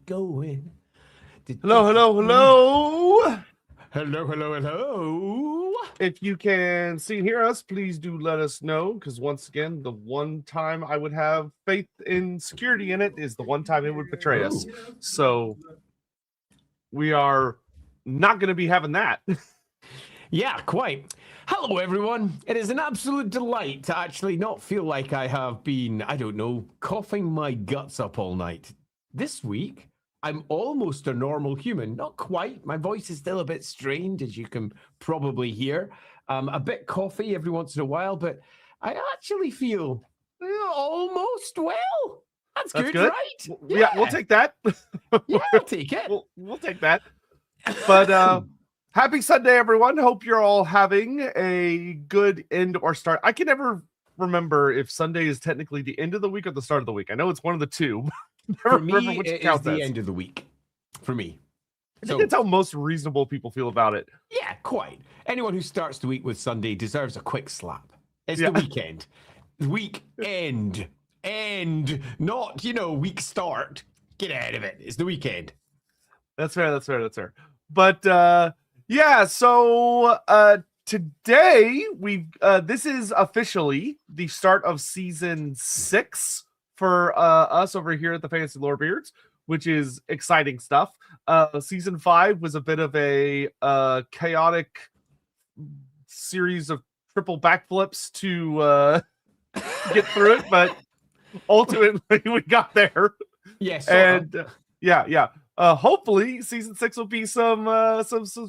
going. Hello, hello, hello. Hello, hello, hello. If you can see and hear us, please do let us know, because once again, the one time I would have faith in security in it is the one time it would betray us. So we are not going to be having that. Yeah, quite. Hello, everyone. It is an absolute delight to actually not feel like I have been, I don't know, coughing my guts up all night. This week, I'm almost a normal human. Not quite. My voice is still a bit strained, as you can probably hear. A bit coughy every once in a while, but I actually feel almost well. That's good, right? Yeah, we'll take that. Yeah, I'll take it. We'll take that. But happy Sunday, everyone. Hope you're all having a good end or start. I can never remember if Sunday is technically the end of the week or the start of the week. I know it's one of the two. For me, it is the end of the week. For me. I think that's how most reasonable people feel about it. Yeah, quite. Anyone who starts the week with Sunday deserves a quick slap. It's the weekend. Week end. End. Not, week start. Get out of it. It's the weekend. That's fair. But yeah, so today this is officially the start of season 6 for us over here at the Fantasy Lorebeards, which is exciting stuff. Season 5 was a bit of a chaotic series of triple backflips to get through it, but ultimately we got there. Yes, and yeah. Hopefully, season 6 will be some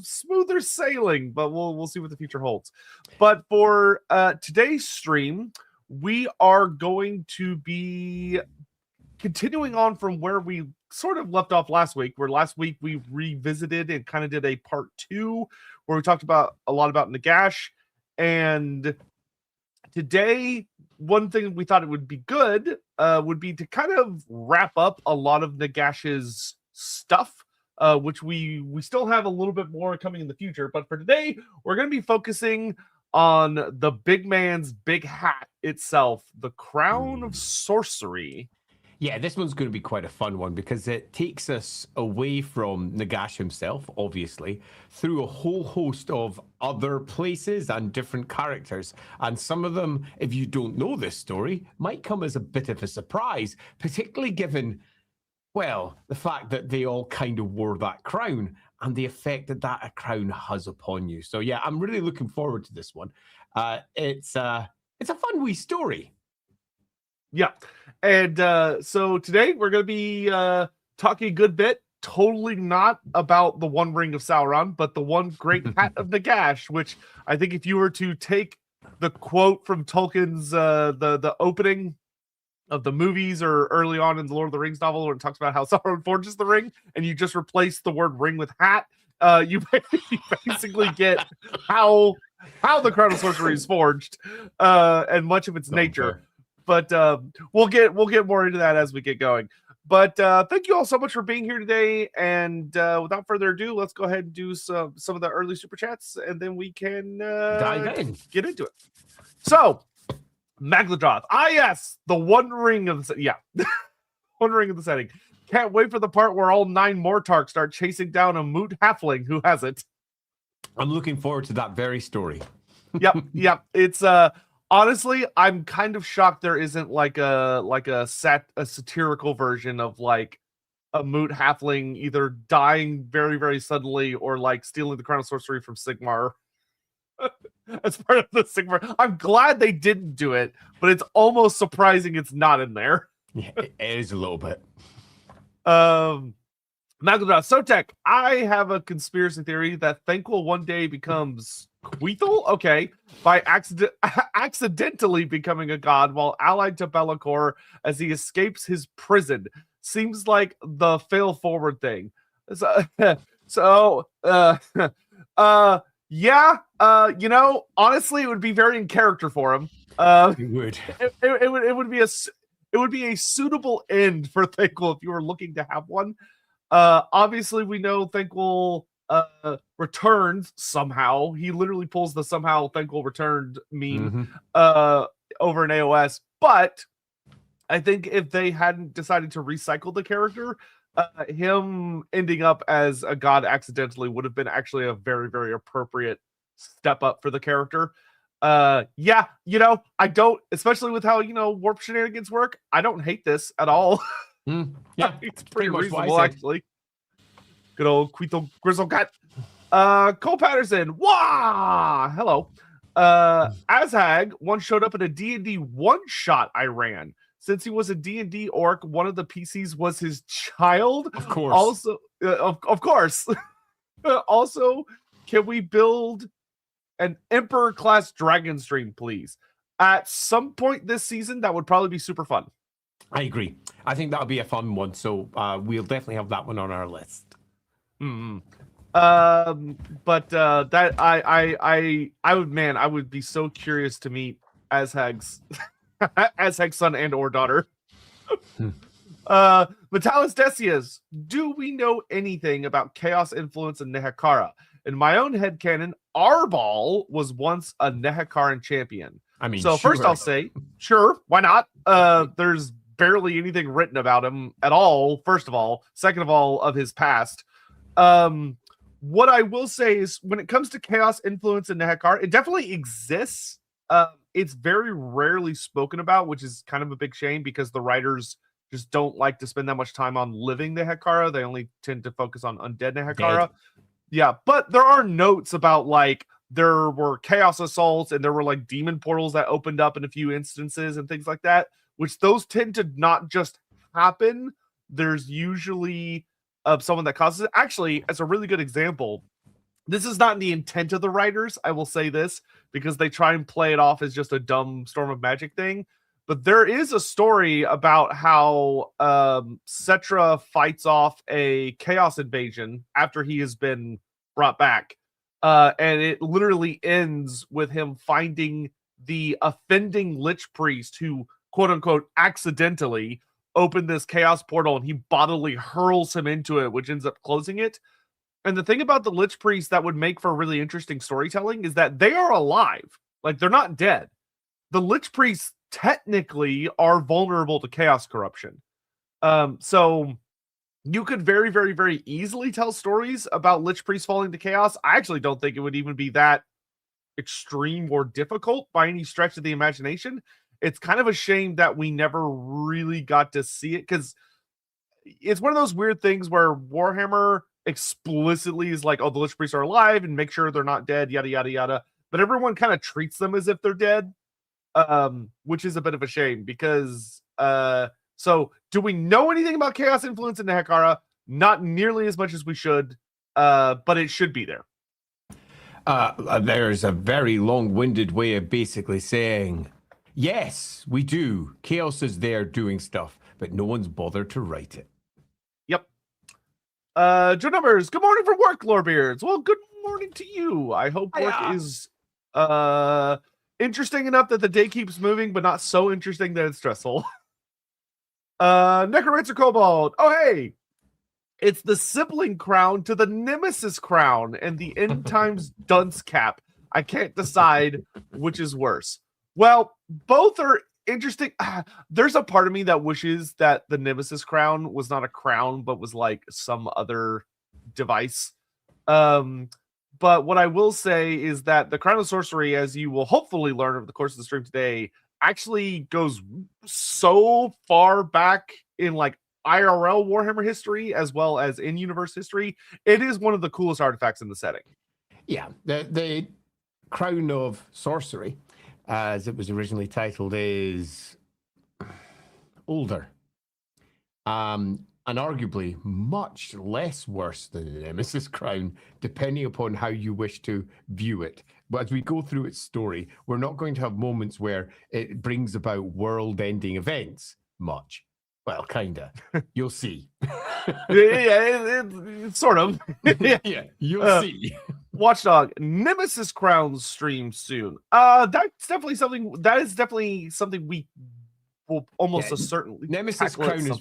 smoother sailing, but we'll see what the future holds. But for today's stream, we are going to be continuing on from where we sort of left off last week. Where last week we revisited and kind of did a part 2 where we talked about a lot about Nagash, and today one thing we thought it would be good would be to kind of wrap up a lot of Nagash's stuff, which we still have a little bit more coming in the future. But for today, we're going to be focusing on the big man's big hat itself, the Crown of Sorcery. Yeah, this one's going to be quite a fun one because it takes us away from Nagash himself, obviously, through a whole host of other places and different characters. And some of them, if you don't know this story, might come as a bit of a surprise, particularly given, well, the fact that they all kind of wore that crown and the effect that a crown has upon you. So yeah, I'm really looking forward to this one. It's a fun wee story. Yeah. And so today we're going to be talking a good bit, totally not about the One Ring of Sauron, but the One Great Hat of Nagash, which I think if you were to take the quote from Tolkien's the opening of the movies or early on in the Lord of the Rings novel where it talks about how Sauron forges the ring, and you just replace the word ring with hat, you basically get how the Crown of Sorcery is forged and much of its nature. But we'll get more into that as we get going. But thank you all so much for being here today. And without further ado, let's go ahead and do some of the early super chats, and then we can dive in, get into it. So, Magladroth. Yes, the One Ring of the One Ring of the Setting. Can't wait for the part where all 9 Mortarks start chasing down a moot halfling who has it. I'm looking forward to that very story. Yep. It's honestly, I'm kind of shocked there isn't like a satirical version of like a moot halfling either dying very, very suddenly or like stealing the Crown of Sorcery from Sigmar. As part of the Sigmar. I'm glad they didn't do it, but it's almost surprising it's not in there. Yeah, it is a little bit. Magladroth Sotek, I have a conspiracy theory that Thanquol one day becomes Queethel, okay, by accidentally becoming a god while allied to Be'lakor as he escapes his prison. Seems like the fail forward thing. Yeah, honestly, it would be very in character for him. It would. It would be a suitable end for Thanquol if you were looking to have one. Obviously, we know Thanquol returns somehow. He literally pulls the somehow Thanquol returned meme over in AOS. But I think if they hadn't decided to recycle the character, him ending up as a god accidentally would have been actually a very, very appropriate step up for the character. Yeah, I don't, especially with how warp shenanigans work, I don't hate this at all. Yeah, it's pretty much what I reasonable, said. actually. Good old Quito Grizzle Cat. Cole Patterson, wah! Hello. Azhag once showed up in a D&D one-shot I ran. Since he was a D&D orc, one of the PCs was his child. Of course. Also, of course. Also, can we build an Emperor-class dragon stream, please? At some point this season, that would probably be super fun. I agree. I think that'll be a fun one. So we'll definitely have that one on our list. But that I would be so curious to meet Azhag's son and or daughter. Metalis Decius, do we know anything about chaos influence in Nehekara? In my own headcanon, Arbal was once a Nehekaran champion. I mean, so sure. first I'll say, sure, why not? There's barely anything written about him at all, first of all. Second of all, of his past. What I will say is when it comes to chaos influence in Nehekara, it definitely exists. It's very rarely spoken about, which is kind of a big shame because the writers just don't like to spend that much time on living Nehekara. They only tend to focus on undead Nehekara. Yeah, but there are notes about like there were chaos assaults and there were like demon portals that opened up in a few instances and things like that, which those tend to not just happen. There's usually someone that causes it. Actually, as a really good example, this is not in the intent of the writers, I will say this, because they try and play it off as just a dumb Storm of Magic thing. But there is a story about how Cetra fights off a chaos invasion after he has been brought back. And it literally ends with him finding the offending Lich Priest who, quote unquote, accidentally opened this chaos portal, and he bodily hurls him into it, which ends up closing it. And the thing about the Lich Priest that would make for really interesting storytelling is that they are alive. Like, they're not dead. The Lich Priests technically are vulnerable to chaos corruption. So you could very, very, very easily tell stories about Lich Priests falling to chaos. I actually don't think it would even be that extreme or difficult by any stretch of the imagination. It's kind of a shame that we never really got to see it, because it's one of those weird things where Warhammer explicitly is like, oh, the Lich Priests are alive and make sure they're not dead, yada, yada, yada. But everyone kind of treats them as if they're dead, which is a bit of a shame because, so do we know anything about chaos influence in Nehekara? Not nearly as much as we should, but it should be there. There's a very long-winded way of basically saying, yes, we do. Chaos is there doing stuff, but no one's bothered to write it. Yep. Joe Numbers, good morning from work, Lorebeards. Well, good morning to you. I hope work is interesting enough that the day keeps moving, but not so interesting that it's stressful. Necromancer Cobalt. Oh, hey. It's the sibling crown to the Nemesis crown and the end times dunce cap. I can't decide which is worse. Well, both are interesting. There's a part of me that wishes that the Nemesis crown was not a crown, but was like some other device. But what I will say is that the Crown of Sorcery, as you will hopefully learn over the course of the stream today, actually goes so far back in like IRL Warhammer history as well as in universe history. It is one of the coolest artifacts in the setting. Yeah, the Crown of Sorcery, as it was originally titled, is older. And arguably much less worse than the Nemesis Crown, depending upon how you wish to view it. But as we go through its story, we're not going to have moments where it brings about world-ending events much. Well, kinda. You'll see. Sort of. Yeah, you'll see. Watchdog Nemesis Crown stream soon. That's definitely something. That is definitely something we will almost certainly. Nemesis Crown is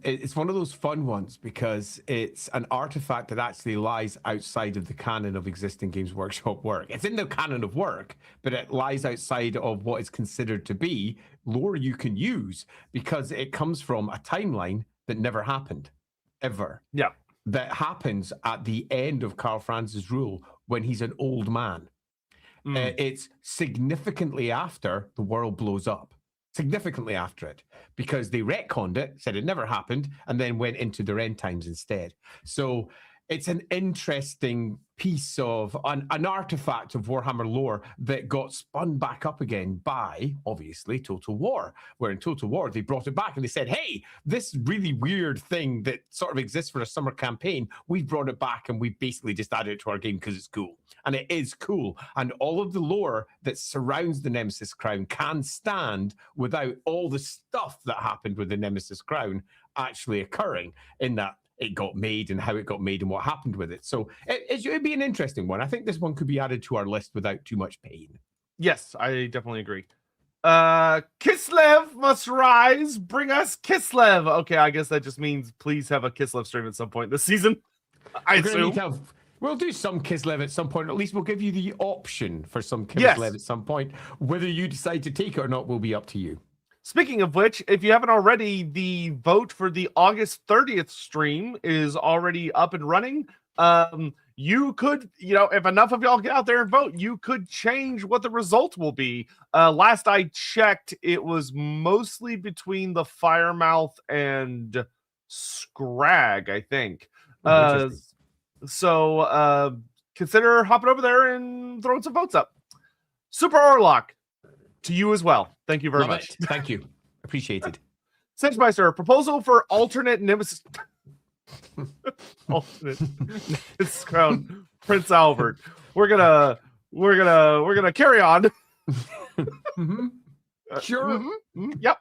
it's one of those fun ones because it's an artifact that actually lies outside of the canon of existing Games Workshop work. It's in the canon of work, but it lies outside of what is considered to be lore you can use because it comes from a timeline that never happened. ever. Yeah. That happens at the end of Karl Franz's rule when he's an old man. It's significantly after the world blows up. Significantly after it, because they retconned it, said it never happened, and then went into their end times instead. So it's an interesting piece of an artifact of Warhammer lore that got spun back up again by, obviously, Total War, where in Total War they brought it back and they said, hey, this really weird thing that sort of exists for a summer campaign, we've brought it back and we basically just added it to our game because it's cool. And it is cool. And all of the lore that surrounds the Nemesis Crown can stand without all the stuff that happened with the Nemesis Crown actually occurring, in that it got made and how it got made and what happened with it. So it'd be an interesting one. I think this one could be added to our list without too much pain. Yes, I definitely agree. Kislev must rise. Bring us Kislev. Okay, I guess that just means please have a Kislev stream at some point this season. I assume. We'll do some Kislev at some point. At least we'll give you the option for some Kislev at some point. Whether you decide to take it or not will be up to you. Speaking of which, if you haven't already, the vote for the August 30th stream is already up and running. You could, if enough of y'all get out there and vote, you could change what the result will be. Last I checked, it was mostly between the Firemouth and Scrag, I think. So consider hopping over there and throwing some votes up. Super Orlock, to you as well. Thank you very much. Thank you. Appreciated. Singemeister, proposal for alternate Nemesis. Alternate Nemesis Crown, Prince Albert. We're gonna carry on. Sure. Yep.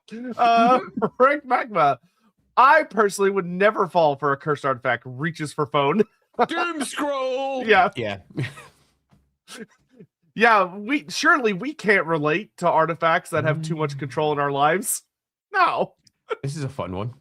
Frank Magma. I personally would never fall for a cursed artifact. Reaches for phone. Doom scroll. Yeah. Yeah. Yeah, we can't relate to artifacts that have too much control in our lives. No. This is a fun one.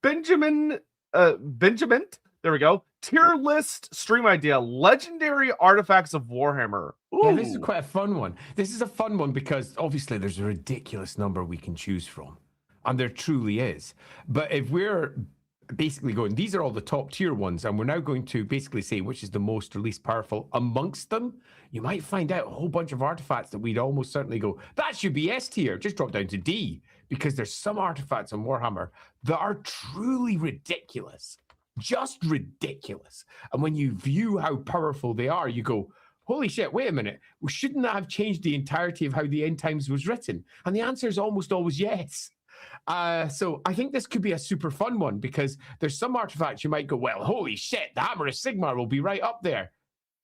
Benjamin, there we go. Tier list stream idea: legendary artifacts of Warhammer. Ooh. Yeah, this is quite a fun one. This is a fun one because obviously there's a ridiculous number we can choose from, and there truly is. But if we're basically going, these are all the top tier ones, and we're now going to basically say which is the most or least powerful amongst them, you might find out a whole bunch of artifacts that we'd almost certainly go, that should be S tier, just drop down to D, because there's some artifacts on Warhammer that are truly ridiculous, just ridiculous. And when you view how powerful they are, you go, holy shit, wait a minute, we shouldn't have changed the entirety of how the End Times was written? And the answer is almost always yes. So I think this could be a super fun one, because there's some artifacts you might go, well, holy shit, the Hammer of Sigmar will be right up there.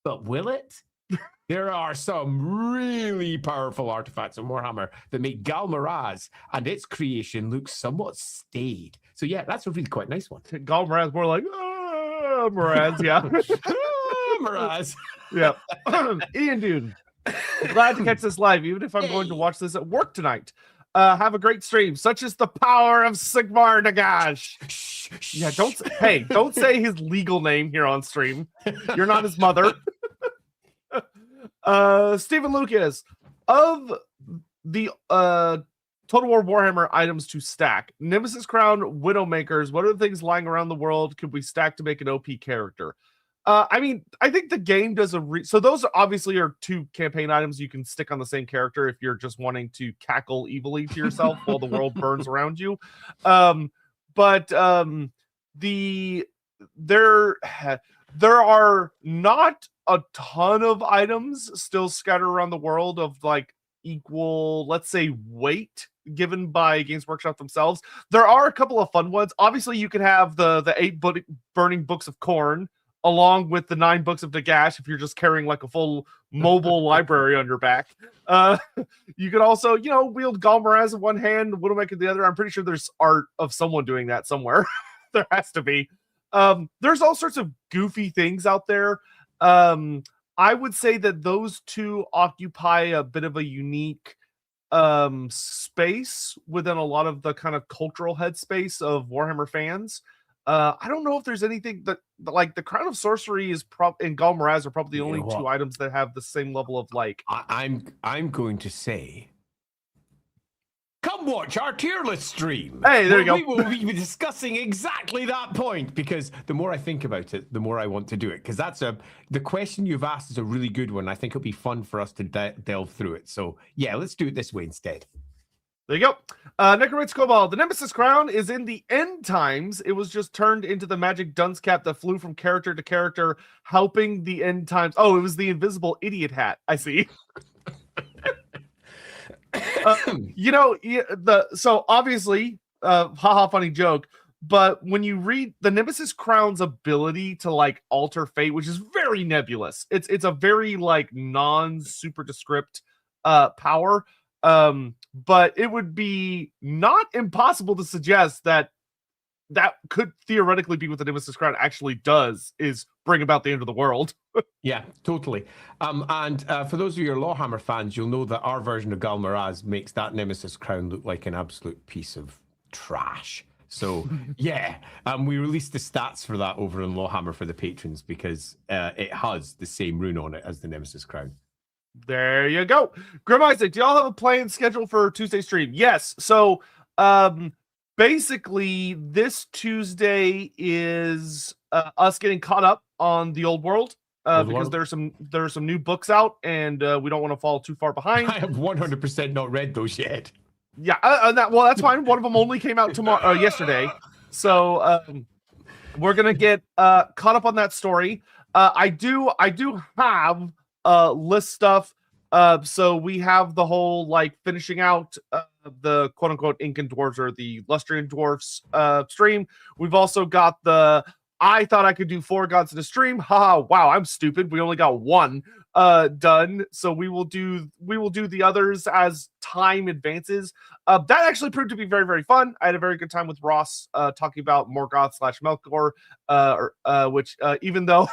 But will it? There are some really powerful artifacts in Warhammer that make Galmaraz and its creation look somewhat staid. So yeah, that's a really quite nice one. Galmaraz more like, Miraz, yeah. Miraz. Yeah. Ian Dude, glad to catch this live, even if I'm going to watch this at work tonight. Have a great stream. Such is the power of Sigmar Nagash. Yeah, don't say his legal name here on stream. You're not his mother. Stephen Lucas, of the Total War Warhammer items to stack, Nemesis Crown, Widowmakers, what are the things lying around the world could we stack to make an OP character? I mean, I think the game does so those obviously are two campaign items you can stick on the same character if you're just wanting to cackle evilly to yourself while the world burns around you. But there are not a ton of items still scattered around the world of like equal, let's say, weight given by Games Workshop themselves. There are a couple of fun ones. Obviously, you can have the 8 burning books of Khorne along with the 9 books of Nagash if you're just carrying like a full mobile library on your back. You could also, wield Galmaraz in one hand, Widowmaker in the other. I'm pretty sure there's art of someone doing that somewhere. There has to be. There's all sorts of goofy things out there. I would say that those two occupy a bit of a unique space within a lot of the kind of cultural headspace of Warhammer fans. I don't know if there's anything that like the Crown of Sorcery is and Galmaraz are probably the only two items that have the same level of like. I'm going to say come watch our tier list stream. Hey, there you go. We will be discussing exactly that point, because the more I think about it, the more I want to do it. Because the question you've asked is a really good one. I think it'll be fun for us to delve through it. So yeah, let's do it this way instead. There you go. Necromancer Cobalt. The Nemesis crown is in the end times. It was just turned into the magic dunce cap that flew from character to character, helping the end times. Oh, it was the invisible idiot hat. I see. So obviously, haha, funny joke. But when you read the Nemesis crown's ability to like alter fate, which is very nebulous, it's a very like non-super descript power. But it would be not impossible to suggest that could theoretically be what the Nemesis crown actually does, is bring about the end of the world. Yeah, totally. And for those of you who are Lawhammer fans, you'll know that our version of Galmaraz makes that Nemesis crown look like an absolute piece of trash. So yeah, we released the stats for that over in Lawhammer for the patrons, because it has the same rune on it as the Nemesis crown. There you go. Grim Isaac, do y'all have a planned schedule for Tuesday stream? Yes. So basically this Tuesday is us getting caught up on the old world. Because there's some new books out, and we don't want to fall too far behind. I have 100% not read those yet. Yeah, that's fine. One of them only came out yesterday, so we're gonna get caught up on that story. I do have list stuff. So we have the whole like finishing out the quote unquote Incan dwarves or the Lustrian dwarfs stream. We've also got the I thought I could do 4 gods in a stream. Haha, wow, I'm stupid. We only got 1 done. So we will do the others as time advances. That actually proved to be very, very fun. I had a very good time with Ross talking about Morgoth / Melkor, which even though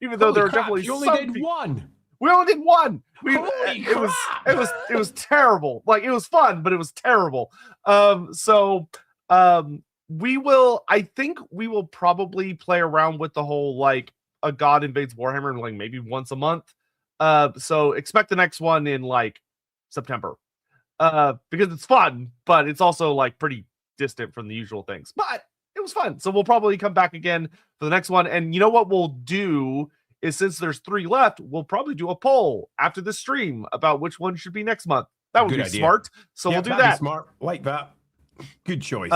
there were definitely you only did 1. We only did 1. It was terrible. Like, it was fun, but it was terrible. I think we will probably play around with the whole like a god invades Warhammer like maybe once a month. So expect the next one in like September. Because it's fun, but it's also like pretty distant from the usual things. But it was fun. So we'll probably come back again for the next one. And you know what we'll do is, since there's 3 left, we'll probably do a poll after the stream about which one should be next month. That would be smart. So we'll do that. Smart. Like that. Good choice.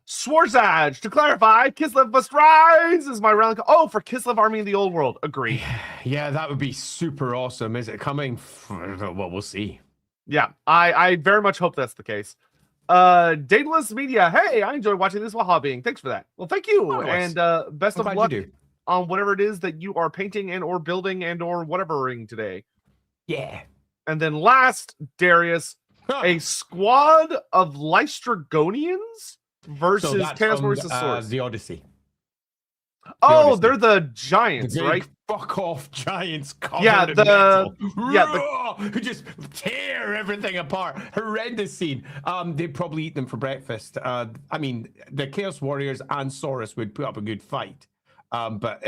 Swarzaj, to clarify, Kislev must rise is my round. Oh, for Kislev Army in the Old World. Agree. Yeah, that would be super awesome. Is it coming? Well, we'll see. Yeah, I very much hope that's the case. Daedalus Media. Hey, I enjoy watching this while hobbying. Thanks for that. Well, thank you. And best of luck on whatever it is that you are painting and or building and or whatevering today. Yeah. And then last, Darius, a squad of Lystragonians versus Chaos Warriors of Swords. The Odyssey. Oh, they're the giants, right? Fuck off giants covered in metal. Who just tear everything apart. Horrendous scene. They'd probably eat them for breakfast. I mean, the Chaos Warriors and Saurus would put up a good fight. But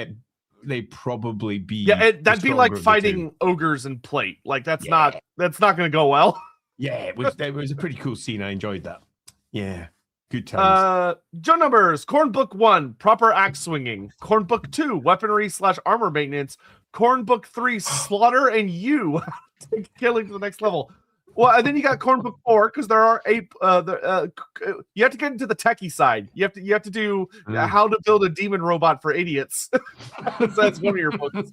they'd probably be that'd be like fighting ogres and plate. Like that's not gonna go well. Yeah, it was a pretty cool scene. I enjoyed that. Yeah. Good times. Joe numbers: Corn Book 1, proper axe swinging. Corn Book 2, weaponry / armor maintenance. Corn Book 3, slaughter and you take killing to the next level. Well, and then you got Corn Book 4 because there are 8. You have to get into the techie side. You have to do how to build a demon robot for idiots. That's one of your books.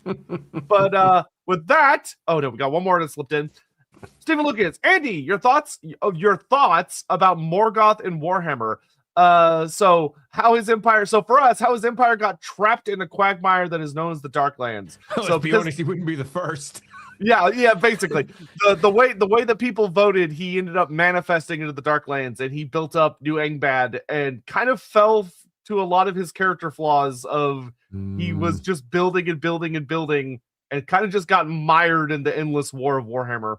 But with that, oh no, we got one more that slipped in. Stephen Lucas, Andy, your thoughts about Morgoth and Warhammer. So how his empire got trapped in a quagmire that is known as the Darklands. So be honest, he wouldn't be the first. Yeah, basically. the way that people voted, he ended up manifesting into the Darklands, and he built up New Angbad and kind of fell to a lot of his character flaws of he was just building and building and building and kind of just got mired in the endless war of Warhammer.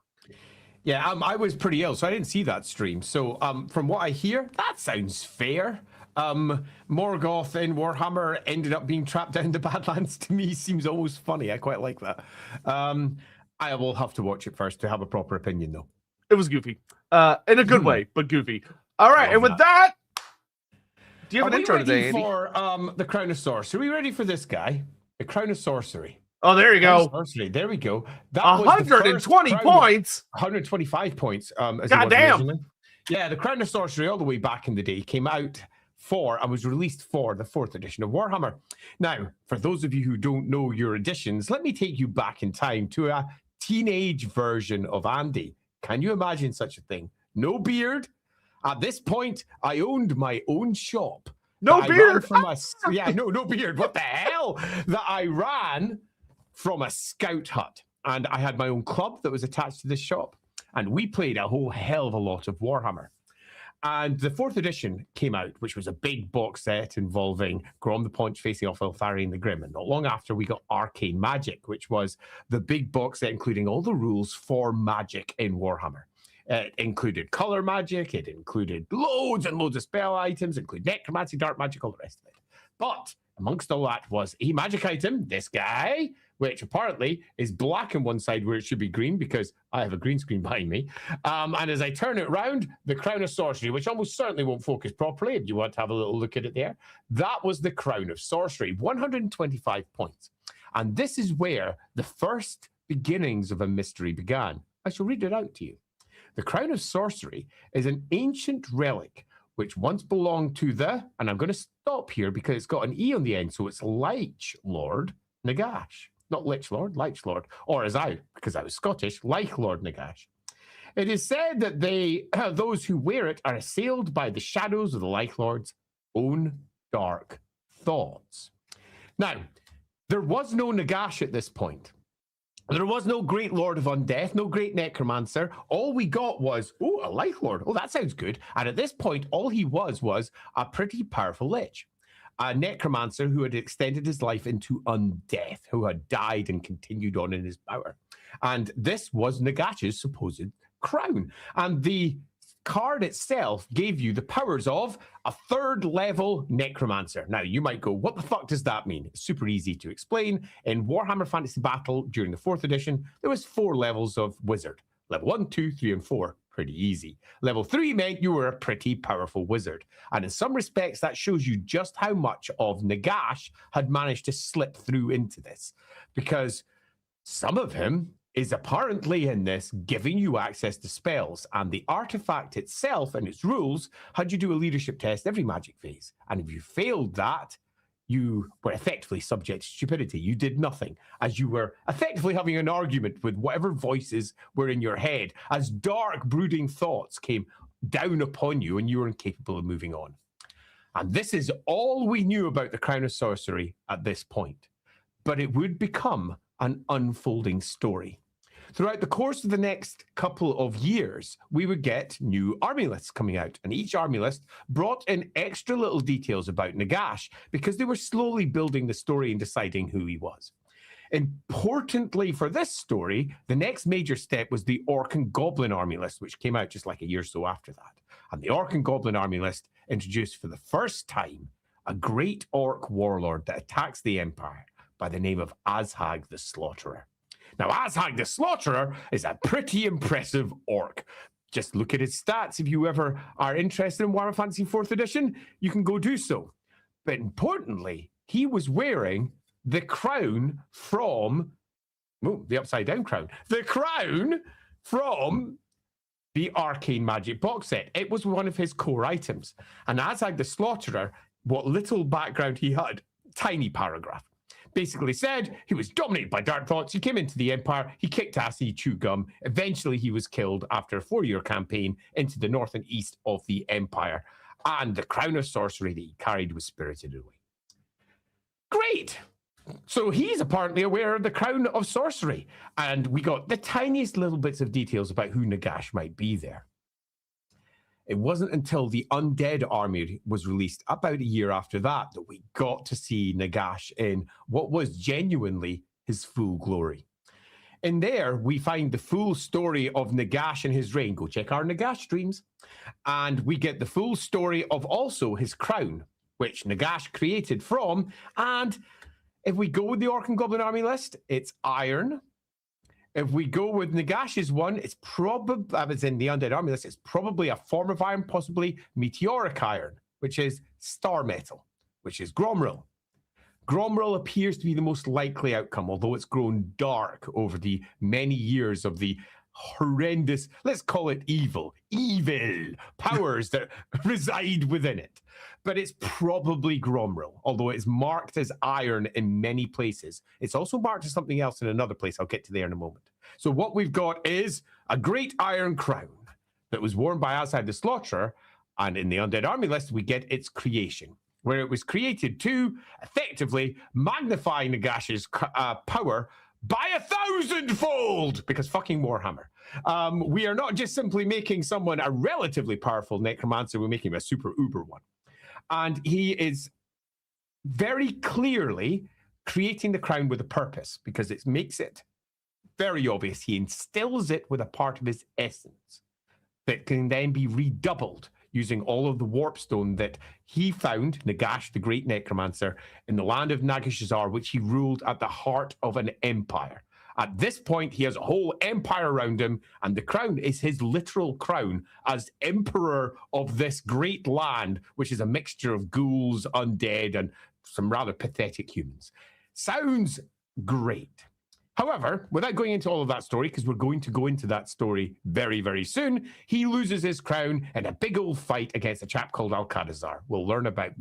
Yeah, I was pretty ill, so I didn't see that stream. So from what I hear, that sounds fair. Morgoth in Warhammer ended up being trapped down the Badlands. To me, seems almost funny. I quite like that. I will have to watch it first to have a proper opinion, though. It was goofy. In a good way, but goofy. All right, and with that, do you have an intro today, Andy? For the Crown of Sorcery. Are we ready for this guy? The Crown of Sorcery. Oh, there you go. Sorcery. There we go. That 120 points. 125 points. Goddamn. Yeah, the Crown of Sorcery all the way back in the day came out for and was released for the 4th edition of Warhammer. Now, for those of you who don't know your editions, let me take you back in time to a teenage version of Andy. Can you imagine such a thing? No beard. At this point, I owned my own shop. No beard. No beard. What the hell? That I ran from a scout hut. And I had my own club that was attached to this shop. And we played a whole hell of a lot of Warhammer. And the 4th edition came out, which was a big box set involving Grom the Paunch facing off Eltharion the Grim. And not long after, we got Arcane Magic, which was the big box set including all the rules for magic in Warhammer. It included color magic, it included loads and loads of spell items, it included necromancy, dark magic, all the rest of it. But amongst all that was a magic item, this guy, which apparently is black on one side where it should be green because I have a green screen behind me. And as I turn it around, the Crown of Sorcery, which almost certainly won't focus properly if you want to have a little look at it there. That was the Crown of Sorcery, 125 points. And this is where the first beginnings of a mystery began. I shall read it out to you. The Crown of Sorcery is an ancient relic which once belonged to the, and I'm going to stop here because it's got an E on the end, so it's Lich Lord Nagash. Not Lich Lord, Lich Lord. Or because I was Scottish, Lich Lord Nagash. It is said that those who wear it are assailed by the shadows of the Lich Lord's own dark thoughts. Now, there was no Nagash at this point. There was no great Lord of Undeath, no great Necromancer. All we got was, a Lich Lord. Oh, that sounds good. And at this point, all he was a pretty powerful Lich. A Necromancer who had extended his life into undeath, who had died and continued on in his power. And this was Nagash's supposed crown. And the card itself gave you the powers of a 3rd level Necromancer. Now, you might go, what the fuck does that mean? It's super easy to explain. In Warhammer Fantasy Battle during the 4th edition, there was 4 levels of wizard. Level 1, 2, 3, and 4. Pretty easy. Level 3 meant you were a pretty powerful wizard. And in some respects, that shows you just how much of Nagash had managed to slip through into this. Because some of him is apparently in this giving you access to spells, and the artifact itself and its rules had you do a leadership test every magic phase. And if you failed that, you were effectively subject to stupidity. You did nothing, as you were effectively having an argument with whatever voices were in your head, as dark, brooding thoughts came down upon you and you were incapable of moving on. And this is all we knew about the Crown of Sorcery at this point. But it would become an unfolding story. Throughout the course of the next couple of years, we would get new army lists coming out, and each army list brought in extra little details about Nagash because they were slowly building the story and deciding who he was. Importantly for this story, the next major step was the Orc and Goblin army list, which came out just like a year or so after that. And the Orc and Goblin army list introduced for the first time a great Orc warlord that attacks the Empire by the name of Azhag the Slaughterer. Now, Azhag the Slaughterer is a pretty impressive orc. Just look at his stats. If you ever are interested in Warhammer Fantasy 4th edition, you can go do so. But importantly, he was wearing the crown from... the upside-down crown. The crown from the Arcane Magic box set. It was one of his core items. And Azhag the Slaughterer, what little background he had, tiny paragraph. Basically said he was dominated by dark thoughts. He came into the Empire. He kicked ass. He chewed gum. Eventually, he was killed after a 4-year campaign into the north and east of the Empire. And the Crown of Sorcery that he carried was spirited away. Great. So he's apparently aware of the Crown of Sorcery. And we got the tiniest little bits of details about who Nagash might be there. It wasn't until the Undead Army was released about a year after that we got to see Nagash in what was genuinely his full glory. In there, we find the full story of Nagash and his reign. Go check our Nagash streams. And we get the full story of also his crown, which Nagash created from. And if we go with the Orc and Goblin army list, it's iron, if we go with Nagash's one, it's probably, that was in the Undead Army list, it's probably a form of iron, possibly meteoric iron, which is star metal, which is Gromril. Gromril appears to be the most likely outcome, although it's grown dark over the many years of the horrendous, let's call it evil powers that reside within it. But it's probably Gromril, although it's marked as iron in many places. It's also marked as something else in another place. I'll get to there in a moment. So what we've got is a great iron crown that was worn by Azag the Slaughterer, and in the Undead Army list, we get its creation, where it was created to effectively magnify Nagash's power by 1,000-fold, because fucking Warhammer. We are not just simply making someone a relatively powerful necromancer, we're making him a super uber one. And he is very clearly creating the crown with a purpose, because it makes it very obvious. He instills it with a part of his essence that can then be redoubled using all of the warpstone that he found, Nagash, the great necromancer, in the land of Nagashazar, which he ruled at the heart of an empire. At this point, he has a whole empire around him, and the crown is his literal crown as emperor of this great land, which is a mixture of ghouls, undead, and some rather pathetic humans. Sounds great. However, without going into all of that story, because we're going to go into that story very, very soon, he loses his crown in a big old fight against a chap called Alcadazar. We'll learn about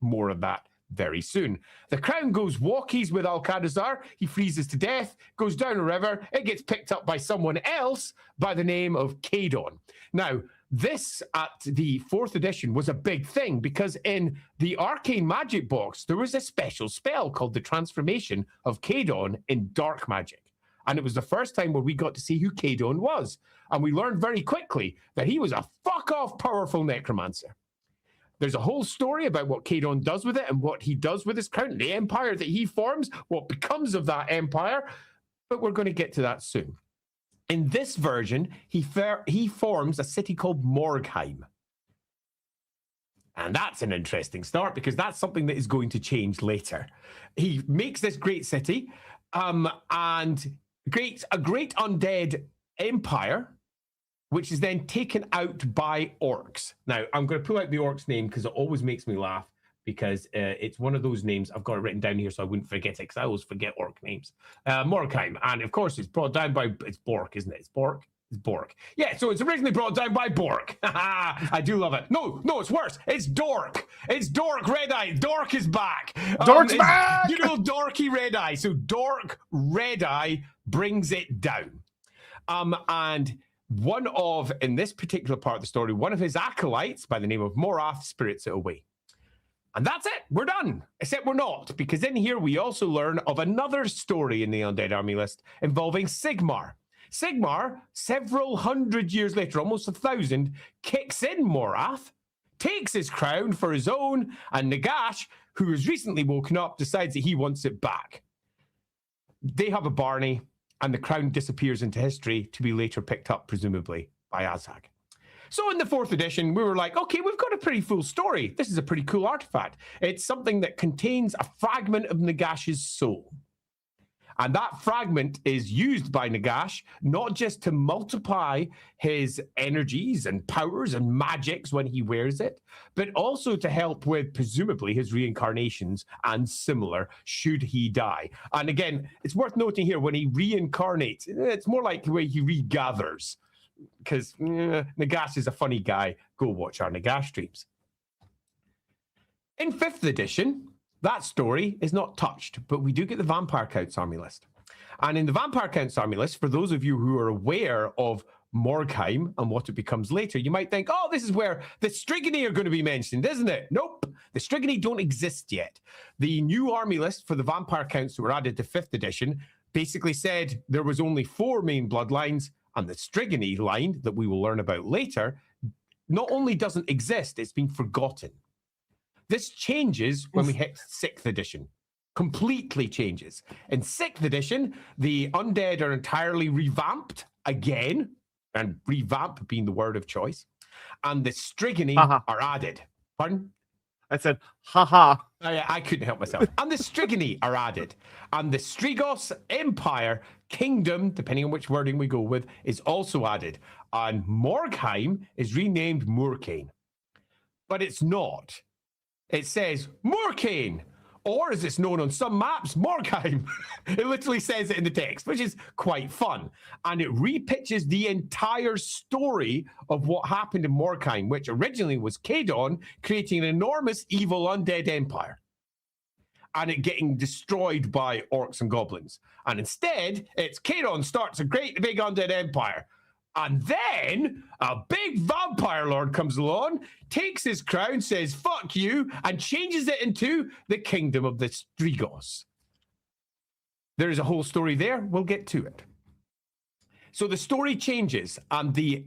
more of that very soon. The crown goes walkies with Alcadazar. He freezes to death, goes down a river. It gets picked up by someone else by the name of Kadon. Now, this at the 4th edition was a big thing because in the Arcane Magic box, there was a special spell called the Transformation of Kadon in Dark Magic. And it was the first time where we got to see who Kadon was. And we learned very quickly that he was a fuck-off powerful necromancer. There's a whole story about what Kadon does with it and what he does with his crown, the empire that he forms, what becomes of that empire, but we're going to get to that soon. In this version, he forms a city called Morgheim. And that's an interesting start because that's something that is going to change later. He makes this great city and creates a great undead empire, which is then taken out by orcs. Now, I'm going to pull out the orcs name because it always makes me laugh because it's one of those names. I've got it written down here so I wouldn't forget it because I always forget orc names. Morgheim. And of course, it's brought down by, it's Bork, isn't it? It's Bork? It's Bork. Yeah, so it's originally brought down by Bork. I do love it. No, it's worse. It's Dork. It's Dork Red-Eye. Dork is back. Dork's back! You know, Dorky Red-Eye. So Dork Red-Eye brings it down. And one of, in this particular part of the story, one of his acolytes by the name of Morath spirits it away. And that's it. We're done. Except we're not, because in here we also learn of another story in the Undead Army list involving Sigmar. Sigmar, several hundred years later, almost 1,000, kicks in Morath, takes his crown for his own, and Nagash, who has recently woken up, decides that he wants it back. They have a Barney, and the crown disappears into history to be later picked up, presumably, by Azag. So in the 4th edition, we were like, okay, we've got a pretty full story. This is a pretty cool artifact. It's something that contains a fragment of Nagash's soul. And that fragment is used by Nagash, not just to multiply his energies and powers and magics when he wears it, but also to help with, presumably, his reincarnations and similar, should he die. And again, it's worth noting here, when he reincarnates, it's more like the way he regathers, because Nagash is a funny guy. Go watch our Nagash streams. In 5th edition, that story is not touched, but we do get the Vampire Counts army list. And in the Vampire Counts army list, for those of you who are aware of Morgheim and what it becomes later, you might think, oh, this is where the Strigony are going to be mentioned, isn't it? Nope. The Strigony don't exist yet. The new army list for the Vampire Counts that were added to 5th edition basically said there was only 4 main bloodlines, and the Strigony line that we will learn about later not only doesn't exist, it's been forgotten. This changes when we hit 6th edition. Completely changes. In 6th edition, the undead are entirely revamped again, and revamp being the word of choice, and the Strigony are added. Pardon? I said, haha. I couldn't help myself. And the Strigony are added. And the Strigos Empire Kingdom, depending on which wording we go with, is also added. And Morgheim is renamed Moorkane. But it's not. It says Moorkane, or as it's known on some maps, Morgheim. It literally says it in the text, which is quite fun. And it repitches the entire story of what happened in Morgheim, which originally was Kadon creating an enormous evil undead empire and it getting destroyed by orcs and goblins. And instead, it's Kadon starts a great big undead empire. And then a big vampire lord comes along, takes his crown, says, fuck you, and changes it into the kingdom of the Strigos. There is a whole story there. We'll get to it. So the story changes, and the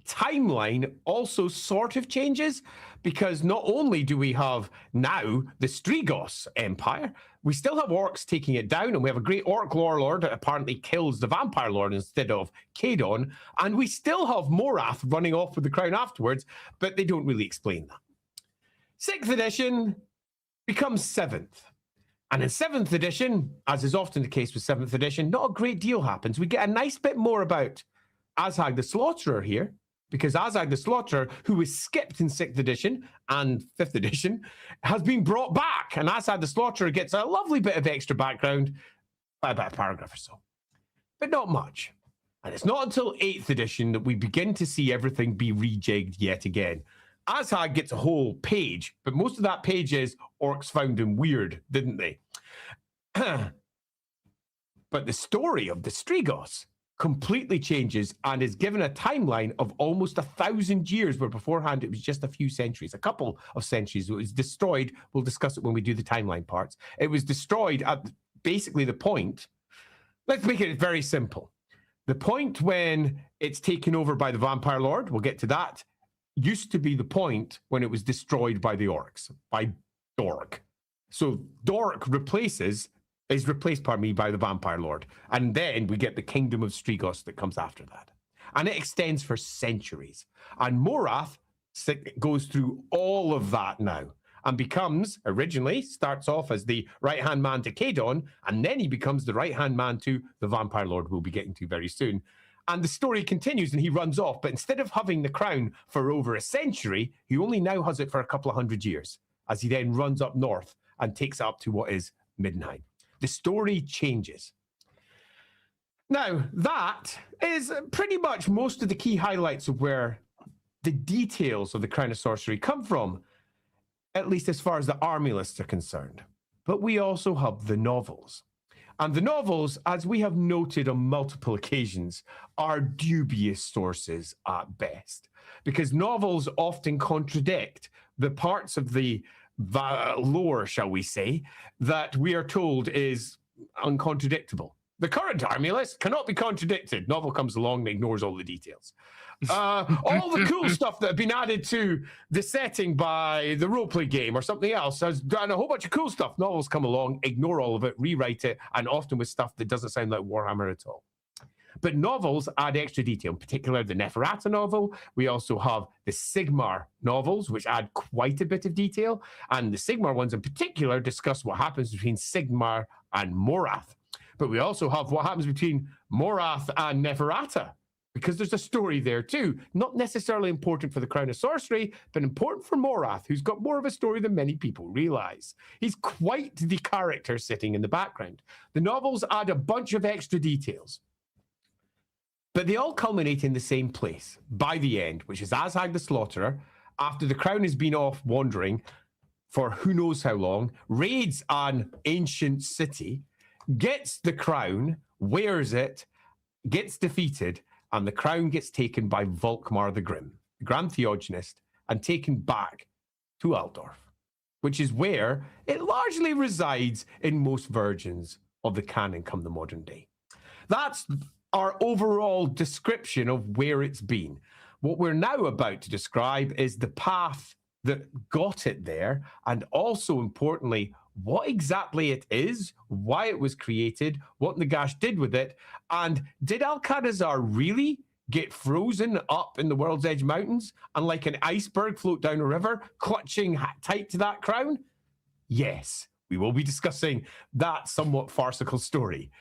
timeline also sort of changes, because not only do we have now the Strigos Empire, we still have orcs taking it down, and we have a great orc warlord that apparently kills the vampire lord instead of Kadon, and we still have Morath running off with the crown afterwards, but they don't really explain that. 6th edition becomes 7th. And in 7th edition, as is often the case with 7th edition, not a great deal happens. We get a nice bit more about Azag the Slaughterer here, because Azag the Slaughterer, who was skipped in 6th edition and 5th edition, has been brought back. And Azag the Slaughterer gets a lovely bit of extra background by about a paragraph or so. But not much. And it's not until 8th edition that we begin to see everything be rejigged yet again. Azag gets a whole page, but most of that page is orcs found him weird, didn't they? But the story of the Strigos completely changes and is given a timeline of almost 1,000 years, where beforehand it was just a few centuries, a couple of centuries. It was destroyed. We'll discuss it when we do the timeline parts. It was destroyed at basically the point. Let's make it very simple. The point when it's taken over by the Vampire Lord, we'll get to that, used to be the point when it was destroyed by the orcs, by Dork. So Dork is replaced by the Vampire Lord. And then we get the Kingdom of Strigos that comes after that. And it extends for centuries. And Morath goes through all of that now and starts off as the right-hand man to Kadon, and then he becomes the right-hand man to the Vampire Lord we'll be getting to very soon. And the story continues and he runs off, but instead of having the crown for over a century, he only now has it for a couple of 100 years, as he then runs up north and takes it up to what is Middenheim. The story changes. Now, that is pretty much most of the key highlights of where the details of the Crown of Sorcery come from, at least as far as the army lists are concerned. But we also have the novels. And the novels, as we have noted on multiple occasions, are dubious sources at best, because novels often contradict the parts of the lore, shall we say, that we are told is uncontradictable. The current army list cannot be contradicted. Novel comes along and ignores all the details. All the cool stuff that have been added to the setting by the roleplay game or something else has done a whole bunch of cool stuff. Novels come along, ignore all of it, rewrite it, and often with stuff that doesn't sound like Warhammer at all. But novels add extra detail, in particular the Neferata novel. We also have the Sigmar novels, which add quite a bit of detail. And the Sigmar ones in particular discuss what happens between Sigmar and Morath. But we also have what happens between Morath and Neferata, because there's a story there too. Not necessarily important for the Crown of Sorcery, but important for Morath, who's got more of a story than many people realize. He's quite the character sitting in the background. The novels add a bunch of extra details, but they all culminate in the same place by the end, which is Azag the Slaughterer, after the crown has been off wandering for who knows how long, raids an ancient city, gets the crown, wears it, gets defeated, and the crown gets taken by Volkmar the Grim, the Grand Theogenist, and taken back to Altdorf, which is where it largely resides in most versions of the canon come the modern day. That's our overall description of where it's been. What we're now about to describe is the path that got it there, and also importantly, what exactly it is, why it was created, what Nagash did with it, and did Alcatazar really get frozen up in the World's Edge Mountains and like an iceberg float down a river, clutching tight to that crown? Yes, we will be discussing that somewhat farcical story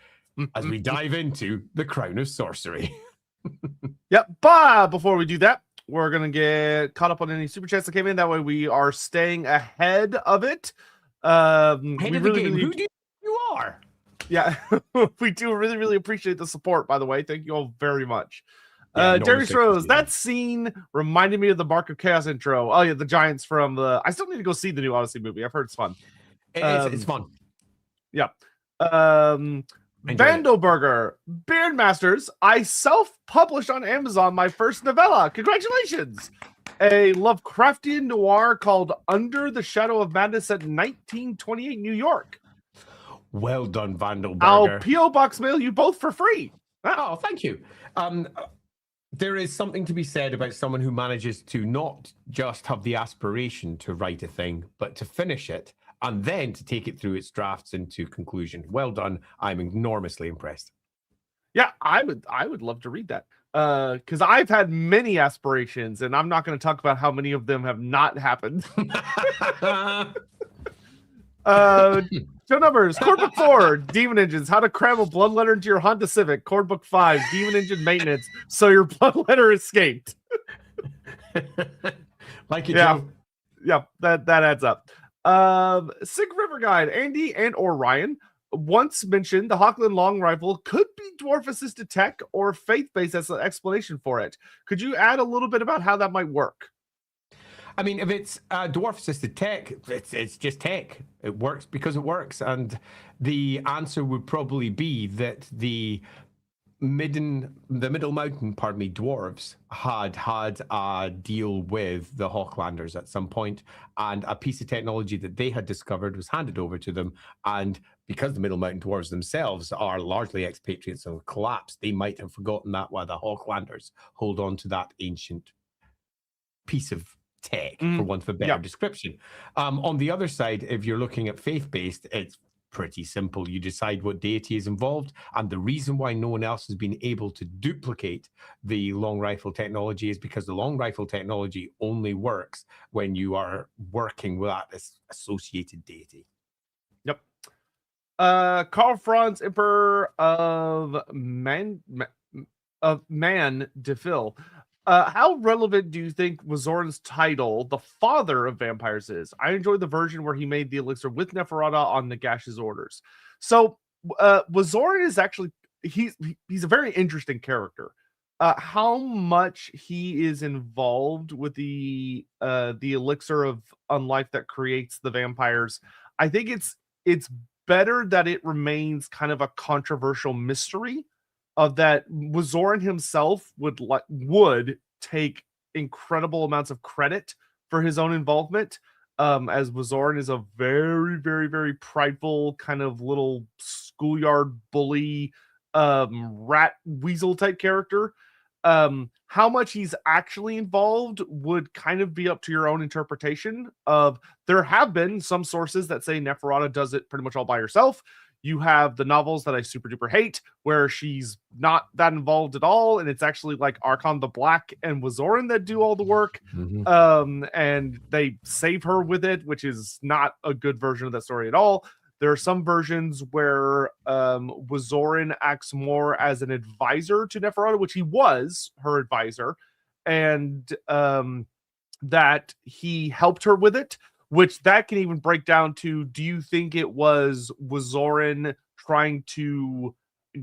as we dive into the Crown of Sorcery. Yep, but before we do that, we're going to get caught up on any super chats that came in. That way we are staying ahead of it. Ahead of the game. Who do you are? Yeah, we do really appreciate the support, by the way. Thank you all very much. Yeah, Darius Rose, that scene reminded me of the Mark of Chaos intro. Oh, yeah, the Giants from the... I still need to go see the new Odyssey movie. I've heard it's fun. It's fun. Yeah. Vandelberger, Beardmasters, I self-published on Amazon my first novella. Congratulations! A Lovecraftian noir called Under the Shadow of Madness at 1928 New York. Well done, Vandelberger. I'll P.O. Box mail you both for free. Oh, thank you. There is something to be said about someone who manages to not just have the aspiration to write a thing, but to finish it and then to take it through its drafts into conclusion. Well done. I'm enormously impressed. Yeah, I would love to read that. Because I've had many aspirations, and I'm not going to talk about how many of them have not happened. Show numbers. Core Book 4, Demon Engines. How to cram a blood letter into your Honda Civic. Core Book 5, Demon Engine Maintenance. So your blood letter escaped. Like it, yeah. Joe. Yeah, that adds up. Sig River Guide, Andy and or Ryan once mentioned the Hochland long rifle could be dwarf assisted tech or faith-based as an explanation for it. Could you add a little bit about how that might work? I mean, if it's dwarf assisted tech, it's just tech. It works because it works. And the answer would probably be that the Middle Mountain, dwarves had a deal with the Hochlanders at some point, and a piece of technology that they had discovered was handed over to them. And because the Middle Mountain dwarves themselves are largely expatriates and collapsed, they might have forgotten that while the Hochlanders hold on to that ancient piece of tech, for want of a better description. On the other side, if you're looking at faith-based, it's pretty simple. You decide what deity is involved, and the reason why no one else has been able to duplicate the long rifle technology is because the long rifle technology only works when you are working with that associated deity. Yep. Karl Franz, Emperor of Man Defil. How relevant do you think Wazoran's title, the father of vampires, is? I enjoyed the version where he made the elixir with Neferata on Nagash's orders. So Wazoran is actually, he's a very interesting character. How much he is involved with the elixir of unlife that creates the vampires, I think it's better that it remains kind of a controversial mystery. Of that, Wazoran himself would take incredible amounts of credit for his own involvement, as Wazoran is a very prideful kind of little schoolyard bully, rat weasel type character. How much he's actually involved would kind of be up to your own interpretation. There have been some sources that say Neferata does it pretty much all by herself. You have the novels that I super duper hate, where she's not that involved at all, and it's actually like Archon the Black and Wazoran that do all the work, and they save her with it, which is not a good version of that story at all. There are some versions where Wazoran acts more as an advisor to Neferata, which he was her advisor, and that he helped her with it. Which that can even break down to, do you think it was Wazoran trying to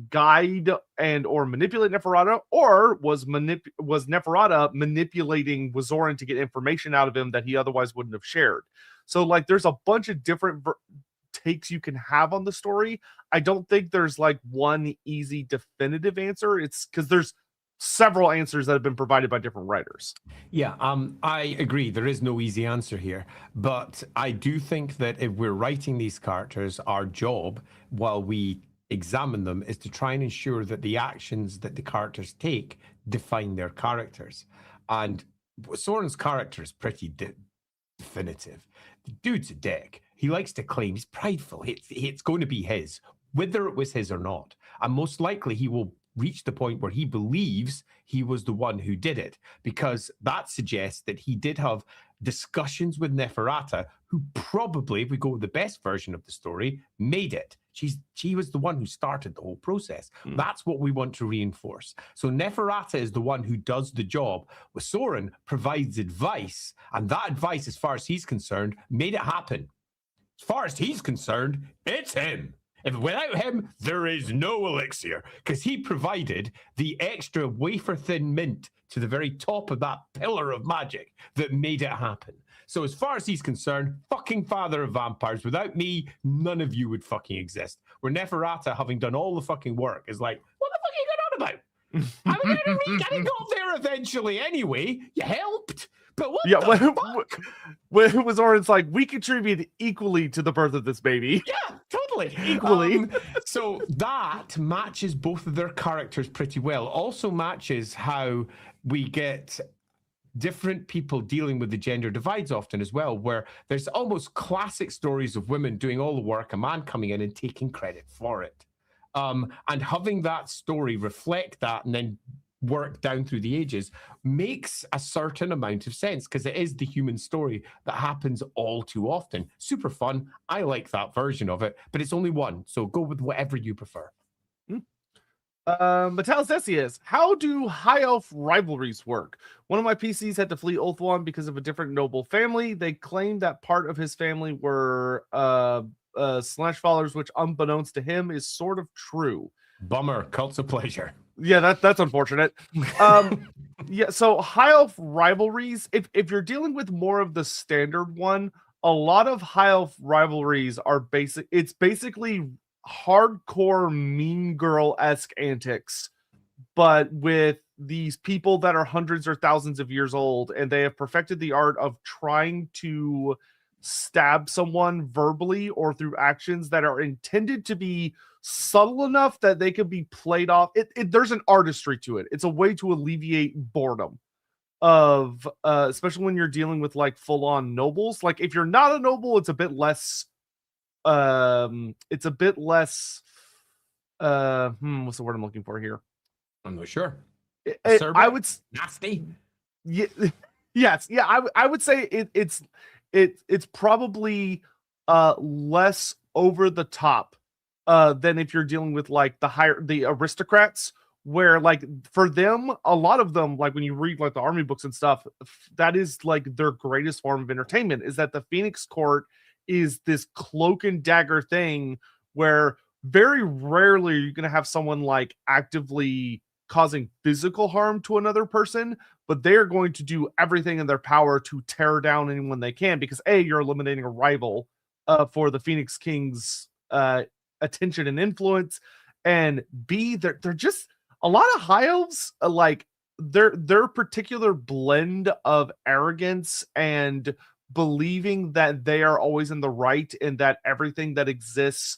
guide and or manipulate Neferata, or was Neferata manipulating Wazoran to get information out of him that he otherwise wouldn't have shared? So like there's a bunch of different takes you can have on the story. I don't think there's like one easy definitive answer. It's because there's several answers that have been provided by different writers. Yeah, I agree. There is no easy answer here. But I do think that if we're writing these characters, our job, while we examine them, is to try and ensure that the actions that the characters take define their characters. And Soren's character is pretty definitive. The dude's a dick. He likes to claim, he's prideful. It's going to be his, whether it was his or not. And most likely he will reached the point where he believes he was the one who did it, because that suggests that he did have discussions with Neferata, who probably, if we go with the best version of the story, made it. She was the one who started the whole process. That's what we want to reinforce. So Neferata is the one who does the job. With Soren provides advice, and that advice, as far as he's concerned, made it happen. As far as he's concerned, it's him. If without him, there is no elixir, because he provided the extra wafer-thin mint to the very top of that pillar of magic that made it happen. So as far as he's concerned, fucking father of vampires, without me, none of you would fucking exist. Where Neferata, having done all the fucking work, is like, what the fuck are you going on about? I got there eventually anyway. You helped. But what the fuck? When was Oren's like, we contributed equally to the birth of this baby. Yeah, totally. Equally. So that matches both of their characters pretty well. Also matches how we get different people dealing with the gender divides often as well, where there's almost classic stories of women doing all the work, a man coming in and taking credit for it. And having that story reflect that and then work down through the ages makes a certain amount of sense, because it is the human story that happens all too often. Super fun. I like that version of it, but it's only one. So go with whatever you prefer. Metal Cesius, how do high elf rivalries work? One of my PCs had to flee Ulthuan because of a different noble family. They claimed that part of his family were Slash followers, which unbeknownst to him is sort of true. Bummer. Cults of pleasure. Yeah, that's unfortunate. Yeah, so high elf rivalries, if you're dealing with more of the standard one, a lot of high elf rivalries are basically hardcore mean girl-esque antics, but with these people that are hundreds or thousands of years old, and they have perfected the art of trying to stab someone verbally or through actions that are intended to be subtle enough that they can be played off. There's an artistry to it. It's a way to alleviate boredom of especially when you're dealing with like full-on nobles. Like if you're not a noble, it's a bit less what's the word I'm looking for here? I'm not sure. I would nasty. Yeah, yes, yeah. I would say it's probably less over the top than if you're dealing with like the aristocrats, where like for them, a lot of them, like when you read like the army books and stuff, that is like their greatest form of entertainment, is that the Phoenix Court is this cloak and dagger thing where very rarely are you going to have someone like actively causing physical harm to another person, but they are going to do everything in their power to tear down anyone they can, because A, you're eliminating a rival for the Phoenix King's attention and influence, and B, they're just a lot of high elves, like their particular blend of arrogance and believing that they are always in the right and that everything that exists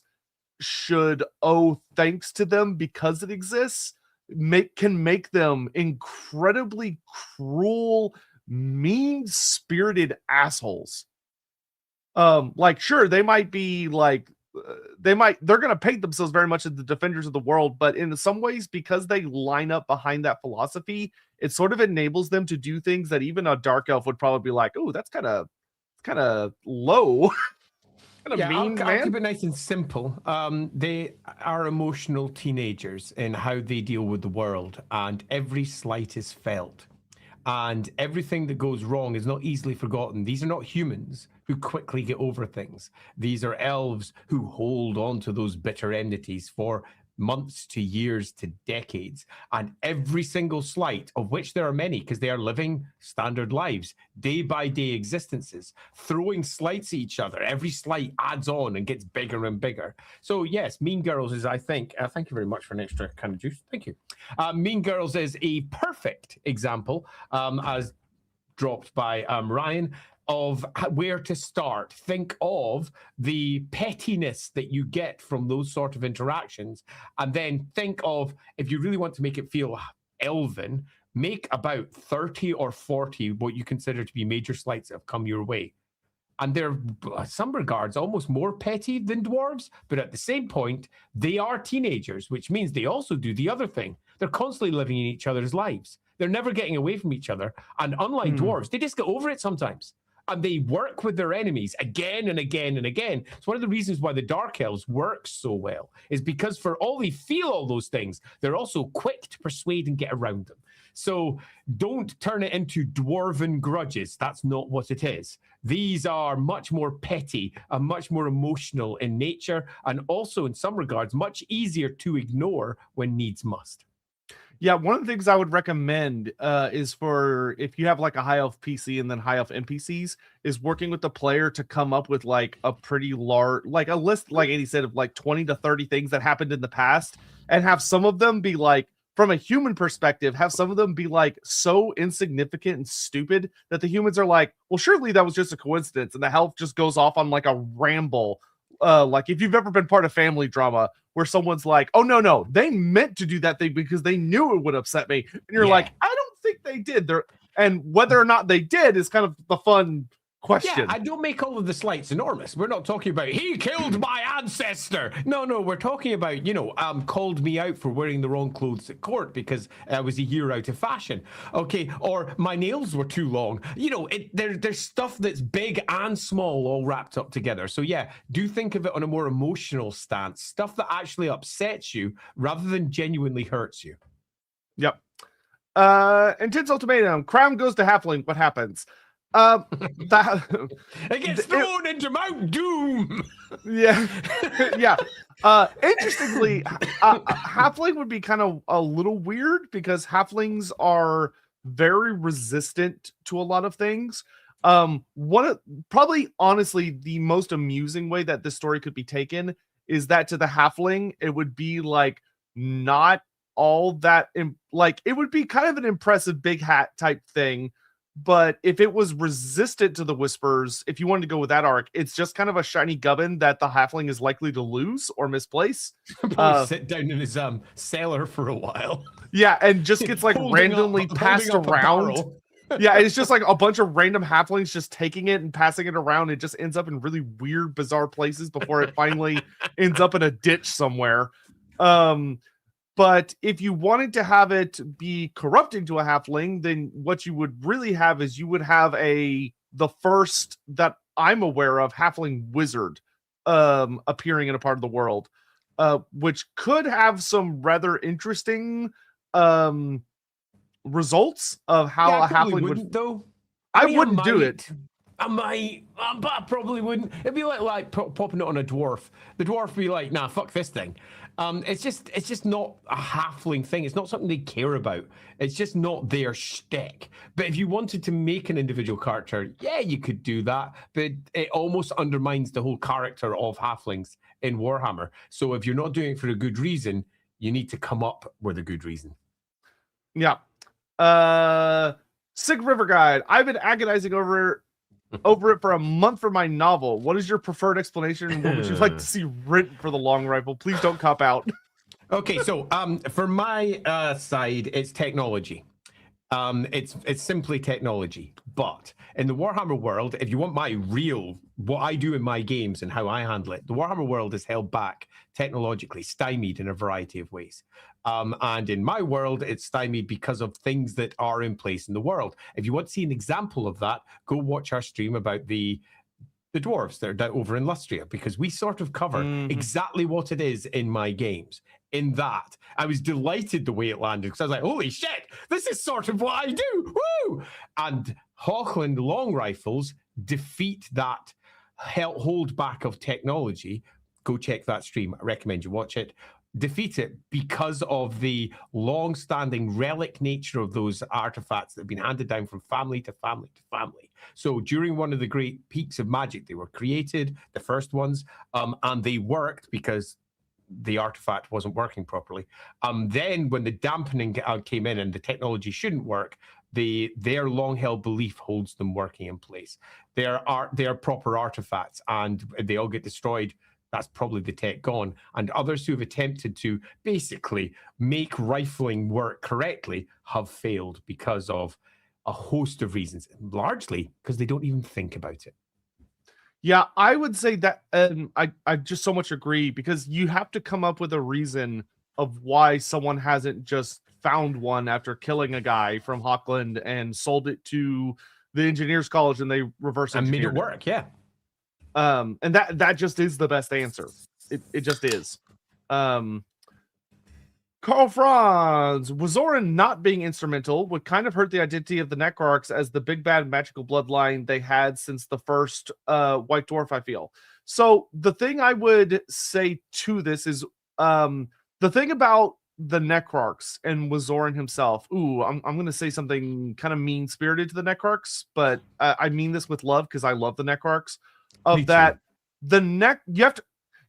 should owe thanks to them because it exists can make them incredibly cruel, mean-spirited assholes. Like sure, they might be like they're going to paint themselves very much as the defenders of the world, but in some ways, because they line up behind that philosophy, it sort of enables them to do things that even a dark elf would probably be like, oh, that's kind of low. I'll keep it nice and simple. They are emotional teenagers in how they deal with the world, and every slight is felt. And everything that goes wrong is not easily forgotten. These are not humans who quickly get over things. These are elves who hold on to those bitter enmities for months to years to decades. And every single slight, of which there are many, because they are living standard lives, day by day existences, throwing slights at each other. Every slight adds on and gets bigger and bigger. So yes, Mean Girls is, I think, thank you very much for an extra can of juice. Thank you. Mean Girls is a perfect example, as dropped by Ryan, of where to start. Think of the pettiness that you get from those sort of interactions, and then think of, if you really want to make it feel elven, make about 30 or 40 what you consider to be major slights that have come your way. And they're, in some regards, almost more petty than dwarves, but at the same point, they are teenagers, which means they also do the other thing. They're constantly living in each other's lives. They're never getting away from each other. And unlike dwarves, they just get over it sometimes. And they work with their enemies again and again and again. It's one of the reasons why the Dark Elves work so well, is because for all they feel all those things, they're also quick to persuade and get around them. So don't turn it into dwarven grudges. That's not what it is. These are much more petty and much more emotional in nature, and also in some regards, much easier to ignore when needs must. Yeah, one of the things I would recommend is for if you have like a high elf PC and then high elf NPCs, is working with the player to come up with like a pretty large, like a list, like Andy said, of like 20 to 30 things that happened in the past, and have some of them be like, from a human perspective, have some of them be like so insignificant and stupid that the humans are like, well, surely that was just a coincidence, and the elf just goes off on like a ramble. Like if you've ever been part of family drama where someone's like, oh no, they meant to do that thing because they knew it would upset me, and you're like, I don't think they did. And whether or not they did is kind of the fun question. Yeah, I don't make all of the slights enormous. We're not talking about he killed my ancestor. No, we're talking about, called me out for wearing the wrong clothes at court because I was a year out of fashion. Okay, or my nails were too long. There's stuff that's big and small all wrapped up together. So yeah, do think of it on a more emotional stance, stuff that actually upsets you rather than genuinely hurts you. Yep. Intense ultimatum. Crown goes to Halfling. What happens? It gets thrown into Mount Doom. Yeah. Interestingly, halfling would be kind of a little weird because halflings are very resistant to a lot of things. Probably honestly the most amusing way that this story could be taken is that to the halfling it would be like not all that like it would be kind of an impressive big hat type thing. But if it was resistant to the whispers, if you wanted to go with that arc, it's just kind of a shiny gubbin that the halfling is likely to lose or misplace. Sit down in his cellar for a while. Yeah, and just gets like randomly passed around. Yeah, it's just like a bunch of random halflings just taking it and passing it around. It just ends up in really weird, bizarre places before it finally ends up in a ditch somewhere. But if you wanted to have it be corrupting to a halfling, then what you would really have is you would have the first that I'm aware of halfling wizard appearing in a part of the world, which could have some rather interesting results of how a halfling would. Though I wouldn't do it. I might, but I probably wouldn't. It'd be like popping it on a dwarf. The dwarf would be like, nah, fuck this thing. It's just not a halfling thing. It's not something they care about. It's just not their shtick. But if you wanted to make an individual character, yeah, you could do that. But it almost undermines the whole character of halflings in Warhammer. So if you're not doing it for a good reason, you need to come up with a good reason. Yeah. Sick River Guide. I've been agonizing over it for a month for my novel. What is your preferred explanation, and what would you like to see written for the long rifle? Please don't cop out. Okay, so for my side, it's technology. It's simply technology. But in the Warhammer world, if you want what I do in my games and how I handle it, the Warhammer world is held back technologically, stymied in a variety of ways. And in my world, it's stymied because of things that are in place in the world. If you want to see an example of that, go watch our stream about the dwarves that are down over in Lustria, because we sort of cover exactly what it is in my games. In that, I was delighted the way it landed because I was like, holy shit, this is sort of what I do. Woo! And Hochland long rifles defeat that hold back of technology. Go check that stream. I recommend you watch it. Defeat it because of the long-standing relic nature of those artifacts that have been handed down from family to family to family. So during one of the great peaks of magic, they were created, the first ones, and they worked because the artifact wasn't working properly. Then when the dampening came in and the technology shouldn't work, their long-held belief holds them working in place. They are proper artifacts, and they all get destroyed. That's probably the tech gone. And others who have attempted to basically make rifling work correctly have failed because of a host of reasons, largely because they don't even think about it. Yeah, I would say that I just so much agree, because you have to come up with a reason of why someone hasn't just found one after killing a guy from Hawkland and sold it to the engineers college, and they reverse And made engineered it work, yeah. And that just is the best answer. It just is. Carl Franz, Wazoran not being instrumental would kind of hurt the identity of the Necrarchs as the big bad magical bloodline they had since the first White Dwarf, I feel. So the thing I would say to this is the thing about the Necrarchs and Wazoran himself. Ooh, I'm going to say something kind of mean-spirited to the Necrarchs, but I mean this with love because I love the Necrarchs. Of that,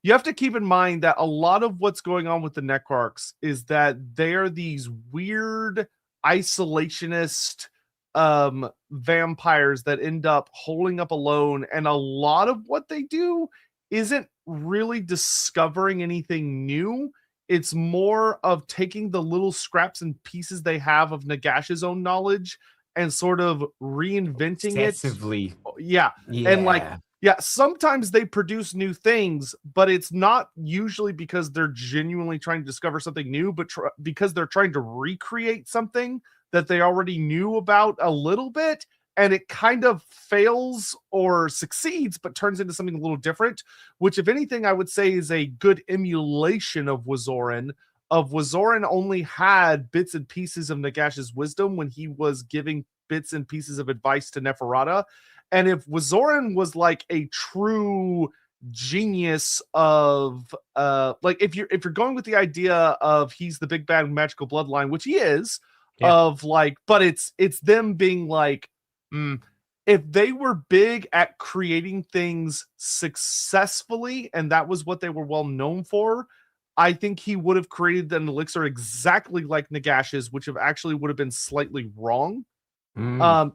you have to keep in mind that a lot of what's going on with the Necrarchs is that they're these weird isolationist vampires that end up holding up alone, and a lot of what they do isn't really discovering anything new. It's more of taking the little scraps and pieces they have of Nagash's own knowledge and sort of reinventing Excessively. it. Yeah. And like, yeah, sometimes they produce new things, but it's not usually because they're genuinely trying to discover something new, but because they're trying to recreate something that they already knew about a little bit, and it kind of fails or succeeds, but turns into something a little different, which, if anything, I would say is a good emulation of Wazoran. Wazoran only had bits and pieces of Nagash's wisdom when he was giving bits and pieces of advice to Neferata. And if Wazoran was like a true genius of like if you're going with the idea of he's the big bad magical bloodline, which he is, of like, but it's them being like, if they were big at creating things successfully and that was what they were well known for, I think he would have created an elixir exactly like Nagash's, which would have been slightly wrong.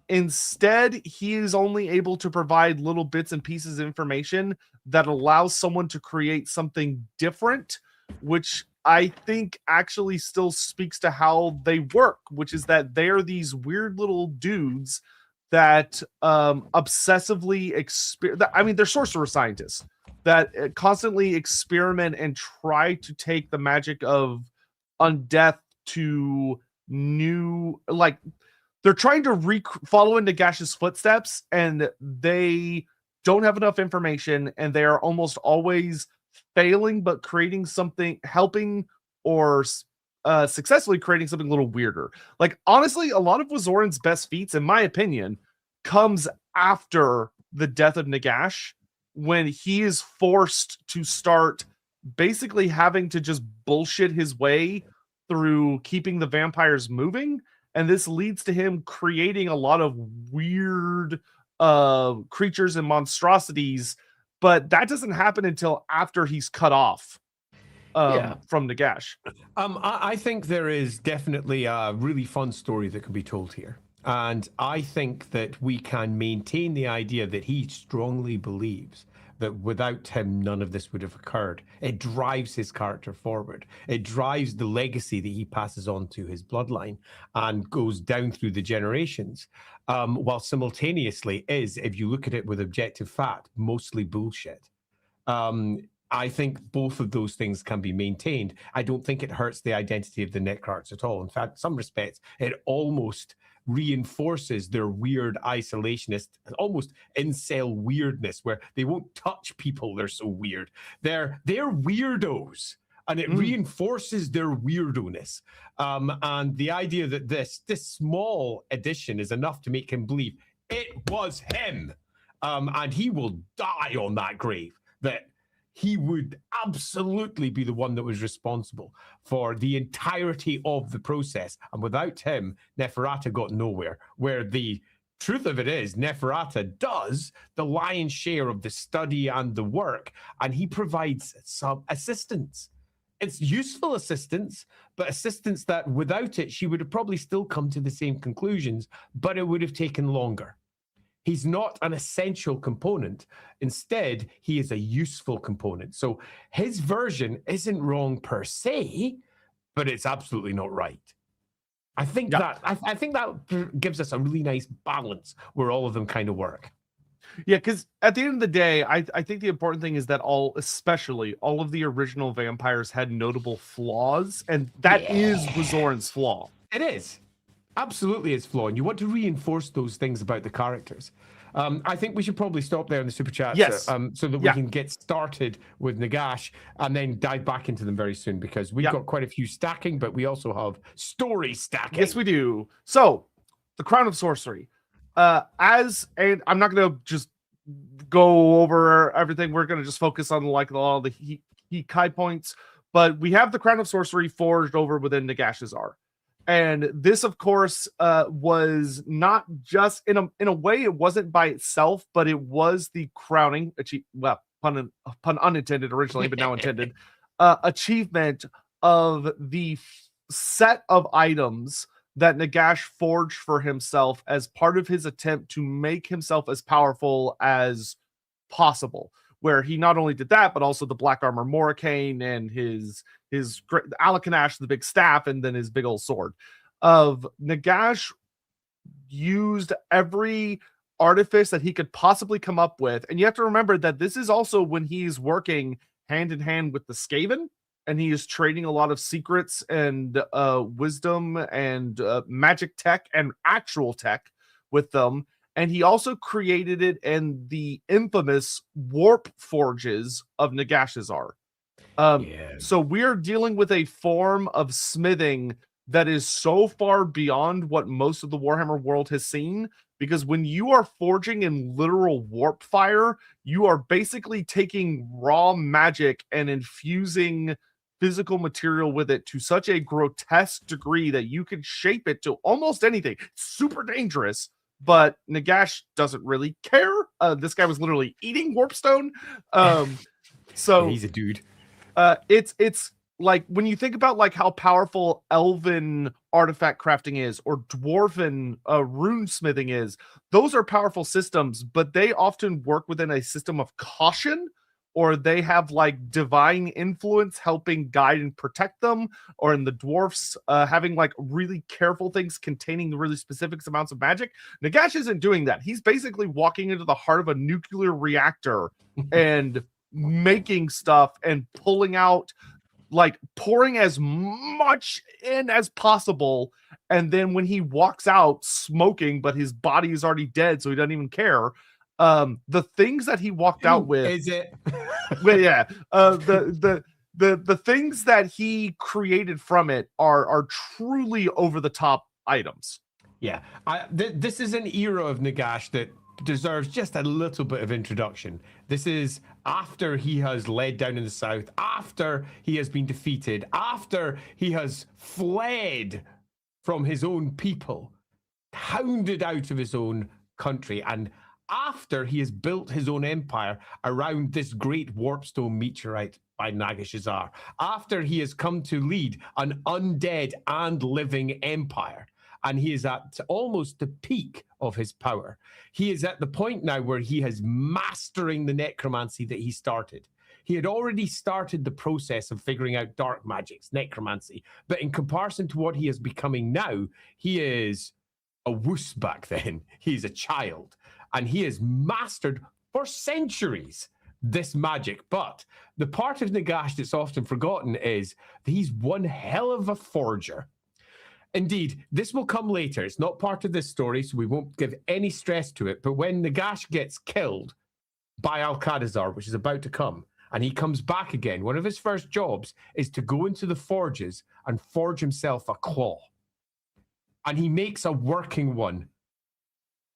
Instead, he is only able to provide little bits and pieces of information that allows someone to create something different, which I think actually still speaks to how they work, which is that they're these weird little dudes that obsessively they're sorcerer scientists that constantly experiment and try to take the magic of undeath to new, like, they're trying to follow in Nagash's footsteps, and they don't have enough information, and they are almost always failing, but creating something, helping or successfully creating something a little weirder. Like, honestly, a lot of Wazoran's best feats, in my opinion, comes after the death of Nagash, when he is forced to start basically having to just bullshit his way through keeping the vampires moving. And this leads to him creating a lot of weird creatures and monstrosities, but that doesn't happen until after he's cut off from Nagash. I think there is definitely a really fun story that can be told here. And I think that we can maintain the idea that he strongly believes that without him, none of this would have occurred. It drives his character forward. It drives the legacy that he passes on to his bloodline and goes down through the generations, while simultaneously is, if you look at it with objective fact, mostly bullshit. I think both of those things can be maintained. I don't think it hurts the identity of the Necrarchs at all. In fact, in some respects, it almost reinforces their weird isolationist, almost incel weirdness, where they won't touch people. They're so weird. They're weirdos, and it reinforces their weirdo-ness. And the idea that this small addition is enough to make him believe it was him, and he will die on that grave, that he would absolutely be the one that was responsible for the entirety of the process. And without him, Neferata got nowhere. Where the truth of it is, Neferata does the lion's share of the study and the work, and he provides some assistance. It's useful assistance, but assistance that without it, she would have probably still come to the same conclusions, but it would have taken longer. He's not an essential component. Instead, he is a useful component. So his version isn't wrong per se, but it's absolutely not right. I think that gives us a really nice balance where all of them kind of work. Yeah, because at the end of the day, I think the important thing is that especially all of the original vampires had notable flaws, and that is Wazoran's flaw. It is. Absolutely, it's flawed. And you want to reinforce those things about the characters. I think we should probably stop there in the super chats Yes. so that we can get started with Nagash and then dive back into them very soon because we've got quite a few stacking, but we also have story stacking. Yes, we do. So, the Crown of Sorcery. And I'm not going to just go over everything. We're going to just focus on like all the key points. But we have the Crown of Sorcery forged over within Nagashazar. And this, of course, was not just in a way. It wasn't by itself, but it was the crowning well, pun unintended originally, but now intended achievement of the set of items that Nagash forged for himself as part of his attempt to make himself as powerful as possible. Where he not only did that, but also the black armor Morricane and his Alakanash, the big staff, and then his big old sword. Nagash used every artifice that he could possibly come up with. And you have to remember that this is also when he's working hand in hand with the Skaven, and he is trading a lot of secrets and wisdom and magic tech and actual tech with them. And he also created it in the infamous warp forges of Nagashazar. So we're dealing with a form of smithing that is so far beyond what most of the Warhammer world has seen, because when you are forging in literal warp fire, you are basically taking raw magic and infusing physical material with it to such a grotesque degree that you can shape it to almost anything. Super dangerous. But Nagash doesn't really care. This guy was literally eating warpstone. So he's a dude. It's like when you think about like how powerful elven artifact crafting is or dwarven rune smithing is, those are powerful systems, but they often work within a system of caution, or they have like divine influence helping guide and protect them, or in the dwarfs having like really careful things containing really specific amounts of magic. Nagash isn't doing that. He's basically walking into the heart of a nuclear reactor and making stuff and pulling out, like pouring as much in as possible. And then when he walks out smoking, but his body is already dead, so he doesn't even care. The things that he walked out with, is it? Well, yeah. The things that he created from it are truly over the top items. Yeah, this is an era of Nagash that deserves just a little bit of introduction. This is after he has led down in the south, after he has been defeated, after he has fled from his own people, hounded out of his own country, and after he has built his own empire around this great warpstone meteorite by Nagashazar, after he has come to lead an undead and living empire, and he is at almost the peak of his power. He is at the point now where he is mastering the necromancy that he started. He had already started the process of figuring out dark magics, necromancy, but in comparison to what he is becoming now, he is a wuss back then. He's a child, and he has mastered for centuries this magic. But the part of Nagash that's often forgotten is that he's one hell of a forger. Indeed, this will come later. It's not part of this story, so we won't give any stress to it. But when Nagash gets killed by Alcadazar, which is about to come, and he comes back again, one of his first jobs is to go into the forges and forge himself a claw. And he makes a working one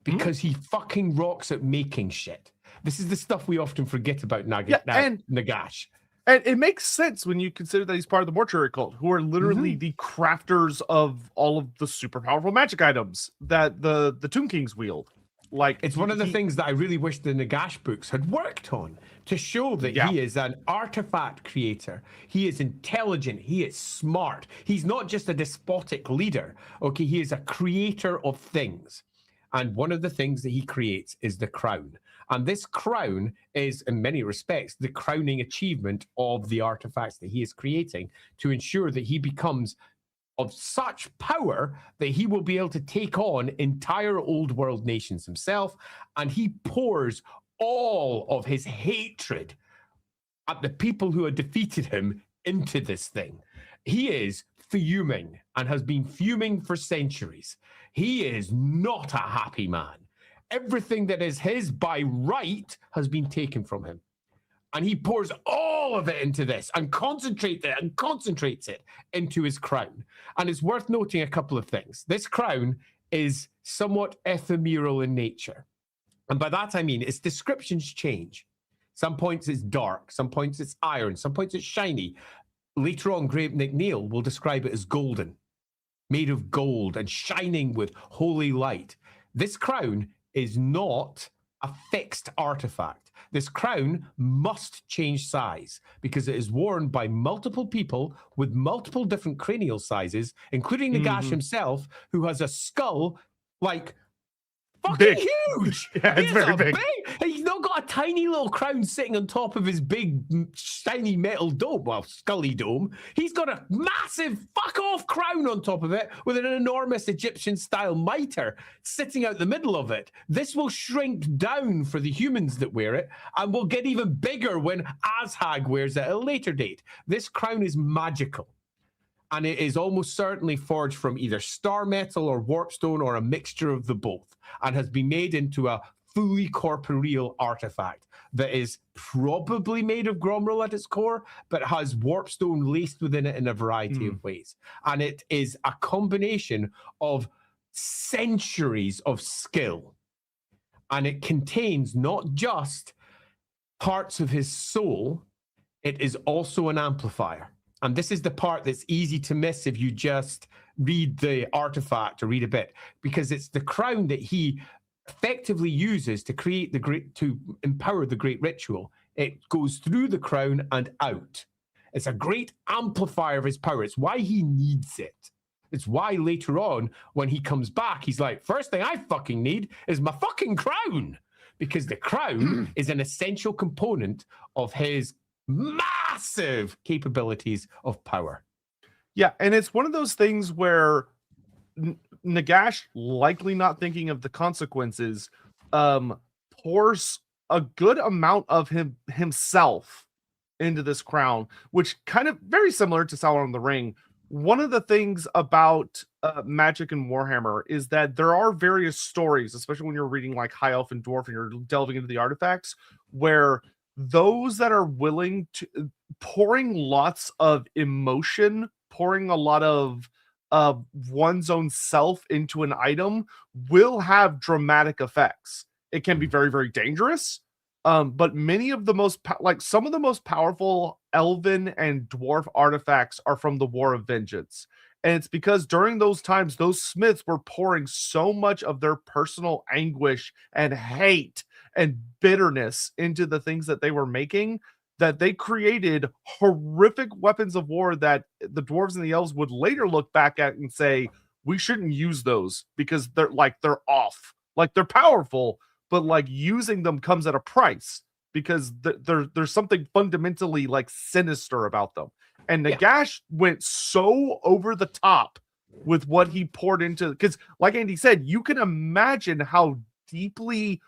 because he fucking rocks at making shit. This is the stuff we often forget about Nagash. And it makes sense when you consider that he's part of the mortuary cult, who are literally the crafters of all of the super powerful magic items that the Tomb Kings wield. Like, it's one of the things that I really wish the Nagash books had worked on, to show that he is an artifact creator. He is intelligent. He is smart. He's not just a despotic leader. Okay, he is a creator of things. And one of the things that he creates is the crown. And this crown is, in many respects, the crowning achievement of the artifacts that he is creating to ensure that he becomes of such power that he will be able to take on entire old world nations himself, and he pours all of his hatred at the people who had defeated him into this thing. He is fuming and has been fuming for centuries. He is not a happy man. Everything that is his by right has been taken from him. And he pours all of it into this and concentrates it into his crown. And it's worth noting a couple of things. This crown is somewhat ephemeral in nature. And by that I mean its descriptions change. Some points it's dark, some points it's iron, some points it's shiny. Later on, Great McNeil will describe it as golden, made of gold and shining with holy light. This crown is not a fixed artifact. This crown must change size because it is worn by multiple people with multiple different cranial sizes, including Nagash himself, who has a skull like fucking huge. Yeah, it's very big. He's not got a tiny little crown sitting on top of his big shiny metal dome, well, scully dome. He's got a massive fuck off crown on top of it with an enormous Egyptian style mitre sitting out the middle of it. This will shrink down for the humans that wear it and will get even bigger when Azhag wears it at a later date. This crown is magical. And it is almost certainly forged from either star metal or warpstone or a mixture of the both, and has been made into a fully corporeal artifact that is probably made of Gromrel at its core, but has warpstone laced within it in a variety of ways. And it is a combination of centuries of skill. And it contains not just parts of his soul, it is also an amplifier. And this is the part that's easy to miss if you just read the artifact or read a bit, because it's the crown that he effectively uses to create to empower the great ritual. It goes through the crown and out. It's a great amplifier of his power. It's why he needs it. It's why later on, when he comes back, he's like, first thing I fucking need is my fucking crown, because the crown is an essential component of his massive capabilities of power. Yeah, and it's one of those things where Nagash, likely not thinking of the consequences, pours a good amount of himself into this crown, which kind of very similar to Sauron of the Ring. One of the things about Magic and Warhammer is that there are various stories, especially when you're reading like High Elf and Dwarf and you're delving into the artifacts, where those that are willing to pouring lots of emotion, pouring a lot of one's own self into an item will have dramatic effects. It can be very, very dangerous. But many of the some of the most powerful elven and dwarf artifacts are from the War of Vengeance. And it's because during those times, those smiths were pouring so much of their personal anguish and hate and bitterness into the things that they were making, that they created horrific weapons of war that the dwarves and the elves would later look back at and say, we shouldn't use those because they're off. Like, they're powerful, but like using them comes at a price because there's something fundamentally like sinister about them. And Nagash went so over the top with what he poured into, because like Andy said, you can imagine how deeply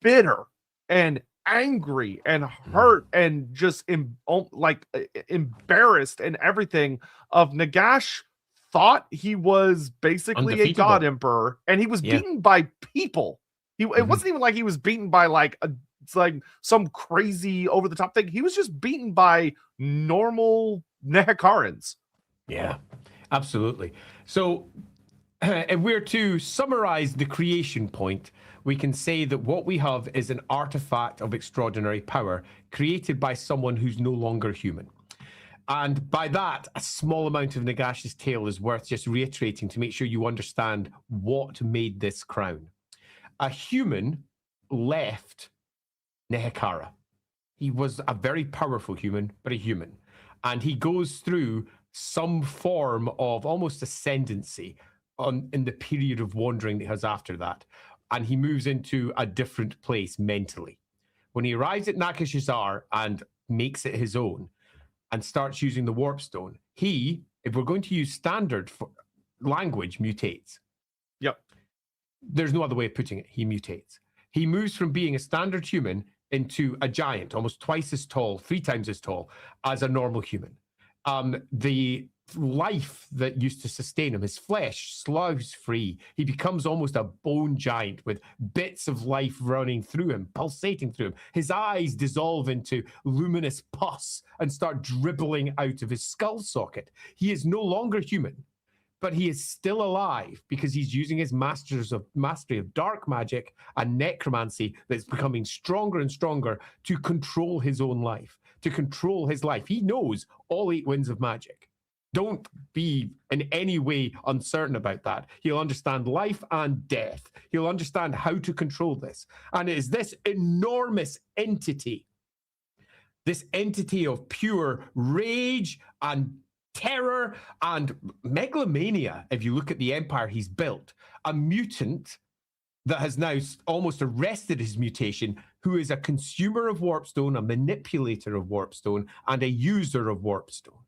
bitter and angry and hurt and just embarrassed and everything of Nagash thought he was basically a god emperor, and he was beaten by people. It wasn't even like he was beaten by it's like some crazy over the top thing. He was just beaten by normal Nehekarans. Yeah, absolutely. So if we're to summarize the creation point, we can say that what we have is an artifact of extraordinary power created by someone who's no longer human. And by that, a small amount of Nagash's tale is worth just reiterating to make sure you understand what made this crown. A human left Nehekara. He was a very powerful human, but a human. And he goes through some form of almost ascendancy in the period of wandering that he has after that. And he moves into a different place mentally. When he arrives at Nakashazar and makes it his own and starts using the Warpstone, he if we're going to use standard for language, mutates. Yep. There's no other way of putting it. He mutates. He moves from being a standard human into a giant, almost twice as tall, 3 times as tall as a normal human. The life that used to sustain him, his flesh sloughs free. He becomes almost a bone giant with bits of life running through him, pulsating through him. His eyes dissolve into luminous pus and start dribbling out of his skull socket. He is no longer human, but he is still alive because he's using his mastery of dark magic and necromancy that's becoming stronger and stronger to control his own life, to control his life. He knows all 8 winds of magic. Don't be in any way uncertain about that. He'll understand life and death. He'll understand how to control this. And it is this enormous entity, this entity of pure rage and terror and megalomania, if you look at the empire he's built, a mutant that has now almost arrested his mutation, who is a consumer of warpstone, a manipulator of warpstone, and a user of warpstone,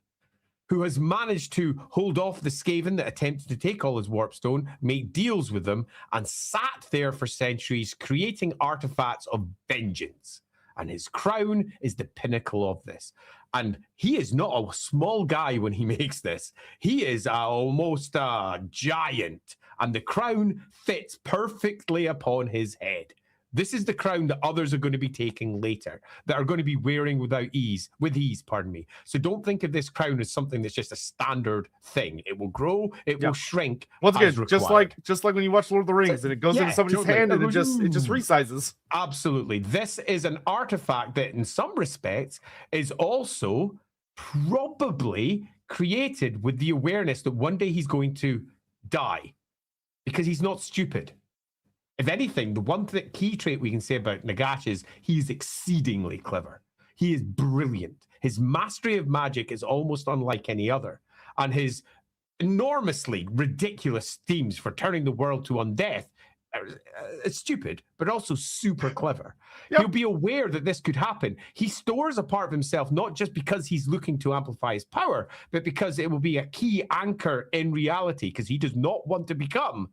who has managed to hold off the Skaven that attempted to take all his warpstone, make deals with them, and sat there for centuries creating artifacts of vengeance. And his crown is the pinnacle of this. And he is not a small guy when he makes this. He is almost a giant. And the crown fits perfectly upon his head. This is the crown that others are going to be taking later, that are going to be wearing with ease. So don't think of this crown as something that's just a standard thing. It will grow, it will shrink. Once again, just like when you watch Lord of the Rings and it goes into somebody's hand and it just resizes. Absolutely. This is an artifact that in some respects is also probably created with the awareness that one day he's going to die, because he's not stupid. If anything, the one key trait we can say about Nagash is he's exceedingly clever. He is brilliant. His mastery of magic is almost unlike any other. And his enormously ridiculous schemes for turning the world to undeath, it's stupid, but also super clever. Yep. He'll be aware that this could happen. He stores a part of himself, not just because he's looking to amplify his power, but because it will be a key anchor in reality, because he does not want to become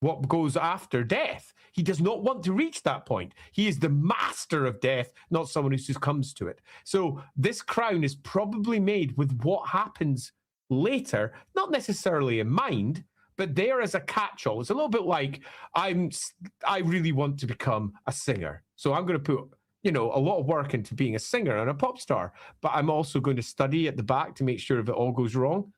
what goes after death. He does not want to reach that point. He is the master of death, not someone who succumbs to it. So this crown is probably made with what happens later, not necessarily in mind, but there as a catch-all. It's a little bit like, I really want to become a singer, so I'm going to put a lot of work into being a singer and a pop star, but I'm also going to study at the back to make sure if it all goes wrong,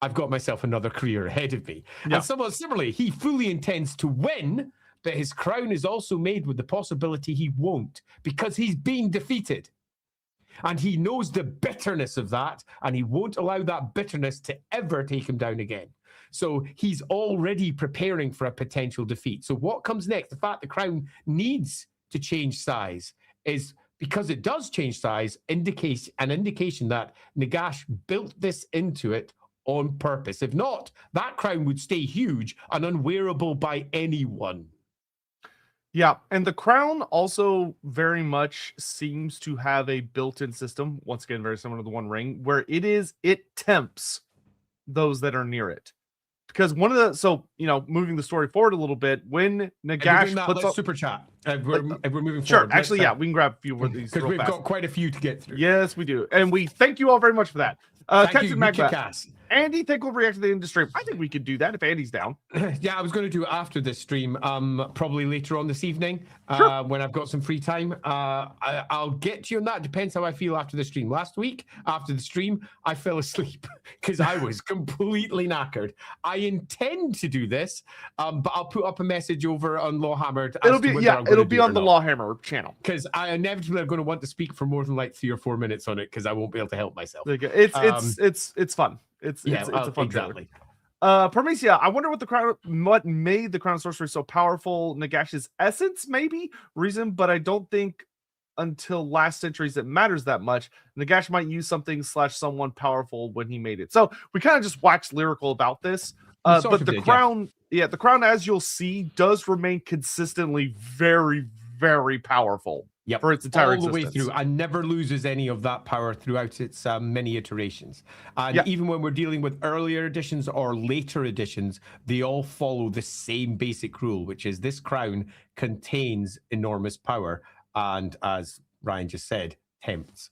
I've got myself another career ahead of me. Yeah. And somewhat similarly, he fully intends to win, but his crown is also made with the possibility he won't, because he's being defeated. And he knows the bitterness of that, and he won't allow that bitterness to ever take him down again. So he's already preparing for a potential defeat. So what comes next? The fact the crown needs to change size is because it does change size, indicates an indication that Nagash built this into it on purpose. If not, that crown would stay huge and unwearable by anyone. Yeah, and the crown also very much seems to have a built-in system, once again, very similar to the One Ring, where it tempts those that are near it. Because moving the story forward a little bit, when Nagash puts up super chat, if we're moving sure, forward. Actually, we can grab a few of these because we've got quite a few to get through. Yes, we do, and we thank you all very much for that. Thank you, Andy, think we'll react to the end of the stream. I think we could do that if Andy's down. Yeah, I was going to do it after this stream, probably later on this evening, sure, when I've got some free time. I'll get to you on that. Depends how I feel after the stream. Last week, after the stream, I fell asleep because I was completely knackered. I intend to do this, but I'll put up a message over on Lawhammered. It'll be on the Lawhammer channel, because I inevitably am going to want to speak for more than like 3 or 4 minutes on it, because I won't be able to help myself. It's fun. It's a fun exactly. Parmesia, I wonder what made the Crown of Sorcery so powerful. Nagash's essence, maybe reason, but I don't think until last centuries it matters that much. Nagash might use something / someone powerful when he made it. So we kind of just waxed lyrical about this. But the crown, the crown, as you'll see, does remain consistently very, very powerful. Yep. for its entire all the way existence. through, and never loses any of that power throughout its many iterations. And even when we're dealing with earlier editions or later editions, they all follow the same basic rule, which is this crown contains enormous power, and as Ryan just said, tempts.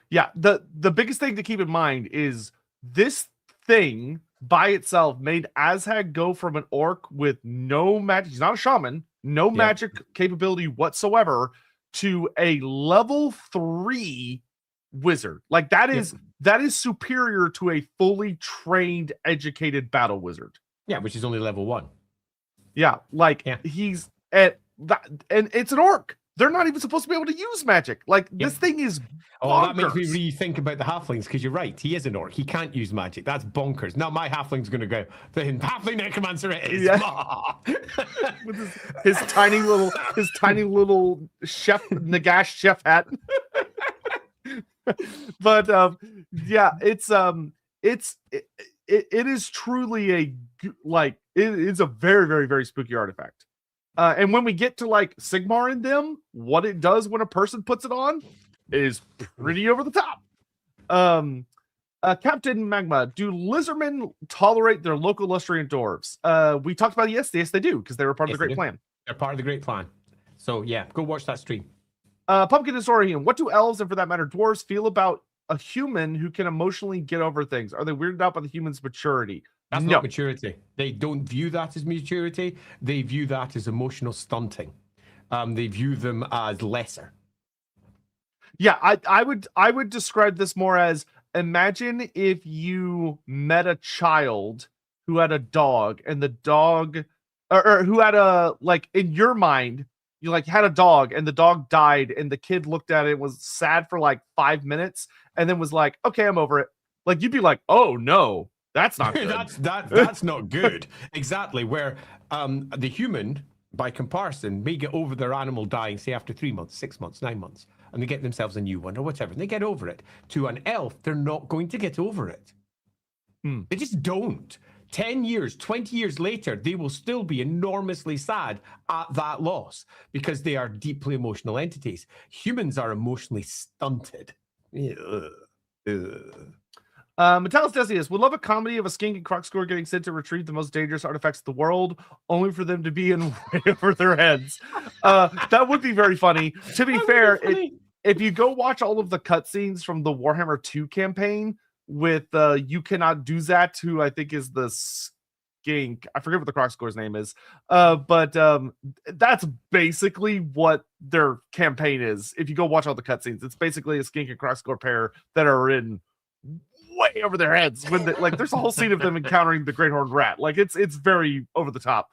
Yeah, the biggest thing to keep in mind is this thing by itself made Azhag go from an orc with no magic, he's not a shaman, no magic capability whatsoever, to a level 3 wizard. Like that is superior to a fully trained, educated battle wizard. Yeah, which is only level 1. Yeah, like he's at that, and it's an orc. They're not even supposed to be able to use magic. Like this thing is bonkers. That makes me rethink about the halflings, because you're right. He is an orc. He can't use magic. That's bonkers. Now my halfling's going to go, the halfling necromancer it is. Yeah. With his tiny little chef Nagash chef hat. But yeah, it is truly it's a very, very, very spooky artifact. And when we get to like Sigmar and them, what it does when a person puts it on is pretty over the top. Captain Magma, do lizardmen tolerate their local Lustrian dwarves? We talked about yes they do, because they were part of the Great Plan. They're part of the Great Plan. So yeah, go watch that stream. Pumpkin Historian, what do elves and for that matter dwarves feel about a human who can emotionally get over things? Are they weirded out by the human's maturity? That's not maturity. They don't view that as maturity. They view that as emotional stunting. They view them as lesser. Yeah, I would describe this more as, imagine if you met a child who had a dog, and the dog, or who had a, like, in your mind, you like had a dog and the dog died, and the kid looked at it, was sad for like 5 minutes, and then was like, okay, I'm over it. Like, you'd be like, oh no, that's not good. that's not good. Exactly. Where the human, by comparison, may get over their animal dying, say after 3 months, 6 months, 9 months, and they get themselves a new one or whatever, and they get over it. To an elf, they're not going to get over it. They just don't. 10 years, 20 years later, they will still be enormously sad at that loss, because they are deeply emotional entities. Humans are emotionally stunted. Metalis Decius would love a comedy of a skink and crocscore getting sent to retrieve the most dangerous artifacts of the world, only for them to be in way over their heads. That would be very funny. To be fair, if you go watch all of the cutscenes from the Warhammer 2 campaign with You Cannot Do That, who I think is the skink, I forget what the crocscore's name is, but that's basically what their campaign is. If you go watch all the cutscenes, it's basically a skink and crocscore pair that are in way over their heads when like there's a whole scene of them encountering the great horned rat. Like it's very over the top.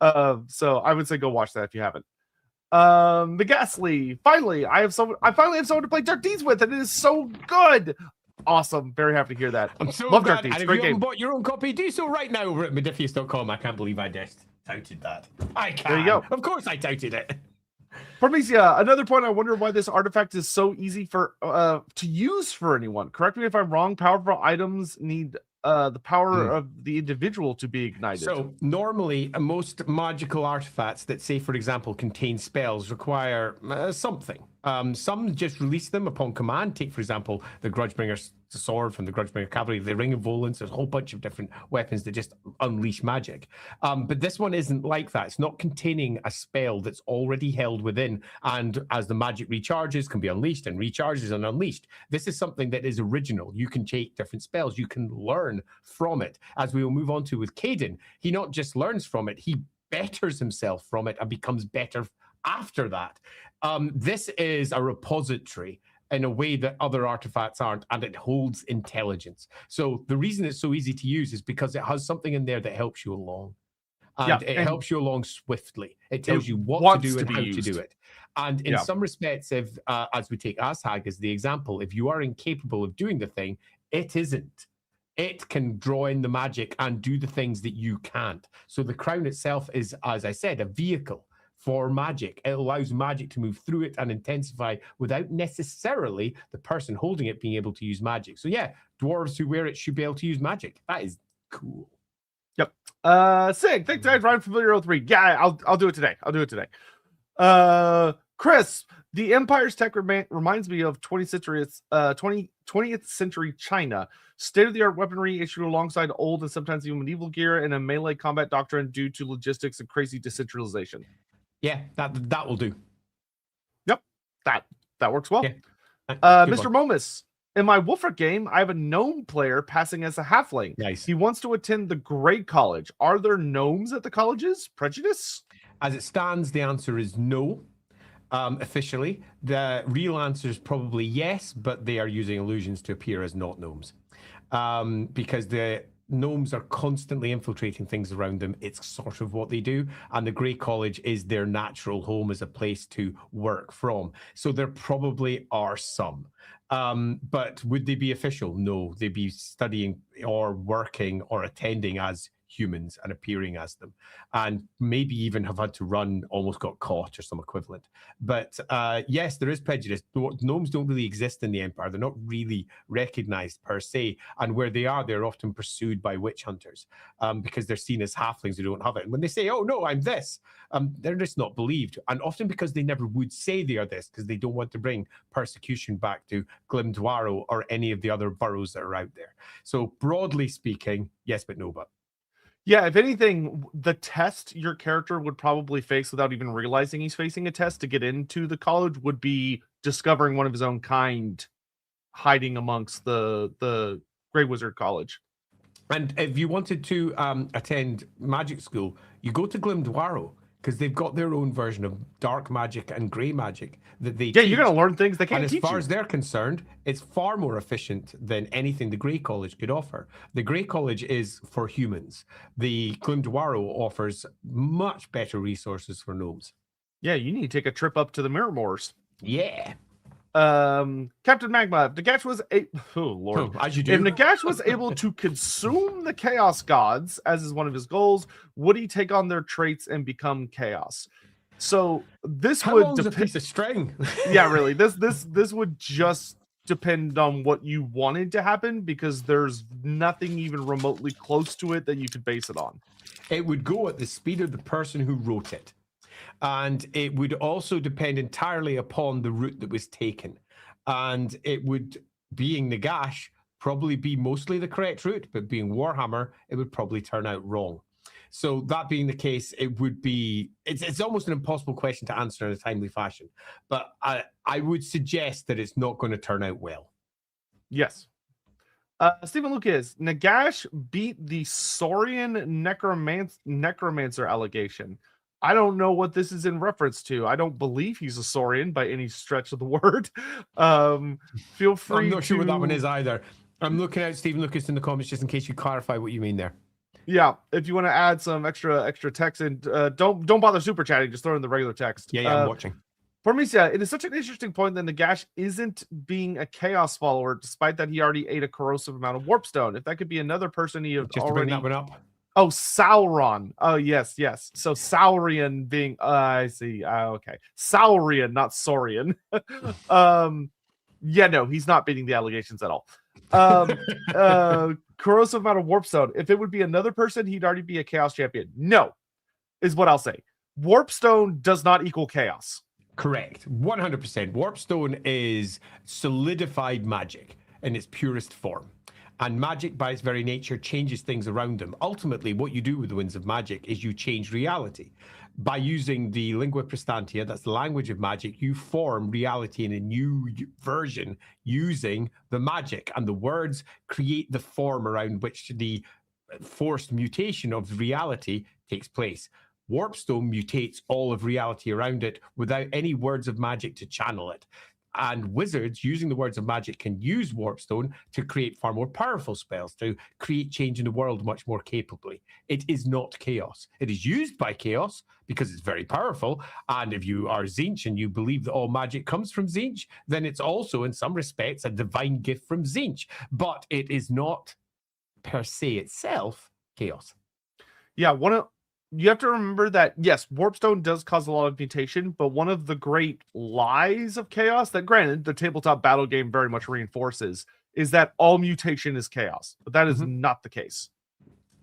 So I would say go watch that if you haven't. The Ghastly, finally I finally have someone to play Dark Deeds with, and it is so good. Awesome, very happy to hear that. I'm so love glad. Dark Deeds. And if Great you game. haven't bought your own copy, do so right now over at Modifius.com. I can't believe I just touted that. I can. There you go. Of course I touted it. Prometheus, another point, I wonder why this artifact is so easy for to use for anyone. Correct me if I'm wrong. Powerful items need the power of the individual to be ignited. So normally, most magical artifacts that, say, for example, contain spells require something. Some just release them upon command. Take, for example, the Grudgebringer's sword from the Grudgebringer Cavalry, the Ring of Volans. There's a whole bunch of different weapons that just unleash magic. But this one isn't like that. It's not containing a spell that's already held within, and as the magic recharges, can be unleashed and recharges and unleashed. This is something that is original. You can take different spells. You can learn from it. As we will move on to with Caden, he not just learns from it, he betters himself from it and becomes better after that. This is a repository in a way that other artifacts aren't, and it holds intelligence. So the reason it's so easy to use is because it has something in there that helps you along. And it helps you along swiftly. It tells you what to do and how to do it. And in some respects, if as we take Azhag as the example, if you are incapable of doing the thing, it isn't. It can draw in the magic and do the things that you can't. So the crown itself is, as I said, a vehicle for magic. It allows magic to move through it and intensify without necessarily the person holding it being able to use magic. So yeah, dwarves who wear it should be able to use magic. That is cool. Yep. Sig, thanks guys. Ryan Familiar 03. Yeah, I'll do it today. Chris, The Empire's tech reminds me of 20th century China. State-of-the-art weaponry issued alongside old and sometimes even medieval gear, and a melee combat doctrine due to logistics and crazy decentralization. Yeah, that will do. Yep, that works well. Yeah. Mr. Momus, in my Wolfric game, I have a gnome player passing as a halfling. Nice. He wants to attend the Grey College. Are there gnomes at the colleges? Prejudice? As it stands, the answer is no. Officially, the real answer is probably yes, but they are using illusions to appear as not gnomes, because the gnomes are constantly infiltrating things around them. It's sort of what they do, and the Grey College is their natural home as a place to work from. So there probably are some. But would they be official? No, they'd be studying or working or attending as humans and appearing as them, and maybe even have had to run, almost got caught or some equivalent. But yes, there is prejudice. Gnomes don't really exist in the Empire. They're not really recognized per se, and where they are, they're often pursued by witch hunters, because they're seen as halflings who don't have it. And when they say, oh no, I'm this, they're just not believed, and often because they never would say they are this, because they don't want to bring persecution back to Glimdwaro or any of the other boroughs that are out there. So broadly speaking, yes, but no, but. Yeah, if anything, the test your character would probably face without even realizing he's facing a test to get into the college would be discovering one of his own kind hiding amongst the Grey Wizard College. And if you wanted to attend magic school, you go to Glimdwaro, because they've got their own version of dark magic and grey magic that they teach. You're going to learn things they can't teach you. And as far as they're concerned, it's far more efficient than anything the Grey College could offer. The Grey College is for humans. The Glimdwaro offers much better resources for gnomes. Yeah, you need to take a trip up to the Mirror Moors. Yeah. Captain Magma, if Nagash was as you do. If Nagash was able to consume the Chaos Gods, as is one of his goals, would he take on their traits and become Chaos? So this How would long's a piece of string? Yeah, really. This would just depend on what you wanted to happen, because there's nothing even remotely close to it that you could base it on. It would go at the speed of the person who wrote it. And it would also depend entirely upon the route that was taken. And it would, being Nagash, probably be mostly the correct route, but being Warhammer, it would probably turn out wrong. So that being the case, it would be, it's almost an impossible question to answer in a timely fashion. But I would suggest that it's not going to turn out well. Yes. Stephen Lucas, Nagash beat the Saurian necromancer allegation. I don't know what this is in reference to. I don't believe he's a Saurian by any stretch of the word. Feel free. I'm not sure what that one is either. I'm looking at Stephen Lucas in the comments just in case you clarify what you mean there. Yeah, if you want to add some extra text, and don't bother super chatting, just throw in the regular text. Yeah, I'm watching. Formicia, it is such an interesting point that Nagash isn't being a chaos follower, despite that he already ate a corrosive amount of warpstone. If that could be another person he had just already. To bring that one up. Oh, Sauron. Oh, yes. So Saurian being, I see. Okay. Saurian, not Saurian. Yeah, no, he's not beating the allegations at all. Corrosive amount of warpstone. If it would be another person, he'd already be a chaos champion. No, is what I'll say. Warpstone does not equal chaos. Correct. 100%. Warpstone is solidified magic in its purest form. And magic, by its very nature, changes things around them. Ultimately, what you do with the Winds of Magic is you change reality. By using the Lingua Prestantia, that's the language of magic, you form reality in a new version using the magic. And the words create the form around which the forced mutation of reality takes place. Warpstone mutates all of reality around it without any words of magic to channel it. And wizards, using the words of magic, can use Warpstone to create far more powerful spells, to create change in the world much more capably. It is not chaos. It is used by chaos because it's very powerful. And if you are Tzeentch and you believe that all magic comes from Tzeentch, then it's also, in some respects, a divine gift from Tzeentch. But it is not, per se itself, chaos. Yeah, you have to remember that, yes, Warpstone does cause a lot of mutation, but one of the great lies of chaos that, granted, the tabletop battle game very much reinforces is that all mutation is chaos. But that is not the case.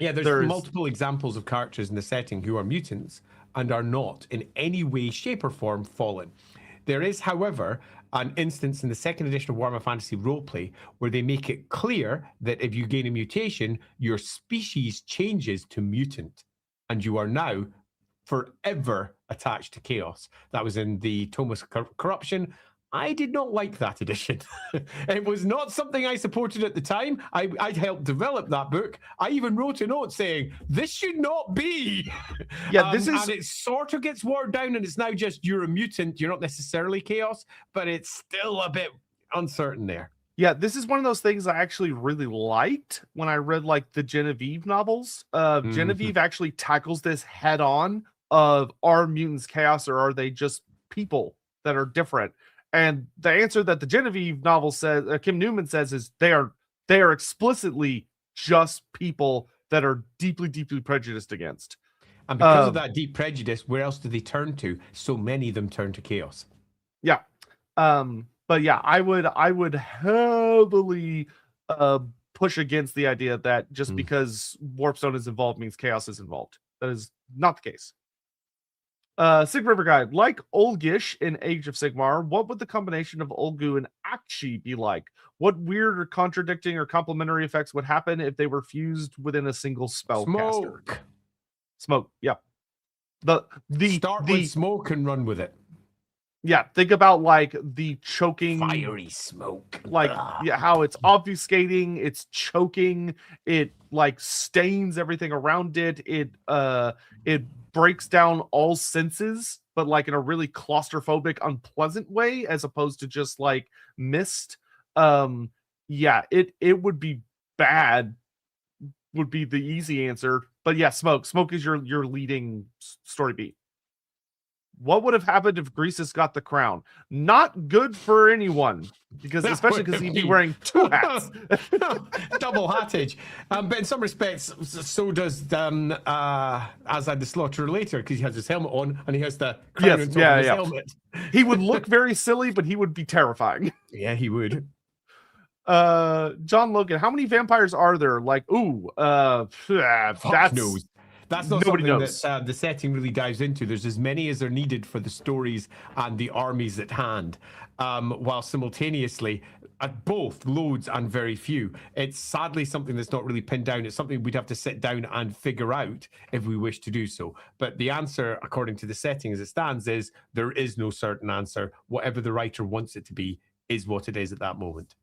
Yeah, there's multiple examples of characters in the setting who are mutants and are not in any way, shape, or form fallen. There is, however, an instance in the second edition of Warhammer Fantasy Roleplay where they make it clear that if you gain a mutation, your species changes to mutant, and you are now forever attached to chaos. That was in the Tome of Corruption. I did not like that edition. It was not something I supported at the time. I helped develop that book. I even wrote a note saying, this should not be. Yeah, this is... And it sort of gets watered down, and it's now just, you're a mutant. You're not necessarily chaos, but it's still a bit uncertain there. Yeah, this is one of those things I actually really liked when I read like the Genevieve novels. Genevieve actually tackles this head on of, are mutants chaos or are they just people that are different? And the answer that the Genevieve novel says, Kim Newman says, is they are explicitly just people that are deeply, deeply prejudiced against. And because of that deep prejudice, where else do they turn to? So many of them turn to chaos. Yeah. But yeah, I would heavily push against the idea that just because Warpstone is involved means chaos is involved. That is not the case. Sig River Guide, like Olgish in Age of Sigmar, what would the combination of Olgu and Akshi be like? What weird or contradicting or complementary effects would happen if they were fused within a single spellcaster? Smoke, yeah. Start with smoke and run with it. Yeah, think about like the choking fiery smoke. Like yeah, how it's obfuscating, it's choking, it like stains everything around it. It breaks down all senses, but like in a really claustrophobic, unpleasant way, as opposed to just like mist. Yeah, it would be bad, would be the easy answer. But yeah, smoke is your leading story beat. What would have happened if Greasus got the crown? Not good for anyone, because especially because he'd be wearing two hats. Double hattage. But in some respects, so does Azad the Slaughterer later, because he has his helmet on and he has the crown on top of his helmet. He would look very silly, but he would be terrifying. Yeah, he would. John Logan, how many vampires are there? Like, that's knows. That's not Nobody something knows. that the setting really dives into. There's as many as are needed for the stories and the armies at hand, while simultaneously, at both loads and very few. It's sadly something that's not really pinned down. It's something we'd have to sit down and figure out if we wish to do so. But the answer, according to the setting as it stands, is there is no certain answer. Whatever the writer wants it to be is what it is at that moment.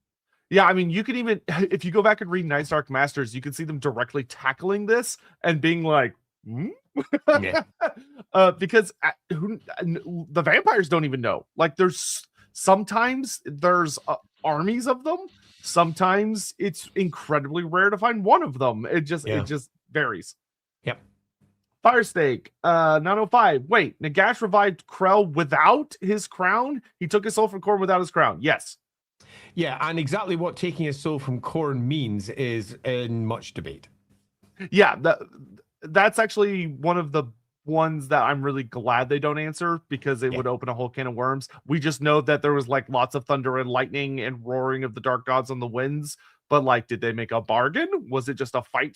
Yeah, I mean, you can even, if you go back and read Night's Dark Masters, you can see them directly tackling this and being like, Yeah. because the vampires don't even know. Like, sometimes there's armies of them. Sometimes it's incredibly rare to find one of them. It just varies. Yep. Firestake, 905. Wait, Nagash revived Krell without his crown? He took his soul from Khorne without his crown. Yes. Yeah, and exactly what taking his soul from Khorne means is in much debate. Yeah, that's actually one of the ones that I'm really glad they don't answer, because it would open a whole can of worms. We just know that there was like lots of thunder and lightning and roaring of the dark gods on the winds, but like, did they make a bargain? Was it just a fight?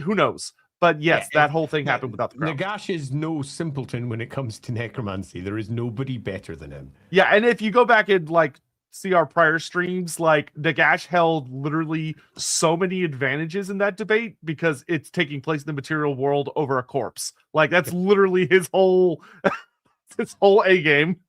Who knows? But yes, that whole thing happened without the crown. Nagash is no simpleton when it comes to necromancy. There is nobody better than him. Yeah, and if you go back and like see our prior streams, like Nagash held literally so many advantages in that debate because it's taking place in the material world over a corpse. Like that's literally his whole A game.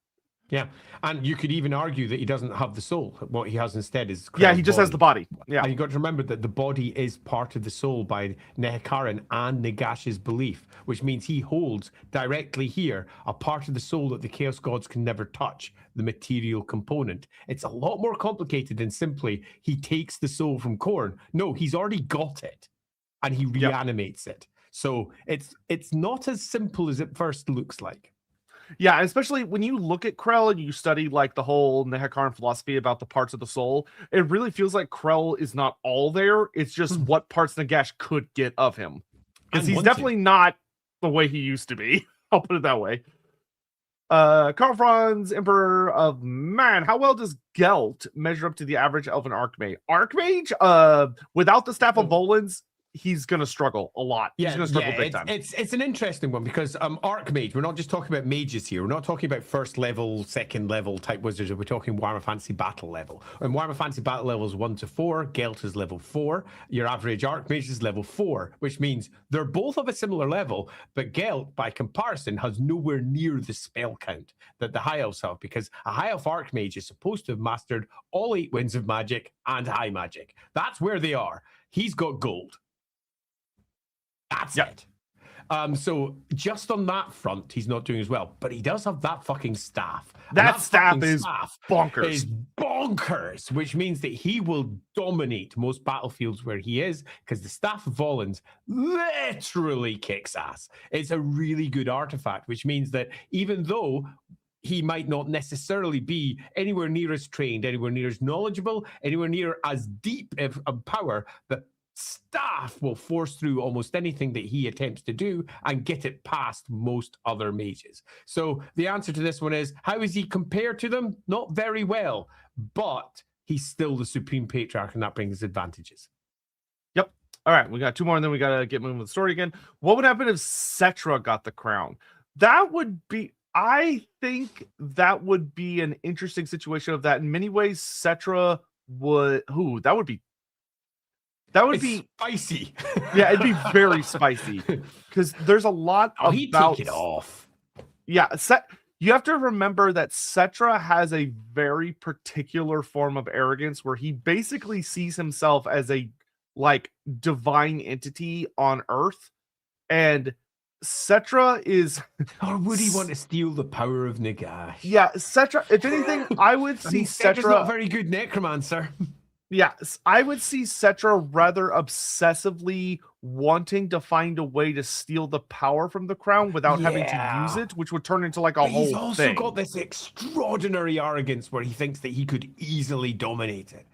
Yeah, and you could even argue that he doesn't have the soul. What he has instead is he just has the body. Yeah, and you got to remember that the body is part of the soul by Nehekaran and Nagash's belief, which means he holds directly here a part of the soul that the Chaos Gods can never touch, the material component. It's a lot more complicated than simply he takes the soul from Khorne. No, he's already got it, and he reanimates it. So it's not as simple as it first looks like. Yeah, especially when you look at Krell and you study like the whole Nehekaran philosophy about the parts of the soul, it really feels like Krell is not all there. It's just what parts Nagash could get of him. Because he's definitely not the way he used to be. I'll put it that way. Karl Franz, Emperor of Man. How well does Gelt measure up to the average elven Archmage? Archmage? Without the Staff of Volans, he's going to struggle a lot. He's going to struggle big time. It's an interesting one because Archmage, we're not just talking about mages here. We're not talking about first level, second level type wizards. We're talking Warhammer Fantasy Battle level. And Warhammer Fantasy Battle level is 1 to 4. Gelt is level 4. Your average Archmage is level 4, which means they're both of a similar level, but Gelt, by comparison, has nowhere near the spell count that the High Elves have, because a High Elf Archmage is supposed to have mastered all 8 winds of magic and high magic. That's where they are. He's got gold. That's it. So just on that front, he's not doing as well. But he does have that fucking staff. That staff is bonkers. Is bonkers, which means that he will dominate most battlefields where he is, because the Staff of Volans literally kicks ass. It's a really good artifact, which means that even though he might not necessarily be anywhere near as trained, anywhere near as knowledgeable, anywhere near as deep of power, but staff will force through almost anything that he attempts to do and get it past most other mages. So the answer to this one is, how is he compared to them? Not very well, but he's still the Supreme Patriarch, and that brings advantages. Yep. All right, we got 2 more, and then we got to get moving with the story again. What would happen if Cetra got the crown? That would be, I think that would be an interesting situation of that. In many ways, Cetra would, that would be spicy. Yeah, it'd be very spicy because there's a lot he'd about take it off. Yeah, you have to remember that Cetra has a very particular form of arrogance where he basically sees himself as a divine entity on Earth, and Cetra is. Or would he want to steal the power of Nagash? Yeah, Cetra. If anything, I would see Cetra's not a very good necromancer. Yeah, I would see Cetra rather obsessively wanting to find a way to steal the power from the crown without having to use it, which would turn into like a whole thing. He's also got this extraordinary arrogance where he thinks that he could easily dominate it.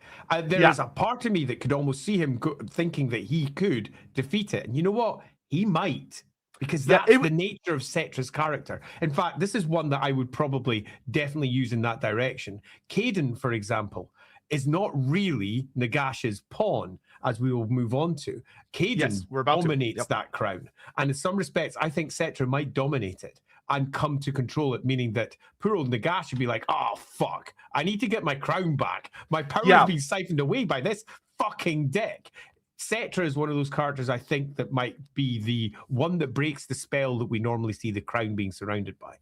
There is a part of me that could almost see him thinking that he could defeat it. And you know what? He might. Because that's the nature of Cetra's character. In fact, this is one that I would probably definitely use in that direction. Caden, for example, is not really Nagash's pawn, as we will move on to. Caden dominates that crown. And in some respects, I think Cetra might dominate it and come to control it, meaning that poor old Nagash would be like, oh, fuck, I need to get my crown back. My power is being siphoned away by this fucking dick. Cetra is one of those characters I think that might be the one that breaks the spell that we normally see the crown being surrounded by.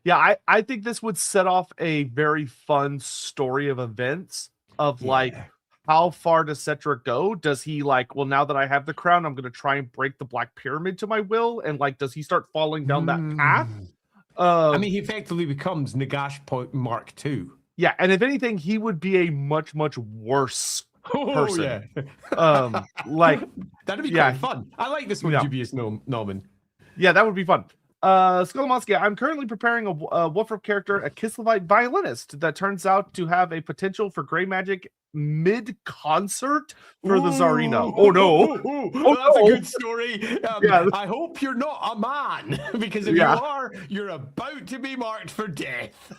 Yeah, I think this would set off a very fun story of events of how far does Cetra go? Does he well, now that I have the crown, I'm going to try and break the Black Pyramid to my will? And does he start falling down that path? I mean, he effectively becomes Nagash Mark II. Yeah, and if anything, he would be a much, much worse person. That'd be quite fun. I like this one, Dubious Norman. Yeah, that would be fun. Skolomansky, I'm currently preparing a Wolfram character, a Kislevite violinist that turns out to have a potential for gray magic mid-concert for the Tsarina. Oh no. That's a good story. I hope you're not a man, because if you are, you're about to be marked for death.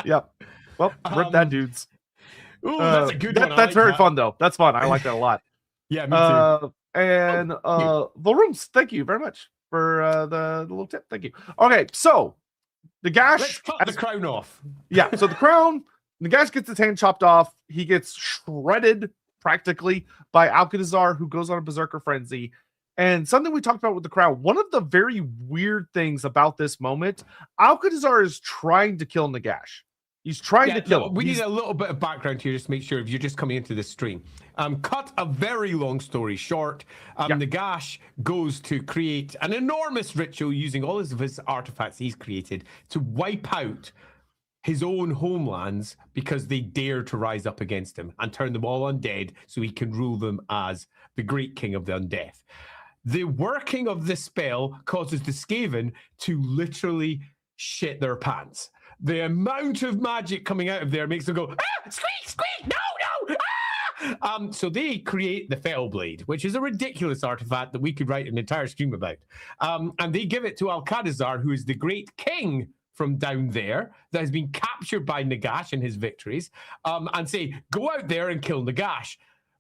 Yep. Well, rip that, dudes. Ooh, that's a good one. That's very fun, though. That's fun. I like that a lot. Yeah, me too. And Volrooms, thank you very much for the little tip. Thank you. Okay, so Nagash. Let's cut the crown off. Yeah, so the crown, Nagash gets his hand chopped off. He gets shredded practically by Alcatazar, who goes on a berserker frenzy. And something we talked about with the crown, one of the very weird things about this moment, Alcatazar is trying to kill Nagash. He's trying to kill him. We need a little bit of background here just to make sure if you're just coming into this stream. Cut a very long story short. Nagash goes to create an enormous ritual using all of his artifacts he's created to wipe out his own homelands because they dare to rise up against him and turn them all undead so he can rule them as the great king of the undead. The working of this spell causes the Skaven to literally shit their pants. The amount of magic coming out of there makes them go, squeak, squeak, no, ah! So they create the Fellblade, which is a ridiculous artifact that we could write an entire stream about. And they give it to Alcatazar, who is the great king from down there that has been captured by Nagash in his victories, and say, go out there and kill Nagash.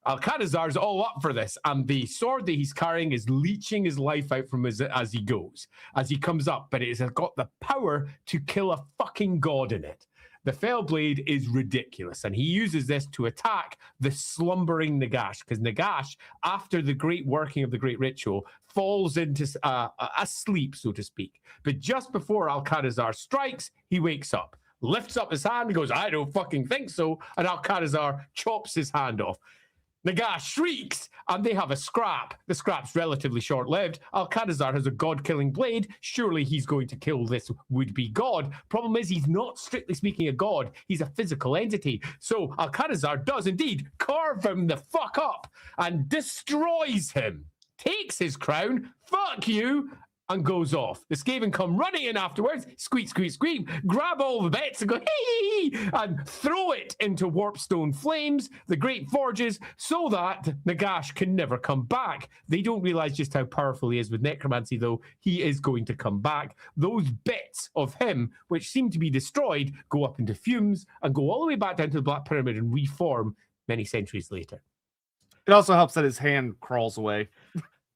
Alcatrazar's all up for this, and the sword that he's carrying is leeching his life out from as he goes, as he comes up, but it has got the power to kill a fucking god in it. The fell blade is ridiculous, and he uses this to attack the slumbering Nagash, because Nagash, after the great working of the great ritual, falls into a sleep, so to speak. But just before Alcatrazar strikes, he wakes up, lifts up his hand, and goes, I don't fucking think so, and Alcatrazar chops his hand off. Nagash shrieks, and they have a scrap. The scrap's relatively short-lived. Alcatrazar has a god-killing blade. Surely he's going to kill this would-be god. Problem is, he's not strictly speaking a god. He's a physical entity. So Alcatrazar does indeed carve him the fuck up and destroys him. Takes his crown, fuck you, and goes off. The Skaven come running in afterwards, squeak, squeak, squeak, grab all the bits and go, hee, and throw it into Warpstone flames, the Great Forges, so that Nagash can never come back. They don't realize just how powerful he is with necromancy, though. He is going to come back. Those bits of him, which seem to be destroyed, go up into fumes and go all the way back down to the Black Pyramid and reform many centuries later. It also helps that his hand crawls away.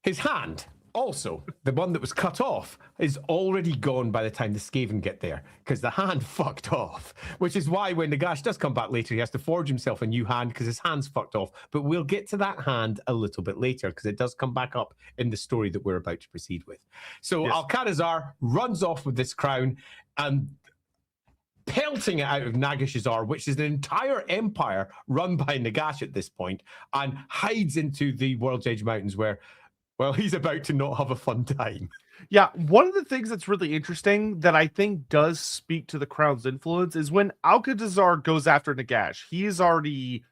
His hand, also, the one that was cut off, is already gone by the time the Skaven get there, because the hand fucked off, which is why when Nagash does come back later, he has to forge himself a new hand because his hand's fucked off. But we'll get to that hand a little bit later, because it does come back up in the story that we're about to proceed with. So yes. Alcatrazar runs off with this crown and pelting it out of Nagashazar, which is an entire empire run by Nagash at this point, and hides into the World's Edge Mountains where, well, he's about to not have a fun time. Yeah, one of the things that's really interesting that I think does speak to the crown's influence is when Alcatrazar goes after Nagash. He is already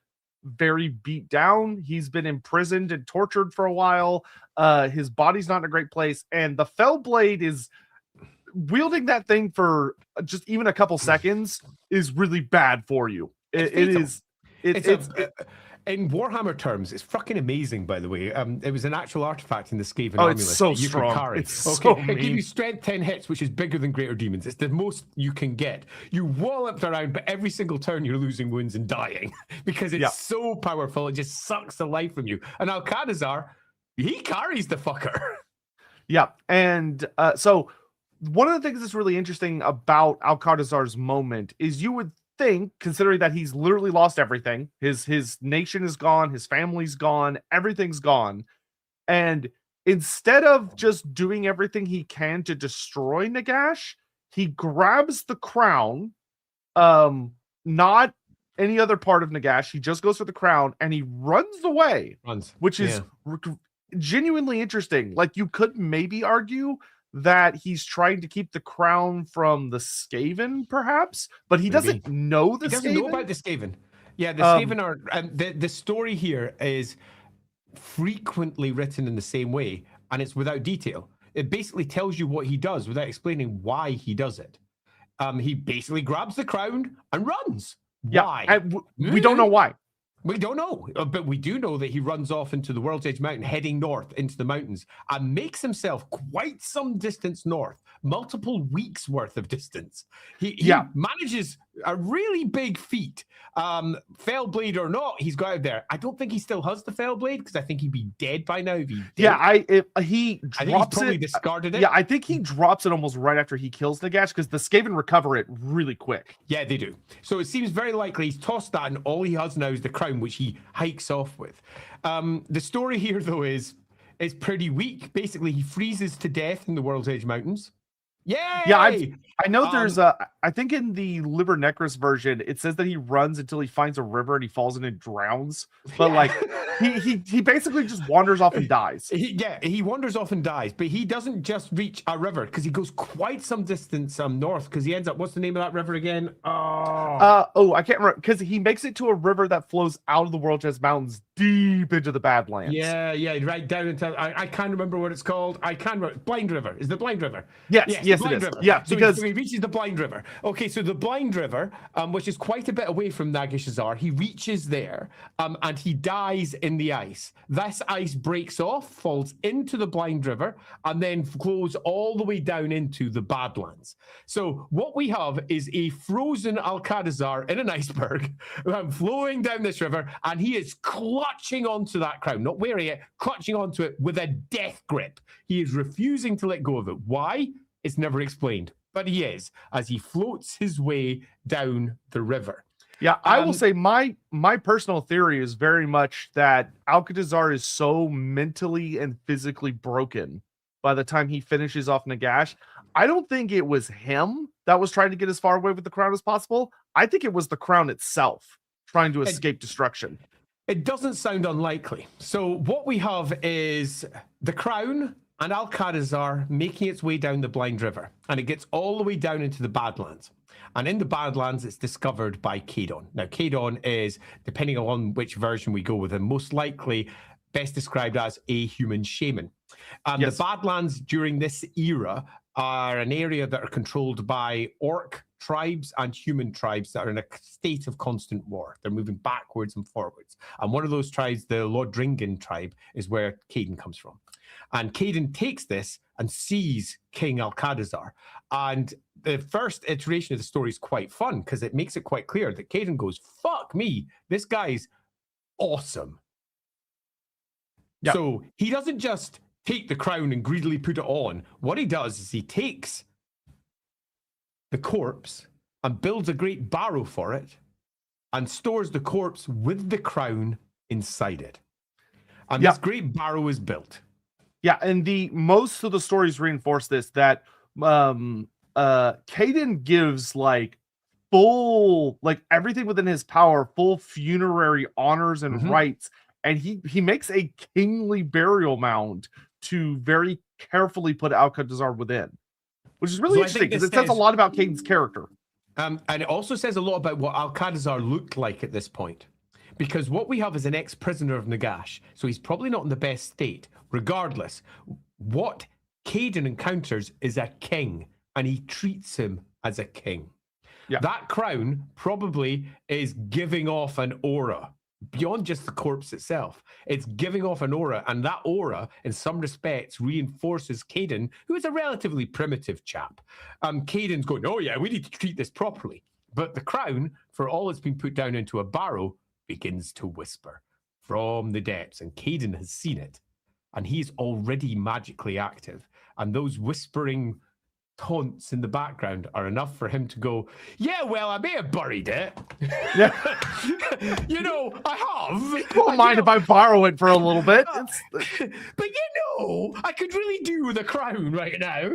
very beat down. He's been imprisoned and tortured for a while. His body's not in a great place. And the Fellblade is wielding that thing for just even a couple seconds is really bad for you. It's in Warhammer terms, it's fucking amazing, by the way. It was an actual artifact in the Skaven amulet. It's so strong. It's so mean. It gives you strength 10 hits, which is bigger than Greater Demons. It's the most you can get. You wallop around, but every single turn you're losing wounds and dying because it's so powerful. It just sucks the life from you. And Alcatrazar, he carries the fucker. Yeah, and so one of the things that's really interesting about Alcatrazar's moment is you would think, considering that he's literally lost everything, his nation is gone, his family's gone, everything's gone, and instead of just doing everything he can to destroy Nagash, he grabs the crown, not any other part of Nagash, he just goes for the crown and he runs away, which is genuinely interesting. Like, you could maybe argue that he's trying to keep the crown from the Skaven, perhaps, but he doesn't know the Skaven. He doesn't know about the Skaven. Yeah, the Skaven are, and the story here is frequently written in the same way, and it's without detail. It basically tells you what he does without explaining why he does it. He basically grabs the crown and runs. Why? We don't know why. We don't know, but we do know that he runs off into the World's Edge Mountain, heading north into the mountains, and makes himself quite some distance north, multiple weeks worth of distance. He manages a really big feat. Fellblade or not, he's got out there. I don't think he still has the Fellblade because I think he'd be dead by now if he did. I think he's probably discarded it. Yeah, I think he drops it almost right after he kills Nagash because the Skaven recover it really quick. Yeah, they do. So it seems very likely he's tossed that, and all he has now is the crown, which he hikes off with. The story here, though, is pretty weak. Basically, he freezes to death in the World's Edge Mountains. Yay! Yeah, I know there's I think in the Liber Necros version, it says that he runs until he finds a river and he falls in and drowns. But like he basically just wanders off and dies. He wanders off and dies, but he doesn't just reach a river because he goes quite some distance north because he ends up, what's the name of that river again? I can't remember, because he makes it to a river that flows out of the World's Edge Mountains deep into the Badlands. Yeah, right down into I can't remember what it's called. I can't remember. Blind River. Is the Blind River? Yes, it is. River. Yeah, so because he reaches the Blind River. Okay, so the Blind River, which is quite a bit away from Nagashazar, he reaches there, and he dies in the ice. This ice breaks off, falls into the Blind River, and then flows all the way down into the Badlands. So what we have is a frozen Alcatrazar in an iceberg flowing down this river, and he is clutching onto that crown, not wearing it, clutching onto it with a death grip. He is refusing to let go of it. Why? It's never explained, but he is, as he floats his way down the river. Yeah, I will say my personal theory is very much that Alcatrazar is so mentally and physically broken by the time he finishes off Nagash. I don't think it was him that was trying to get as far away with the crown as possible. I think it was the crown itself trying to escape destruction. It doesn't sound unlikely. So what we have is the crown and Alcatrazar making its way down the Blind River, and it gets all the way down into the Badlands. And in the Badlands, it's discovered by Cadon. Now, Cadon is, depending on which version we go with him, most likely best described as a human shaman. Yes. The Badlands during this era are an area that are controlled by orc tribes and human tribes that are in a state of constant war. They're moving backwards and forwards. And one of those tribes, the Lodringan tribe, is where Cadon comes from. And Cadon takes this and sees King Alcatrazar. And the first iteration of the story is quite fun because it makes it quite clear that Cadon goes, fuck me, this guy's awesome. Yep. So he doesn't just take the crown and greedily put it on. What he does is he takes the corpse and builds a great barrow for it and stores the corpse with the crown inside it. And this great barrow is built. Yeah, and most of the stories reinforce this, that Cadon gives full, everything within his power, full funerary honors and rites, and he makes a kingly burial mound to very carefully put Alcatrazar within, which is really interesting because it says a lot about Cadon's character. And it also says a lot about what Alcatrazar looked like at this point. Because what we have is an ex-prisoner of Nagash, so he's probably not in the best state. Regardless, what Cadon encounters is a king, and he treats him as a king. Yeah. That crown probably is giving off an aura, beyond just the corpse itself. It's giving off an aura, and that aura, in some respects, reinforces Cadon, who is a relatively primitive chap. Cadon's going, oh yeah, we need to treat this properly. But the crown, for all it's been put down into a barrow, begins to whisper from the depths, and Cadon has seen it, and he's already magically active, and those whispering taunts in the background are enough for him to go, yeah, well, I may have buried it. Yeah. I have. Don't mind if I borrow it for a little bit. But I could really do with a crown right now.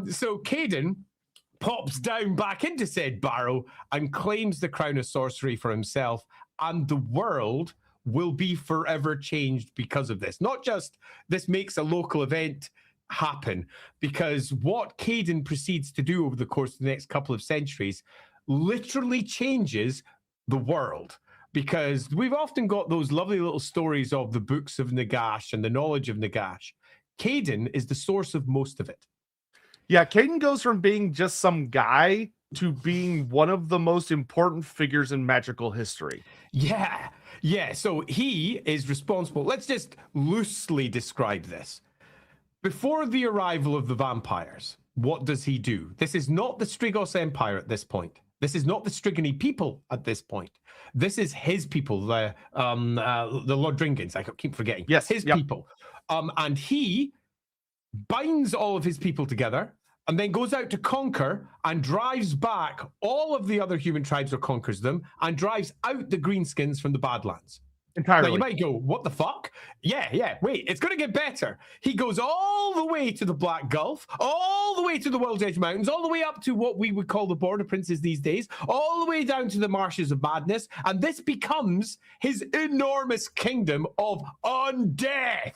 So Cadon pops down back into said barrow and claims the crown of sorcery for himself, and the world will be forever changed because of this. Not just this makes a local event happen, because what Cadon proceeds to do over the course of the next couple of centuries literally changes the world. Because we've often got those lovely little stories of the books of Nagash and the knowledge of Nagash. Cadon is the source of most of it. Yeah, Cadon goes from being just some guy to being one of the most important figures in magical history. Yeah. So he is responsible. Let's just loosely describe this. Before the arrival of the vampires, what does he do? This is not the Strigos Empire at this point. This is not the Strigony people at this point. This is his people, the Lodringans. I keep forgetting. Yes, his people. And he binds all of his people together and then goes out to conquer and drives back all of the other human tribes, or conquers them, and drives out the greenskins from the Badlands. Entirely. Now, you might go, what the fuck? Yeah, wait, it's going to get better. He goes all the way to the Black Gulf, all the way to the World's Edge Mountains, all the way up to what we would call the Border Princes these days, all the way down to the Marshes of Madness, and this becomes his enormous kingdom of undeath.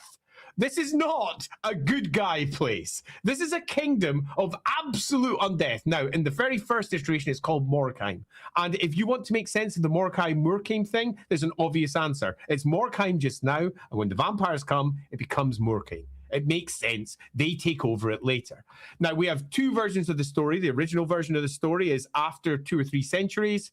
This is not a good guy place. This is a kingdom of absolute undeath. Now, in the very first iteration, it's called Morkheim. And if you want to make sense of the Morkheim thing, there's an obvious answer. It's Morkheim just now, and when the vampires come, it becomes Morkheim. It makes sense. They take over it later. Now, we have two versions of the story. The original version of the story is after 2 or 3 centuries.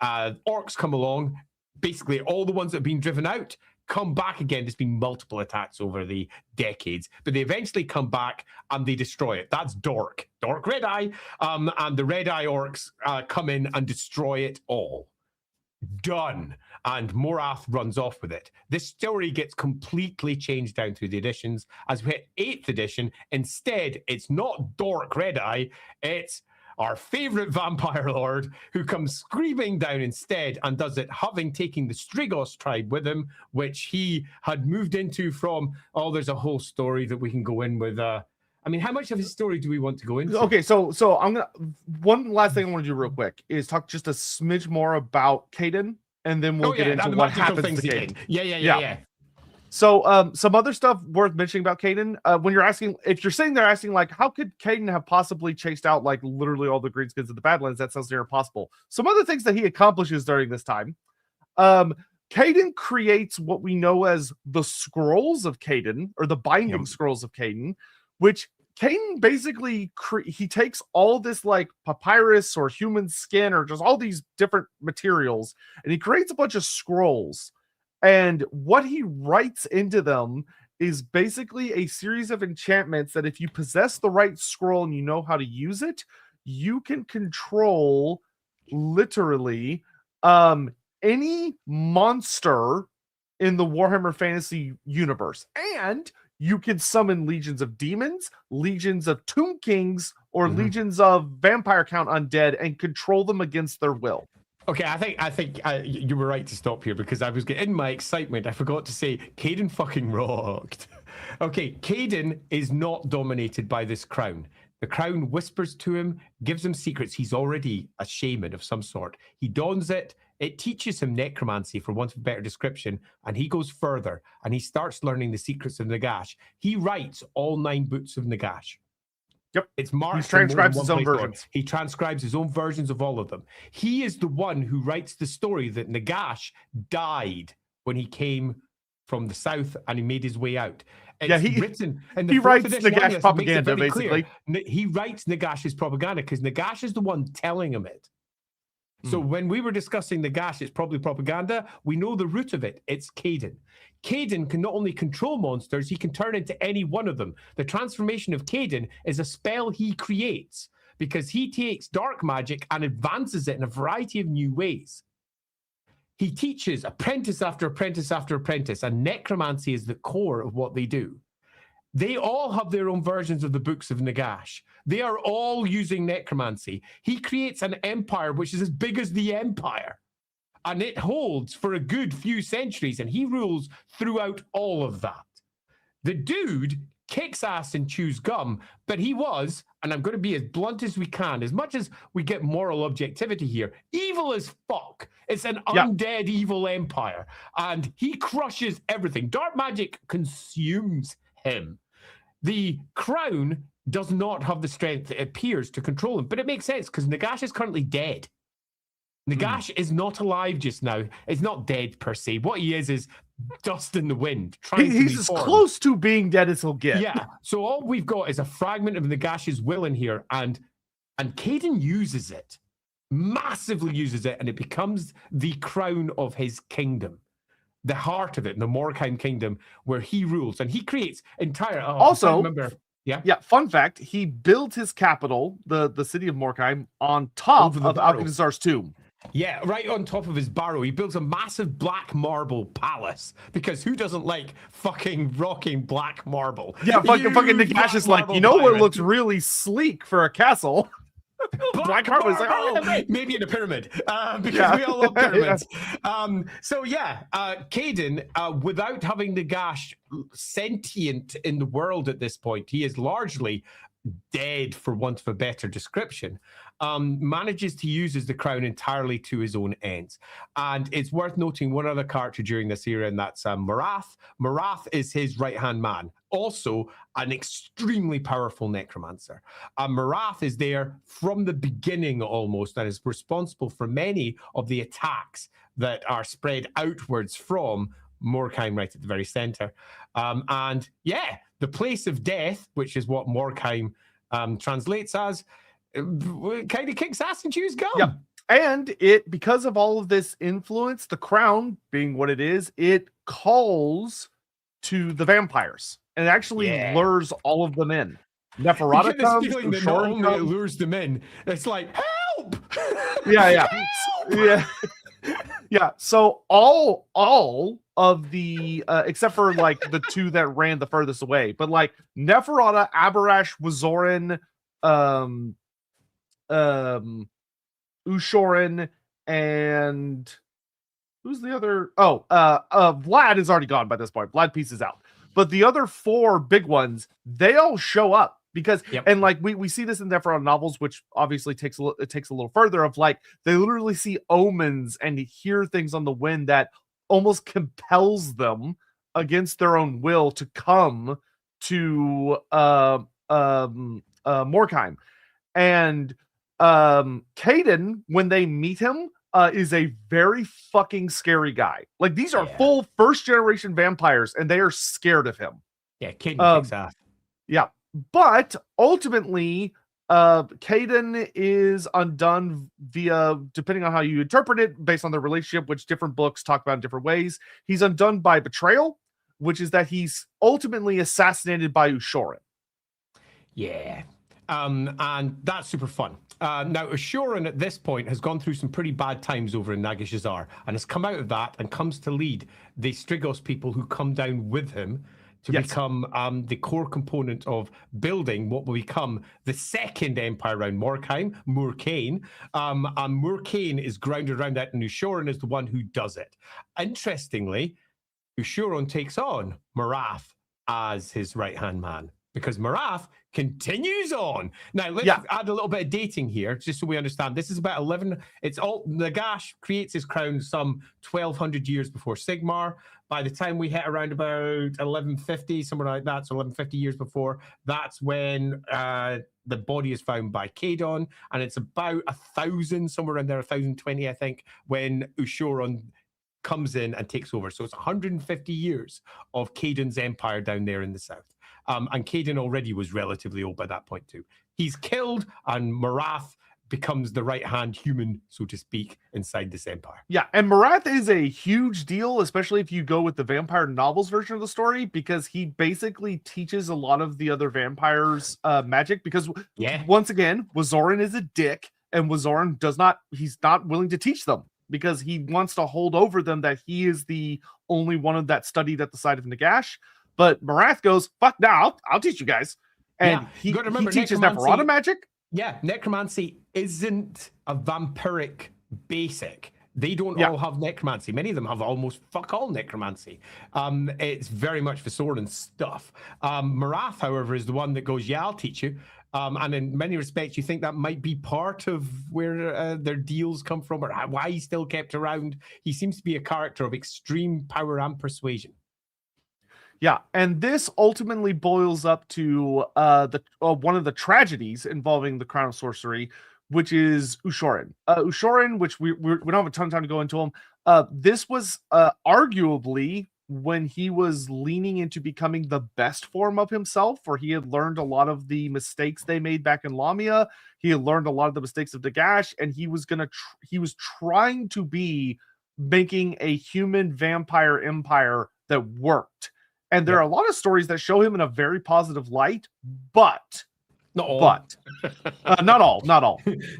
Orcs come along. Basically, all the ones that have been driven out come back again. There's been multiple attacks over the decades, but they eventually come back and they destroy it. That's Dork Red Eye, and the Red Eye orcs come in and destroy it all. Done. And Morath runs off with it. This story gets completely changed down through the editions. As we hit 8th edition, instead, it's not Dork Red Eye, it's our favorite vampire lord who comes screaming down instead and does it having taken the Strigos tribe with him, which he had moved into from, there's a whole story that we can go in with. I mean, how much of his story do we want to go into? Okay, so I'm gonna one last thing I want to do real quick is talk just a smidge more about Caden, and then we'll get into what happens to Caden. Yeah. So some other stuff worth mentioning about Caden. When you're asking, if you're sitting there asking, like, how could Caden have possibly chased out like literally all the greenskins of the Badlands? That sounds near impossible. Some other things that he accomplishes during this time. Caden creates what we know as the Scrolls of Caden, or the Binding Scrolls of Caden, which Caden basically he takes all this like papyrus or human skin or just all these different materials, and he creates a bunch of scrolls. And what he writes into them is basically a series of enchantments that if you possess the right scroll and you know how to use it, you can control literally any monster in the Warhammer Fantasy universe. And you can summon legions of demons, legions of Tomb Kings, or legions of Vampire Count Undead and control them against their will. Okay, I think you were right to stop here because I was in my excitement. I forgot to say Caden fucking rocked. Okay, Caden is not dominated by this crown. The crown whispers to him, gives him secrets. He's already a shaman of some sort. He dons it. It teaches him necromancy, for want of a better description, and he goes further, and he starts learning the secrets of Nagash. He writes all 9 books of Nagash. Yep. It's marked. He transcribes his own versions. He transcribes his own versions of all of them. He is the one who writes the story that Nagash died when he came from the south and he made his way out. It's written. And he writes Nagash propaganda, basically. He writes Nagash's propaganda because Nagash is the one telling him it. So when we were discussing Nagash, it's probably propaganda. We know the root of it. It's Caden. Caden can not only control monsters, he can turn into any one of them. The transformation of Caden is a spell he creates because he takes dark magic and advances it in a variety of new ways. He teaches apprentice after apprentice after apprentice, and necromancy is the core of what they do. They all have their own versions of the books of Nagash. They are all using necromancy. He creates an empire which is as big as the empire. And it holds for a good few centuries, and he rules throughout all of that. The dude kicks ass and chews gum, but he was, and I'm going to be as blunt as we can, as much as we get moral objectivity here, evil as fuck. It's an undead evil empire, and he crushes everything. Dark magic consumes him. The crown does not have the strength it appears to control him, but it makes sense because Nagash is currently dead. Nagash is not alive just now. He's not dead per se. What he is dust in the wind. He's as close to being dead as he'll get. Yeah. So all we've got is a fragment of Nagash's will in here, and Caden uses it, massively uses it, and it becomes the crown of his kingdom. The heart of it, the Morkheim kingdom, where he rules, and he creates entire. Fun fact: he built his capital, the city of Morkheim, on top of Alcazar's tomb. Yeah, right on top of his barrow. He builds a massive black marble palace because who doesn't like fucking rocking black marble? Yeah, fucking Nagash is like, you know what looks really sleek for a castle? Black marble is like, maybe in a pyramid, because we all love pyramids. Caden, without having Nagash sentient in the world at this point, he is largely dead, for want of a better description, manages to use the crown entirely to his own ends. And it's worth noting one other character during this era, and that's Morath. Morath is his right-hand man, also an extremely powerful necromancer. Morath is there from the beginning almost, and is responsible for many of the attacks that are spread outwards from Morkheim right at the very center. The place of death, which is what Morkheim translates as, kind of kicks ass and chews gum. Yeah. And it, because of all of this influence, the crown being what it is, it calls to the vampires and it actually lures all of them in. You Neferata get this comes, feeling that not Ushoran only it comes. lures them in, it's like, help! Yeah. Help! Yeah. Yeah. So all of the except for like the two that ran the furthest away, but like Neferata, Abarash, Wazoran, Ushoran, and who's the other? Oh, Vlad is already gone by this point. Vlad pieces out. But the other four big ones, they all show up because, and like we see this in Neferata novels, which obviously takes a little further. Of like they literally see omens and hear things on the wind that almost compels them against their own will to come to Morkheim. And Caden, when they meet him, is a very fucking scary guy. Like these are full first generation vampires, and they are scared of him. Yeah, Caden kicks ass. Yeah, but ultimately, Caden is undone via, depending on how you interpret it, based on their relationship, which different books talk about in different ways. He's undone by betrayal, which is that he's ultimately assassinated by Ushoran. Yeah. And that's super fun. Now, Ashuran at this point has gone through some pretty bad times over in Nagashazar and has come out of that and comes to lead the Strigos people who come down with him to become the core component of building what will become the second empire around Morkheim, Murkane. And Murkane is grounded around that, and Ushoran is the one who does it. Interestingly, Ushoran takes on Marath as his right-hand man, because Marath continues on. Now, let's add a little bit of dating here, just so we understand. This is about 11... It's all... Nagash creates his crown some 1,200 years before Sigmar. By the time we hit around about 1150, somewhere like that, so 1150 years before, that's when the body is found by Kadon, and it's about 1,000, somewhere around there, 1,020, I think, when Ushoran comes in and takes over. So it's 150 years of Kadon's empire down there in the south. And Caden already was relatively old by that point too. He's killed, and Marath becomes the right-hand human, so to speak, inside this empire. Yeah, and Marath is a huge deal, especially if you go with the vampire novels version of the story, because he basically teaches a lot of the other vampires magic, because once again, Wazoran is a dick, and Wazoran he's not willing to teach them, because he wants to hold over them that he is the only one of that studied at the side of Nagash. But Marath goes, fuck now, I'll teach you guys. And he teaches Neferata magic. Yeah, necromancy isn't a vampiric basic. They don't all have necromancy. Many of them have almost fuck all necromancy. It's very much Vasoran stuff. Marath, however, is the one that goes, I'll teach you. And in many respects, you think that might be part of where their deals come from, or why he's still kept around. He seems to be a character of extreme power and persuasion. Yeah, and this ultimately boils up to one of the tragedies involving the Crown of Sorcery, which is Ushoran. Ushoran, which we don't have a ton of time to go into him. This was arguably when he was leaning into becoming the best form of himself, where he had learned a lot of the mistakes they made back in Lamia. He had learned a lot of the mistakes of Nagash, and he was trying to be making a human vampire empire that worked. And there are a lot of stories that show him in a very positive light, but not all.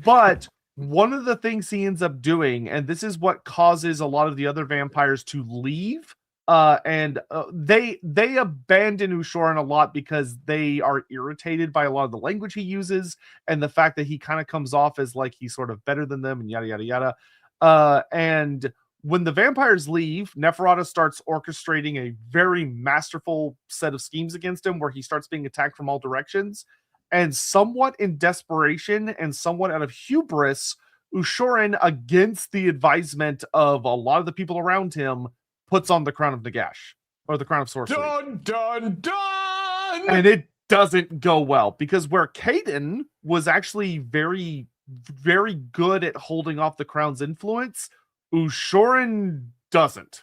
But one of the things he ends up doing, and this is what causes a lot of the other vampires to leave, and they abandon Ushoran a lot because they are irritated by a lot of the language he uses and the fact that he kind of comes off as like he's sort of better than them and yada yada yada. And when the vampires leave, Neferata starts orchestrating a very masterful set of schemes against him, where he starts being attacked from all directions. And somewhat in desperation and somewhat out of hubris, Ushoran, against the advisement of a lot of the people around him, puts on the Crown of Nagash, or the Crown of Sorcery. Dun, dun, dun! And it doesn't go well, because where Caden was actually very, very good at holding off the Crown's influence, Ushoran doesn't.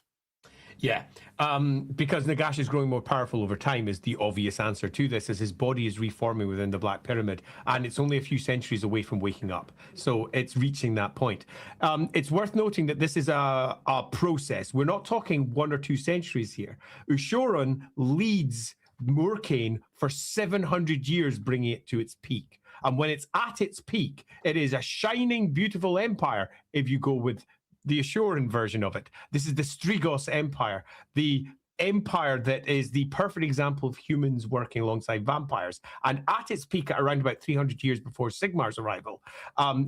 Yeah, because Nagash is growing more powerful over time is the obvious answer to this, as his body is reforming within the Black Pyramid, and it's only a few centuries away from waking up. So it's reaching that point. It's worth noting that this is a process. We're not talking 1 or 2 centuries here. Ushoran leads Moorkane for 700 years, bringing it to its peak. And when it's at its peak, it is a shining, beautiful empire if you go with the Assuran version of it. This is the Strigos Empire, the empire that is the perfect example of humans working alongside vampires. And at its peak, at around about 300 years before Sigmar's arrival,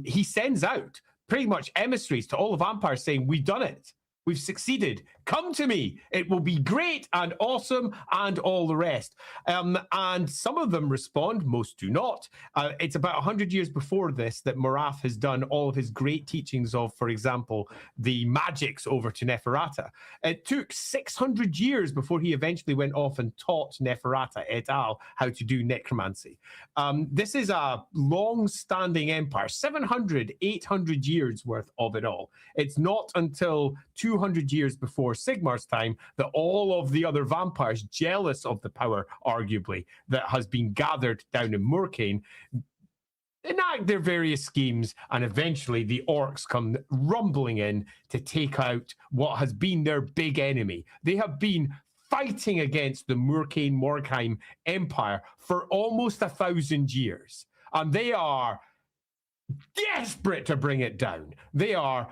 he sends out pretty much emissaries to all the vampires saying, "We've done it. We've succeeded. Come to me. It will be great and awesome," and all the rest. And some of them respond, most do not. It's about 100 years before this that Morath has done all of his great teachings of, for example, the magics over to Neferata. It took 600 years before he eventually went off and taught Neferata et al. How to do necromancy. This is a long-standing empire, 700, 800 years worth of it all. It's not until 200 years before Sigmar's time that all of the other vampires, jealous of the power, arguably, that has been gathered down in Moorkane, enact their various schemes, and eventually the orcs come rumbling in to take out what has been their big enemy. They have been fighting against the Moorkane-Morkheim Empire for almost 1,000 years, and they are desperate to bring it down. They are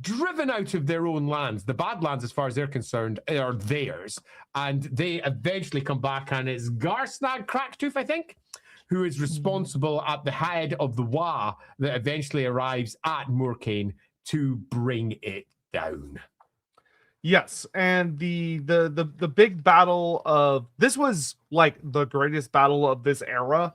driven out of their own lands. The Badlands, as far as they're concerned, are theirs. And they eventually come back, and it's Garsnag Cracktooth, I think, who is responsible at the head of the Wa that eventually arrives at Moorkane to bring it down. Yes, and the big battle of this was like the greatest battle of this era,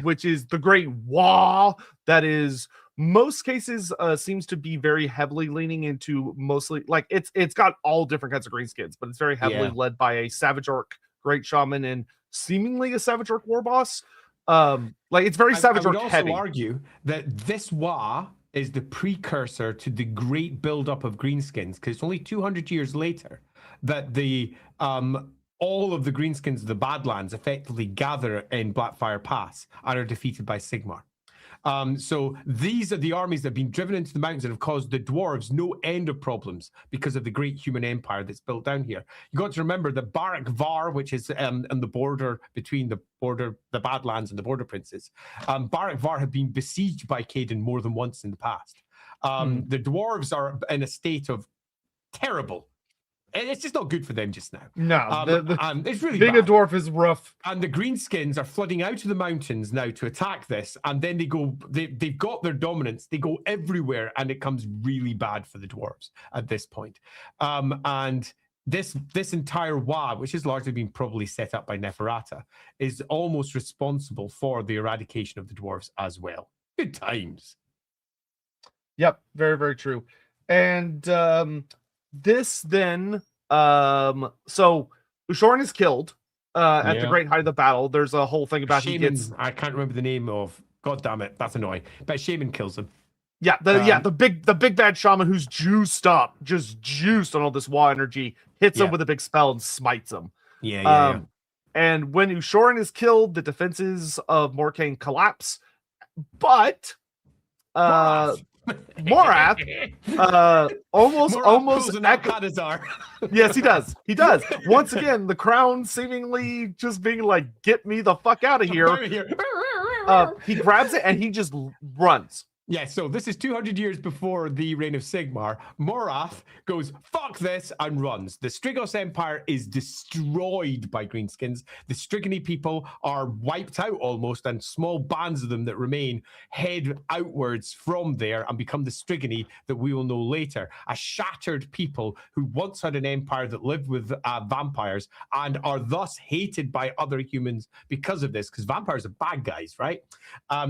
which is the Great Wa. That is most cases seems to be very heavily leaning into mostly like it's got all different kinds of greenskins, but it's very heavily led by a Savage Orc Great Shaman and seemingly a Savage Orc War Boss. Like it's very Savage Orc heavy. I would also argue that this Wa is the precursor to the great buildup of greenskins, because it's only 200 years later that the all of the greenskins of the Badlands effectively gather in Blackfire Pass and are defeated by Sigmar. So these are the armies that have been driven into the mountains and have caused the dwarves no end of problems because of the great human empire that's built down here. You got to remember that Barak Var, which is on the border between the Badlands and the Border Princes, Barak Var had been besieged by Caden more than once in the past. The dwarves are in a state of terrible. It's just not good for them just now. No, it's really being bad. a dwarf is rough. And the greenskins are flooding out of the mountains now to attack this, and then they've got their dominance. They go everywhere, and it comes really bad for the dwarves at this point. And this entire Wa, which has largely been probably set up by Neferata, is almost responsible for the eradication of the dwarves as well. Good times. Yep, very, very true. And this then so Ushoran is killed at the great height of the battle. There's a whole thing about Shaman, I can't remember the name of, god damn it, that's annoying, but Shaman kills him. Yeah, the big bad shaman who's juiced up, just juiced on all this Wa energy, hits him with a big spell and smites him. And when Ushoran is killed, the defenses of Moorkane collapse, but Morath almost yes, he does. Once again, the crown seemingly just being like, "Get me the fuck out of here." He grabs it and he just runs. Yeah, so this is 200 years before the reign of Sigmar. Morath goes, "Fuck this," and runs. The Strigos Empire is destroyed by greenskins. The Strigony people are wiped out almost, and small bands of them that remain head outwards from there and become the Strigony that we will know later. A shattered people who once had an empire that lived with vampires and are thus hated by other humans because of this, because vampires are bad guys, right?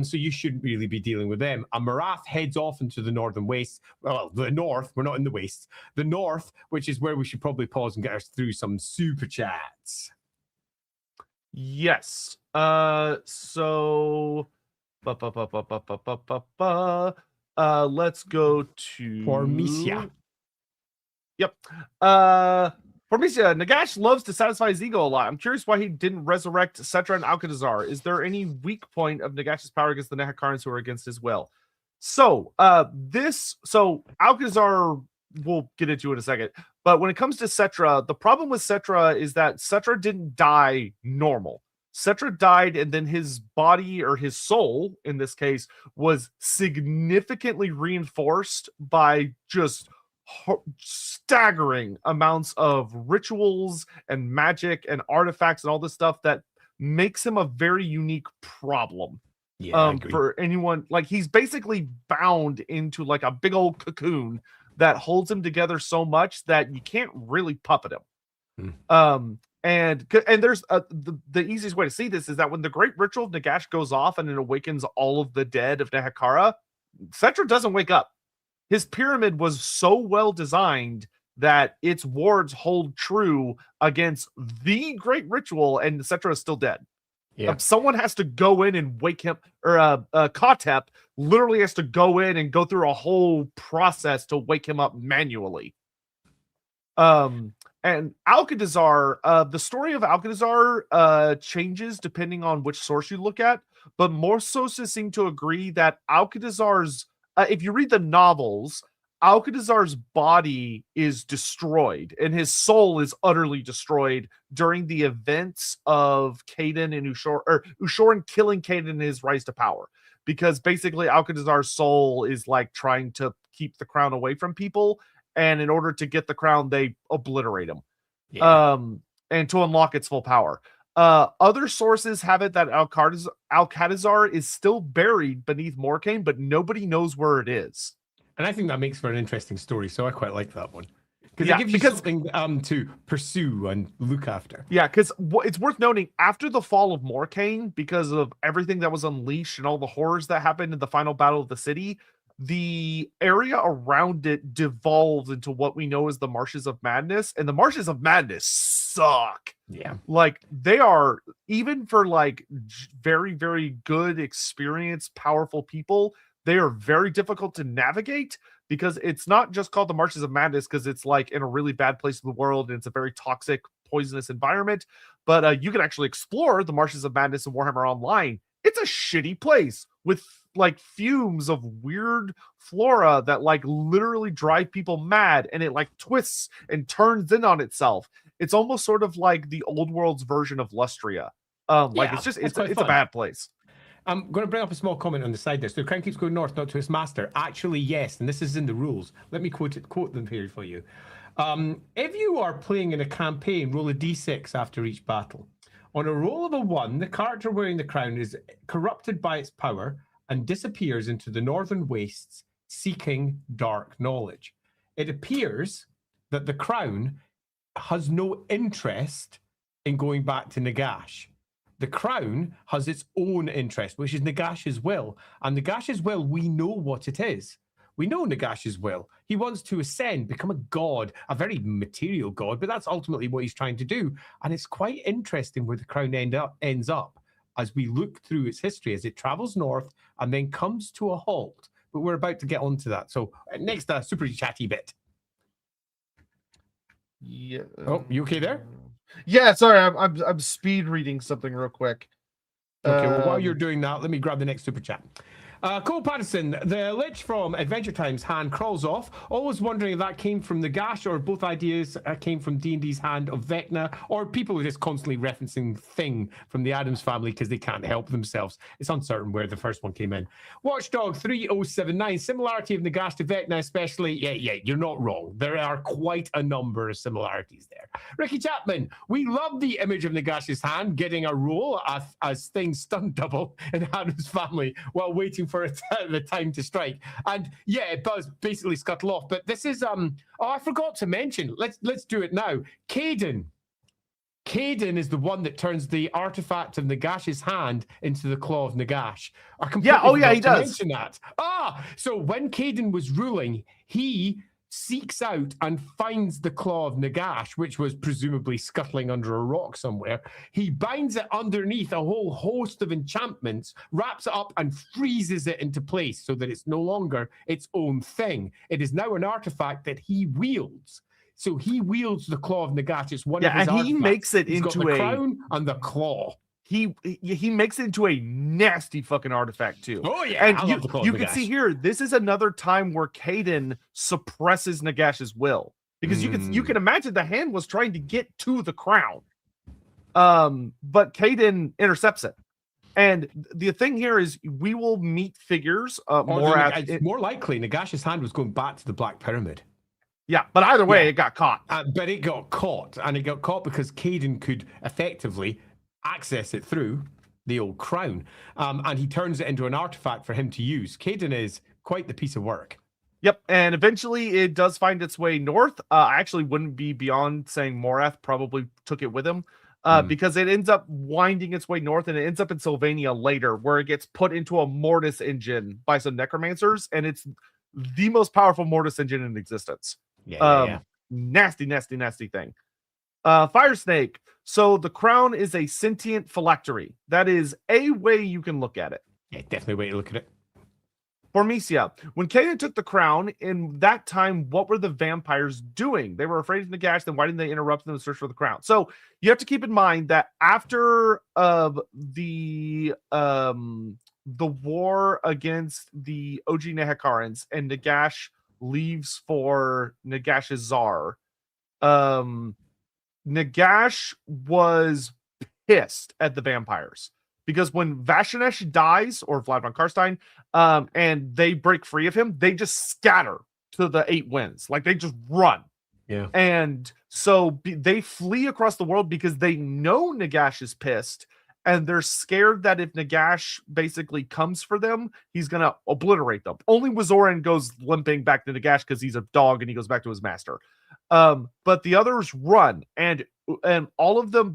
So you shouldn't really be dealing with them. Marath heads off into the northern wastes. Well, the north. We're not in the wastes. The north, which is where we should probably pause and get us through some super chats. Yes. So let's go to Formicia. Yep. Formicia, Nagash loves to satisfy his ego a lot. I'm curious why he didn't resurrect Cetra and Alcatazar. Is there any weak point of Nagash's power against the Nehakarans who are against his will? So, Alcatazar, we'll get into in a second. But when it comes to Cetra, the problem with Cetra is that Cetra didn't die normal. Cetra died, and then his body, or his soul, in this case, was significantly reinforced by just staggering amounts of rituals and magic and artifacts and all this stuff that makes him a very unique problem. Yeah, for anyone, like, he's basically bound into like a big old cocoon that holds him together so much that you can't really puppet him. And there's the easiest way to see this is that when the great ritual of Nagash goes off and it awakens all of the dead of Nehekara, Cetra doesn't wake up. His pyramid was so well designed that its wards hold true against the great ritual, and Cetra is still dead. Yeah. Someone has to go in and wake him, or Kotep literally has to go in and go through a whole process to wake him up manually. And Alcatazar, the story of Alcatazar changes depending on which source you look at, but more sources seem to agree that Alcatazar's, if you read the novels, Alcatazar's body is destroyed and his soul is utterly destroyed during the events of Caden and Ushoran killing Caden in his rise to power. Because basically Alcatazar's soul is like trying to keep the crown away from people, and in order to get the crown, they obliterate him. Yeah. And to unlock its full power. Other sources have it that Alcatazar is still buried beneath Morcane, but nobody knows where it is. And I think that makes for an interesting story, so I quite like that one. Because it gives you something to pursue and look after. Yeah, because it's worth noting, after the fall of Morcane, because of everything that was unleashed and all the horrors that happened in the final battle of the city, the area around it devolves into what we know as the Marshes of Madness, and the Marshes of Madness suck. Yeah. Like, they are, even for like very, very good, experienced, powerful people, they are very difficult to navigate, because it's not just called the Marshes of Madness because it's like in a really bad place in the world and it's a very toxic, poisonous environment, but you can actually explore the Marshes of Madness in Warhammer Online. It's a shitty place with like fumes of weird flora that like literally drive people mad, and it like twists and turns in on itself. It's almost sort of like the old world's version of Lustria. It's a bad place. I'm going to bring up a small comment on the side there. So the crown keeps going north, not to its master. Actually, yes, and this is in the rules. Let me quote them here for you. If you are playing in a campaign, roll a d6 after each battle. On a roll of a 1, the character wearing the crown is corrupted by its power and disappears into the northern wastes, seeking dark knowledge. It appears that the crown has no interest in going back to Nagash. The crown has its own interest, which is Nagash's will. And Nagash's will, we know what it is. We know Nagash's will. He wants to ascend, become a god, a very material god, but that's ultimately what he's trying to do. And it's quite interesting where the crown ends up as we look through its history, as it travels north and then comes to a halt. But we're about to get onto that. So next, super chatty bit. Yeah. Oh, you okay there? Yeah, sorry, I'm speed reading something real quick. Okay, well, while you're doing that, let me grab the next super chat. Cole Patterson, the Lich from Adventure Time's hand crawls off. Always wondering if that came from Nagash or both ideas came from D&D's hand of Vecna, or people are just constantly referencing Thing from the Addams family because they can't help themselves. It's uncertain where the first one came in. Watchdog 3079, similarity of Nagash to Vecna especially. Yeah, you're not wrong. There are quite a number of similarities there. Ricky Chapman, we love the image of Nagash's hand getting a role as Thing's stunt double in Addams family while waiting for the time to strike. And yeah, it does basically scuttle off. But this is I forgot to mention. Let's do it now. Caden is the one that turns the artifact of Nagash's hand into the claw of Nagash. He does mention that. So when Caden was ruling, he seeks out and finds the claw of Nagash, which was presumably scuttling under a rock somewhere. He binds it underneath a whole host of enchantments, wraps it up, and freezes it into place so that it's no longer its own thing. It is now an artifact that he wields. So he wields the claw of Nagash. It's one of Yeah, his and he artifacts. makes it He's got into the a crown and the claw. he makes it into a nasty fucking artifact too. Oh yeah, And I love the claw you of can see Nagash. here, this is another time where Caden suppresses Nagash's will. Because you can imagine the hand was trying to get to the crown. But Caden intercepts it. And the thing here is we will meet figures It's more likely Nagash's hand was going back to the Black Pyramid. Yeah, but either way, it got caught. But it got caught, and it got caught because Caden could effectively access it through the old crown, and he turns it into an artifact for him to use. Caden is quite the piece of work. Yep, and eventually it does find its way north. I actually wouldn't be beyond saying Morath probably took it with him, because it ends up winding its way north, and it ends up in Sylvania later, where it gets put into a Mortis engine by some necromancers, and it's the most powerful Mortis engine in existence. Nasty thing. Fire Snake. So the crown is a sentient phylactery. That is a way you can look at it. Yeah, definitely a way to look at it. Formicia. When Caden took the crown, in that time, what were the vampires doing? They were afraid of Nagash, then why didn't they interrupt them to search for the crown? So you have to keep in mind that after the war against the OG Nehekarans and Nagash leaves for Nagash's Tsar, Nagash was pissed at the vampires. Because when Vashanesh dies, or Vlad von Karstein, and they break free of him, they just scatter to the 8 winds. Like, they just run. Yeah. And so they flee across the world because they know Nagash is pissed, and they're scared that if Nagash basically comes for them, he's going to obliterate them. Only Wazoran goes limping back to Nagash because he's a dog and he goes back to his master. But the others run, and all of them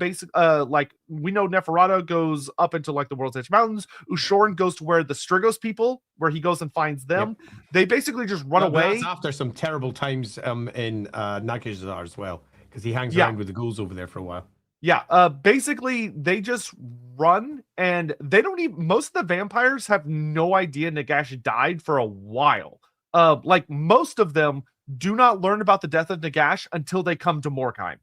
like we know Neferata goes up into like the World's Edge Mountains. Ushoran goes to where the Strigos people, where he goes and finds them. Yep. They basically just run away. That's after some terrible times in Nagashazar as well, because he hangs around with the ghouls over there for a while. Yeah, basically they just run, and they don't even, most of the vampires have no idea Nagash died for a while. Like most of them do not learn about the death of Nagash until they come to Morkheim.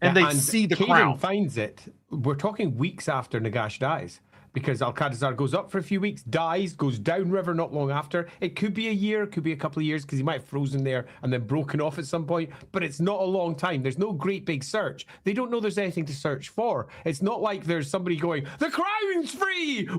And they see the crown. Finds it. We're talking weeks after Nagash dies, because Alcatazar goes up for a few weeks, dies, goes downriver not long after. It could be a year, could be a couple of years, because he might have frozen there and then broken off at some point, but it's not a long time. There's no great big search. They don't know there's anything to search for. It's not like there's somebody going, the crown's free! Woo!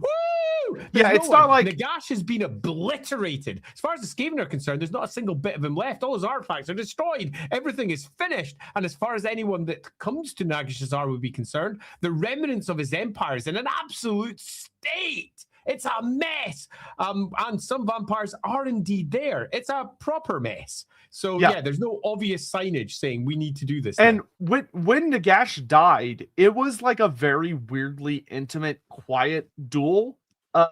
It's not like Nagash has been obliterated. As far as the Skaven are concerned, there's not a single bit of him left. All his artifacts are destroyed. Everything is finished. And as far as anyone that comes to Nagashazar would be concerned, the remnants of his empire is in an absolute state. It's a mess. And some vampires are indeed there. It's a proper mess. So yeah, there's no obvious signage saying we need to do this. And when Nagash died, it was like a very weirdly intimate, quiet duel.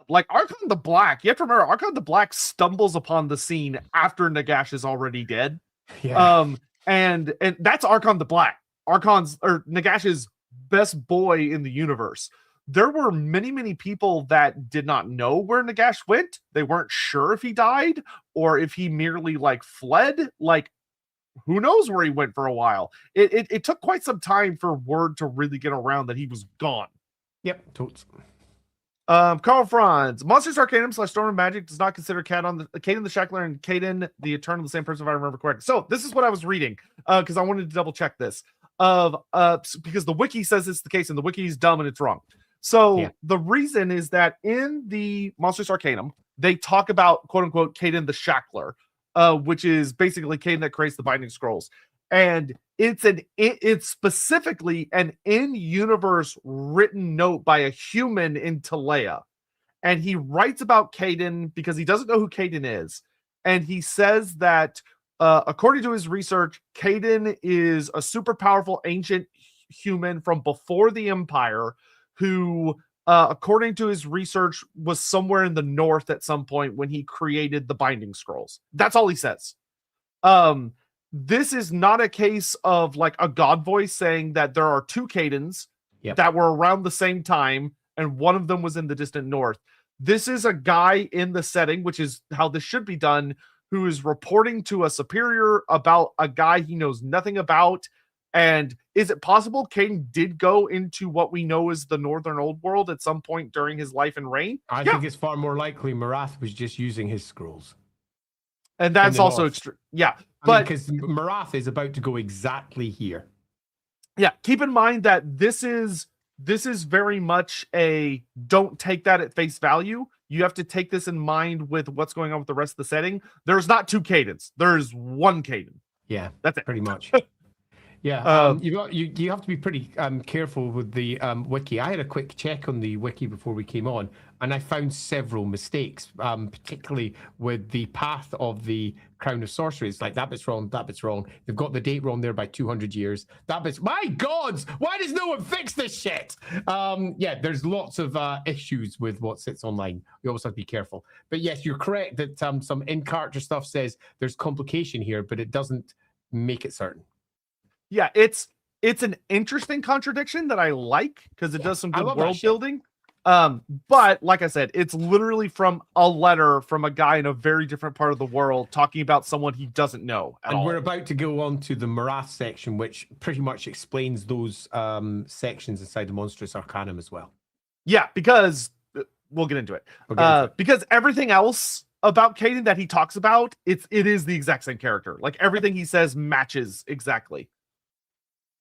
Like Archon the Black, you have to remember, Archon the Black stumbles upon the scene after Nagash is already dead. Yeah. And that's Archon the Black, Nagash's best boy in the universe. There were many people that did not know where Nagash went. They weren't sure if he died or if he merely like fled. Like, who knows where he went for a while. It took quite some time for word to really get around that he was gone. Yep, totes. Carl Franz, Monsters Arcanum / Storm of Magic does not consider Caden the Shackler and Caden the Eternal the same person, if I remember correctly. So this is what I was reading, because I wanted to double check this. Because the wiki says it's the case, and the wiki is dumb and it's wrong. So the reason is that in the Monsters Arcanum, they talk about quote unquote Caden the Shackler, which is basically Caden that creates the Binding Scrolls. And it's specifically an in-universe written note by a human in Talea. And he writes about Caden because he doesn't know who Caden is. And he says that, according to his research, Caden is a super powerful ancient human from before the Empire who, according to his research, was somewhere in the north at some point when he created the Binding Scrolls. That's all he says. This is not a case of like a God voice saying that there are two Cadens that were around the same time and one of them was in the distant north. This is a guy in the setting, which is how this should be done, who is reporting to a superior about a guy he knows nothing about. And is it possible Caden did go into what we know as the Northern Old World at some point during his life and reign? I think it's far more likely Marath was just using his scrolls. And that's also extreme. Yeah. But because Marath is about to go exactly here. Yeah. Keep in mind that this is very much a don't take that at face value. You have to take this in mind with what's going on with the rest of the setting. There's not two Cadens. There's one Caden. Yeah. That's it. Pretty much. Yeah, you have to be pretty careful with the wiki. I had a quick check on the wiki before we came on, and I found several mistakes, particularly with the path of the Crown of Sorcery. It's like that bit's wrong, that bit's wrong. They've got the date wrong there by 200 years. That bit's, my gods, why does no one fix this shit? Yeah, there's lots of issues with what sits online. You always have to be careful. But yes, you're correct that some in-character stuff says there's complication here, but it doesn't make it certain. Yeah, it's an interesting contradiction that I like because it does some good world building. But like I said, it's literally from a letter from a guy in a very different part of the world talking about someone he doesn't know at all. We're about to go on to the Marath section, which pretty much explains those sections inside the Monstrous Arcanum as well. Yeah, because we'll get into it. Because everything else about Caden that he talks about, it is the exact same character. Like everything he says matches exactly.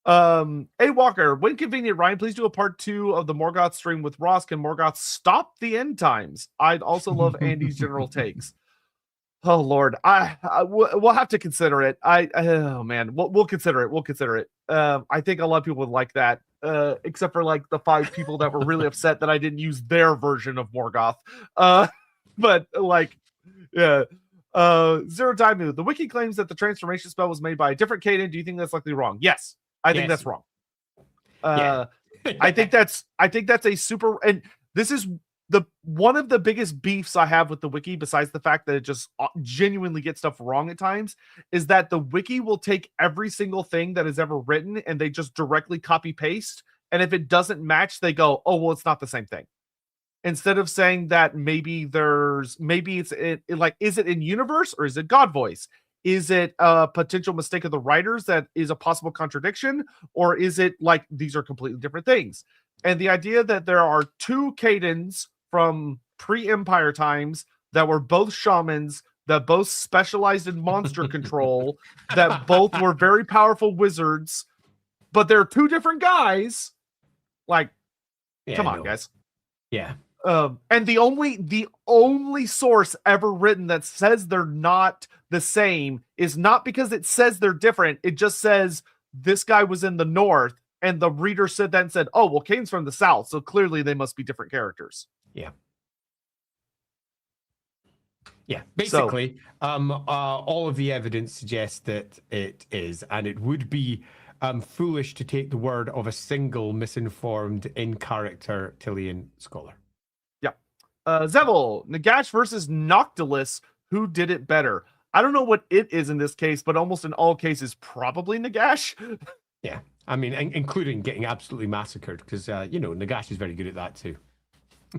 Hey Walker, when convenient, Ryan, please do a part 2 of the Morgoth stream with Ross. Can Morgoth stop the end times? I'd also love Andy's general takes. Oh Lord, we'll have to consider it. Oh man, we'll consider it. We'll consider it. I think a lot of people would like that, except for like the 5 people that were really upset that I didn't use their version of Morgoth. But like, yeah. Zero Time Move. The wiki claims that the transformation spell was made by a different Caden. Do you think that's likely wrong? Yes. I think that's wrong. I think that's a super, and this is one of the biggest beefs I have with the wiki, besides the fact that it just genuinely gets stuff wrong at times, is that the wiki will take every single thing that is ever written and they just directly copy paste. And if it doesn't match, they go, oh, well, it's not the same thing. Instead of saying that maybe it's like, is it in universe or is it God voice? Is it a potential mistake of the writers that is a possible contradiction? Or is it like these are completely different things? And the idea that there are 2 Cadens from pre-Empire times that were both shamans, that both specialized in monster control, that both were very powerful wizards, but they're 2 different guys. Like, come on, guys. Yeah. And the only source ever written that says they're not the same is not because it says they're different. It just says this guy was in the north, and the reader said that and said, "Oh, well, Caden's from the south, so clearly they must be different characters." Yeah. Yeah. Basically, all of the evidence suggests that it is, and it would be foolish to take the word of a single misinformed in-character Tillian scholar. Zevel, Nagash versus Noctilus. Who did it better? I don't know what it is in this case, but almost in all cases, probably Nagash. Yeah. I mean, including getting absolutely massacred, because, Nagash is very good at that too.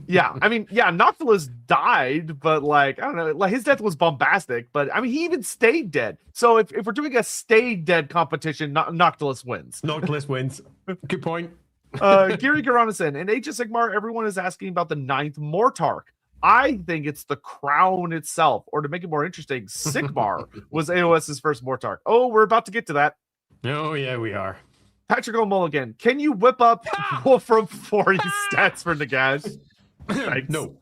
Yeah. I mean, yeah, Noctilus died, but like, I don't know, like his death was bombastic, but I mean, he even stayed dead. So if we're doing a stay dead competition, Noctilus wins. Noctilus wins. Good point. Gary Garanison, in Age of Sigmar, everyone is asking about the 9th Mortarch. I think it's the crown itself, or to make it more interesting, Sigmar was AOS's first Mortarch. Oh, we're about to get to that. Oh, yeah, we are. Patrick O'Mulligan, can you whip up Wolfram 40 stats for Nagash? No.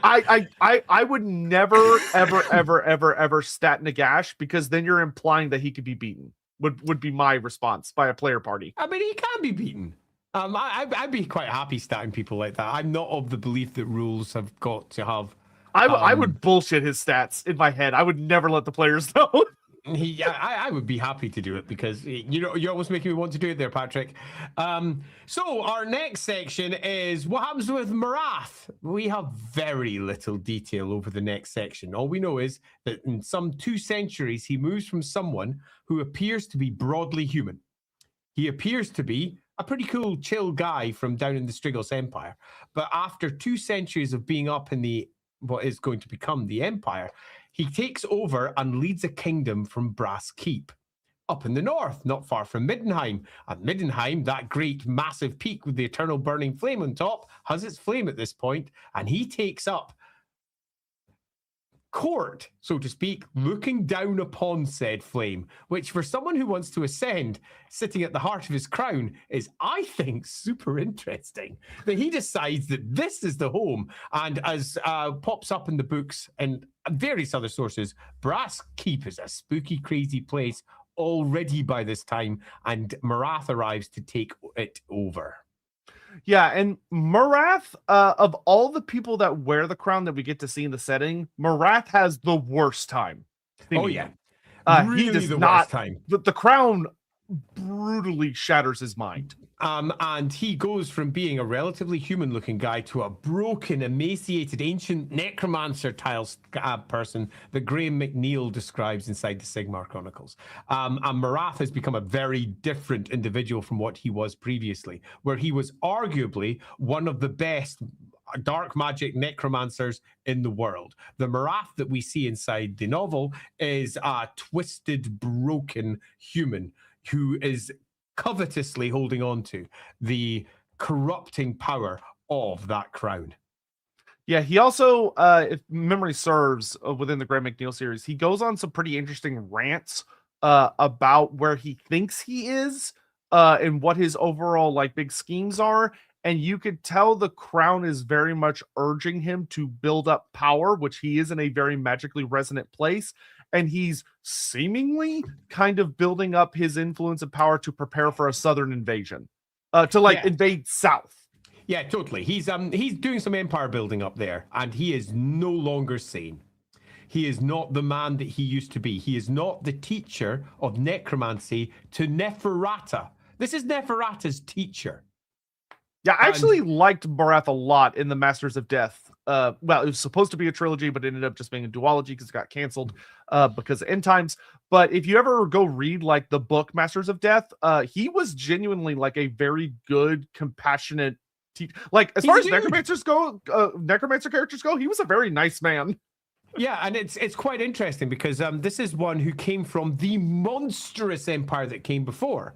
I would never, ever stat Nagash, because then you're implying that he could be beaten. Would be my response by a player party. I mean, he can be beaten. I'd be quite happy statting people like that. I'm not of the belief that rules have got to have. I would bullshit his stats in my head. I would never let the players know. I would be happy to do it, because you're always making me want to do it there, Patrick. So our next section is what happens with Marath. We have very little detail over the next section. All we know is that in some 2 centuries, he moves from someone who appears to be broadly human. He appears to be a pretty cool, chill guy from down in the Strigos Empire. But after 2 centuries of being up in the what is going to become the Empire. He takes over and leads a kingdom from Brass Keep, up in the north, not far from Middenheim. And Middenheim, that great massive peak with the eternal burning flame on top, has its flame at this point, and he takes up court, so to speak, looking down upon said flame, which for someone who wants to ascend, sitting at the heart of his crown, is, I think, super interesting. That he decides that this is the home, and as pops up in the books and various other sources, Brass Keep is a spooky, crazy place already by this time, and Marath arrives to take it over. Yeah, and Marath, of all the people that wear the crown that we get to see in the setting, Marath has the worst time. Oh yeah, really he does not. Worst time. The crown brutally shatters his mind. And he goes from being a relatively human-looking guy to a broken, emaciated, ancient necromancer-style person that Graham McNeil describes inside the Sigmar Chronicles. And Marath has become a very different individual from what he was previously, where he was arguably one of the best dark magic necromancers in the world. The Marath that we see inside the novel is a twisted, broken human who is covetously holding on to the corrupting power of that crown. Yeah, he also, if memory serves, within the Graham McNeil series, he goes on some pretty interesting rants about where he thinks he is and what his overall like big schemes are. And you could tell the crown is very much urging him to build up power, which he is in a very magically resonant place. And he's seemingly kind of building up his influence and power to prepare for a southern invasion, to invade south. Yeah, totally. He's doing some empire building up there, and he is no longer sane. He is not the man that he used to be. He is not the teacher of necromancy to Neferata. This is Neferata's teacher. Yeah, I actually liked Marath a lot in the Masters of Death. Well, it was supposed to be a trilogy, but it ended up just being a duology because it got canceled because of end times. But if you ever go read like the book Masters of Death, he was genuinely like a very good, compassionate like as far as necromancers go, necromancer characters go, he was a very nice man. Yeah, and it's quite interesting because this is one who came from the monstrous empire that came before.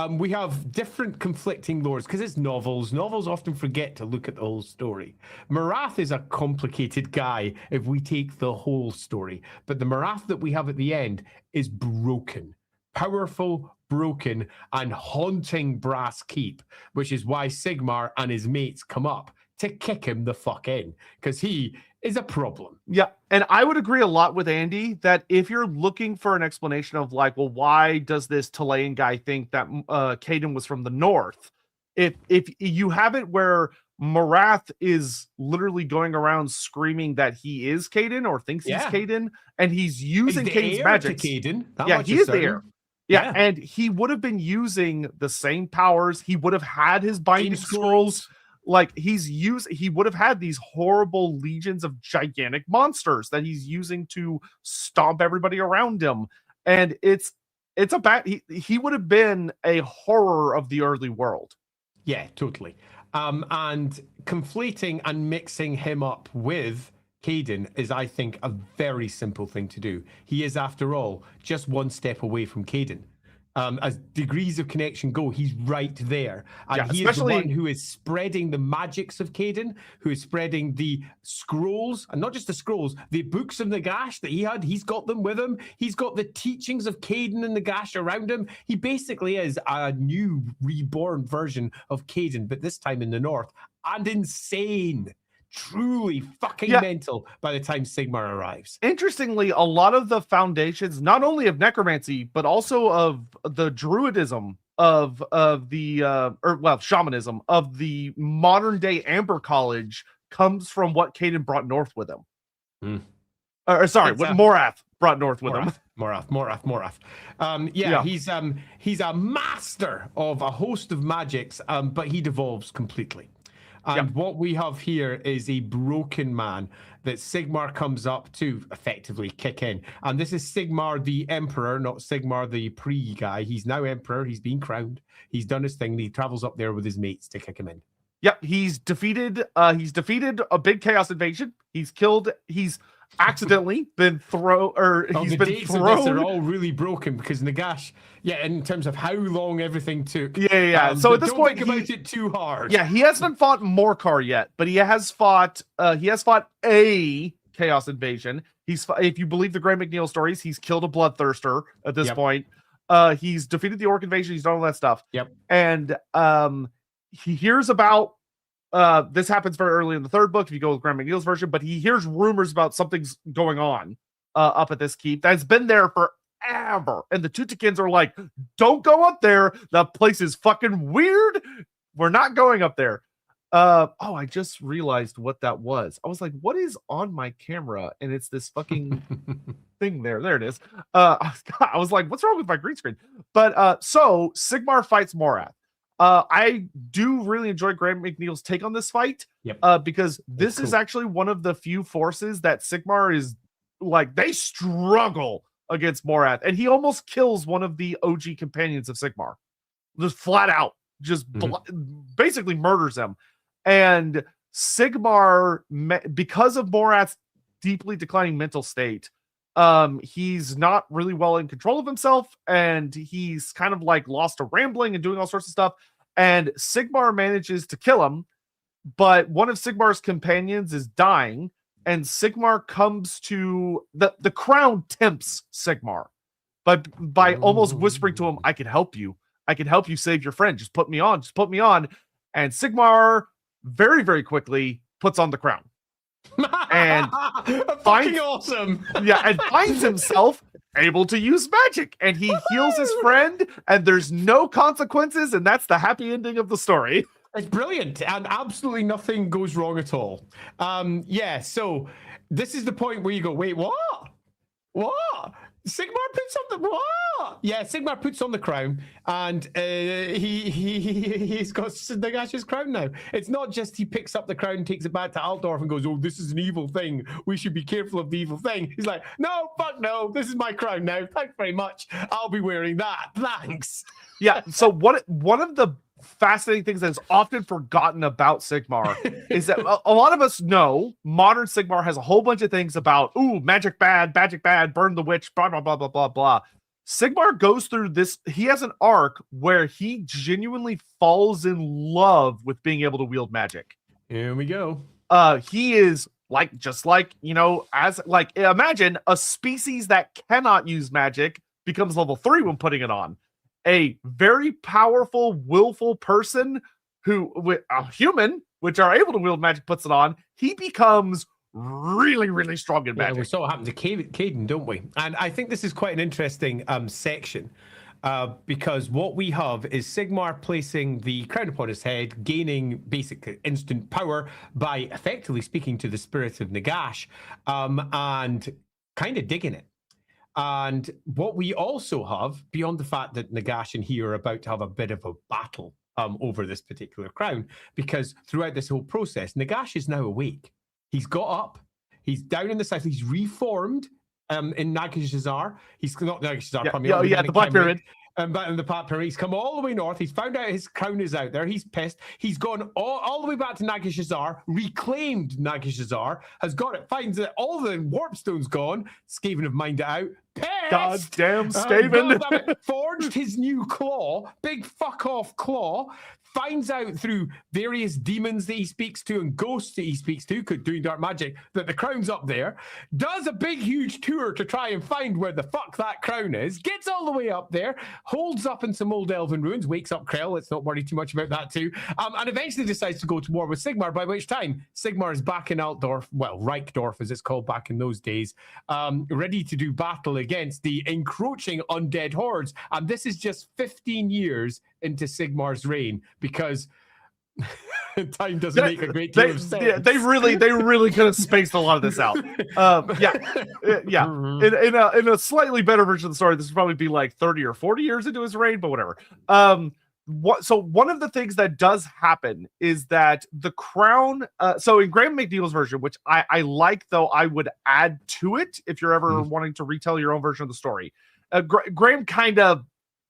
We have different conflicting lores because it's novels. Novels often forget to look at the whole story. Marath is a complicated guy if we take the whole story. But the Marath that we have at the end is broken, powerful, broken, and haunting Brass Keep, which is why Sigmar and his mates come up to kick him the fuck in because he is a problem. Yeah, and I would agree a lot with Andy that if you're looking for an explanation of like, well, why does this Talayan guy think that Caden was from the north? If you have it where Marath is literally going around screaming that he is Caden or thinks he's Caden, and he's using Caden's magic. Yeah, he is there. Yeah, and he would have been using the same powers. He would have had his binding scrolls. Like he would have had these horrible legions of gigantic monsters that he's using to stomp everybody around him. And it's a bad, he would have been a horror of the early world. Yeah, totally. And conflating and mixing him up with Caden is, I think, a very simple thing to do. He is, after all, just one step away from Caden. As degrees of connection go, he's right there. And he is the one who is spreading the magics of Caden, who is spreading the scrolls, and not just the scrolls, the books of Nagash that he had. He's got them with him. He's got the teachings of Caden and Nagash around him. He basically is a new reborn version of Caden, but this time in the north, and insane. Truly fucking mental by the time Sigmar arrives. Interestingly, a lot of the foundations, not only of necromancy, but also of the druidism of the shamanism of the modern day Amber College comes from what Caden brought north with him. What Morath brought north with him. Morath. He's a master of a host of magics, but he devolves completely. And what we have here is a broken man that Sigmar comes up to effectively kick in. And this is Sigmar the Emperor, not Sigmar the pre-guy. He's now Emperor. He's been crowned. He's done his thing. And he travels up there with his mates to kick him in. Yep, he's defeated a big chaos invasion. He's killed. He's accidentally been thrown, or Oh, he's the been dates of this are thrown. all really broken because Nagash, in terms of how long everything took. Yeah. So but at this don't point, think about it too hard. Yeah, he hasn't fought Morcar yet, but he has fought. He has fought a chaos invasion. If you believe the Graham McNeil stories, he's killed a bloodthirster at this point. He's defeated the orc invasion. He's done all that stuff. Yep. And he hears about. This happens very early in the third book if you go with Graham McNeil's version, but he hears rumors about something's going on up at this keep that's been there forever. And the Tutikins are like, don't go up there. The place is fucking weird. We're not going up there. I just realized what that was. I was like, what is on my camera? And it's this fucking thing there. There it is. I was like, what's wrong with my green screen? But so Sigmar fights Morath. I do really enjoy Graham McNeil's take on this fight. Because this is actually one of the few forces that Sigmar is like, they struggle against Morath, and he almost kills one of the OG companions of Sigmar. Just flat out, just basically murders him. And Sigmar, because of Morath's deeply declining mental state, he's not really well in control of himself, and he's kind of like lost to rambling and doing all sorts of stuff. And Sigmar manages to kill him, but one of Sigmar's companions is dying, and Sigmar comes to the crown tempts Sigmar by almost whispering to him, I can help you. I can help you save your friend. Just put me on. Just put me on. And Sigmar very, very quickly puts on the crown. And fucking awesome. And finds himself able to use magic, and he heals his friend, and there's no consequences, and that's the happy ending of the story. It's brilliant, and absolutely nothing goes wrong at all. So this is the point where you go, wait, what? Sigmar puts on the what? Yeah, Sigmar puts on the crown, and he's got Nagash's crown now. It's not just he picks up the crown, takes it back to Altdorf, and goes, "Oh, this is an evil thing. We should be careful of the evil thing." He's like, "No, fuck no. This is my crown now. Thanks very much. I'll be wearing that. Thanks." Yeah. So one of the fascinating things that is often forgotten about Sigmar is that a lot of us know modern Sigmar has a whole bunch of things about, magic bad, burn the witch, blah, blah, blah, blah, blah, blah. Sigmar goes through this. He has an arc where he genuinely falls in love with being able to wield magic. Here we go. He is imagine a species that cannot use magic becomes level 3 when putting it on. A very powerful, willful person a human, which are able to wield magic, puts it on, he becomes really, really strong in magic. We saw what happened to Caden, don't we? And I think this is quite an interesting section because what we have is Sigmar placing the crown upon his head, gaining basic instant power by effectively speaking to the spirit of Nagash and kind of digging it. And what we also have, beyond the fact that Nagash and he are about to have a bit of a battle over this particular crown, because throughout this whole process, Nagash is now awake. He's got up. He's down in the south. He's reformed in Nagashazar. He's not Nagashazar. The Black Pyramid. But in the Black Pyramid, he's come all the way north. He's found out his crown is out there. He's pissed. He's gone all the way back to Nagashazar, reclaimed Nagashazar, has got it, finds that all the warp stones gone. Skaven have mined it out. Pissed. Goddamn Skaven. Forged his new claw, big fuck off claw. Finds out through various demons that he speaks to and ghosts that he speaks to, doing dark magic, that the crown's up there. Does a big, huge tour to try and find where the fuck that crown is. Gets all the way up there, holds up in some old elven ruins, wakes up Krell. Let's not worry too much about that too. And eventually decides to go to war with Sigmar, by which time Sigmar is back in Altdorf, well, Reichdorf as it's called back in those days, ready to do battle against the encroaching undead hordes. And this is just 15 years into Sigmar's reign, because time doesn't make a great deal of sense. Yeah, they really could have spaced a lot of this out. In a slightly better version of the story, this would probably be like 30 or 40 years into his reign, but whatever. So one of the things that does happen is that the crown, so in Graham McNeil's version, which I like, though I would add to it if you're ever wanting to retell your own version of the story, Graham kind of,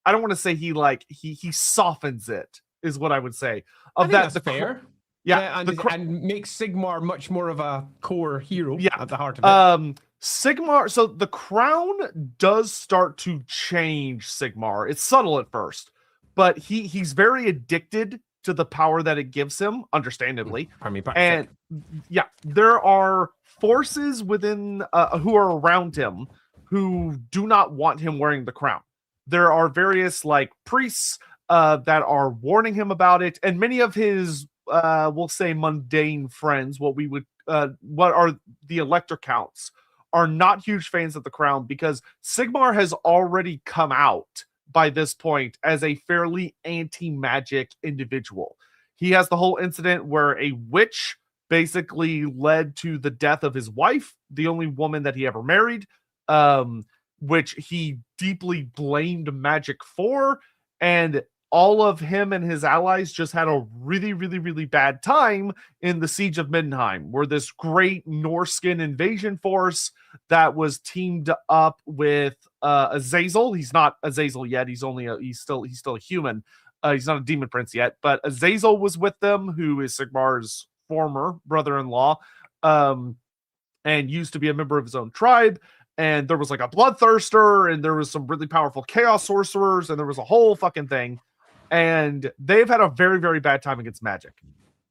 I don't want to say he softens it, is what I would say. That's fair. Yeah, and makes Sigmar much more of a core hero at the heart of it. Sigmar, so the crown does start to change Sigmar. It's subtle at first, but he's very addicted to the power that it gives him, understandably. And yeah, there are forces within who are around him who do not want him wearing the crown. There are various like priests that are warning him about it, and many of his we'll say mundane friends, what are the elector counts, are not huge fans of the crown because Sigmar has already come out by this point as a fairly anti-magic individual. He has the whole incident where a witch basically led to the death of his wife, the only woman that he ever married, which he deeply blamed magic for, and all of him and his allies just had a really, really, really bad time in the Siege of Middenheim, where this great Norskin invasion force that was teamed up with Azazel. He's not Azazel yet. He's still a human. He's not a demon prince yet, but Azazel was with them, who is Sigmar's former brother-in-law, and used to be a member of his own tribe. And there was like a bloodthirster, and there was some really powerful chaos sorcerers, and there was a whole fucking thing. And they've had a very, very bad time against magic.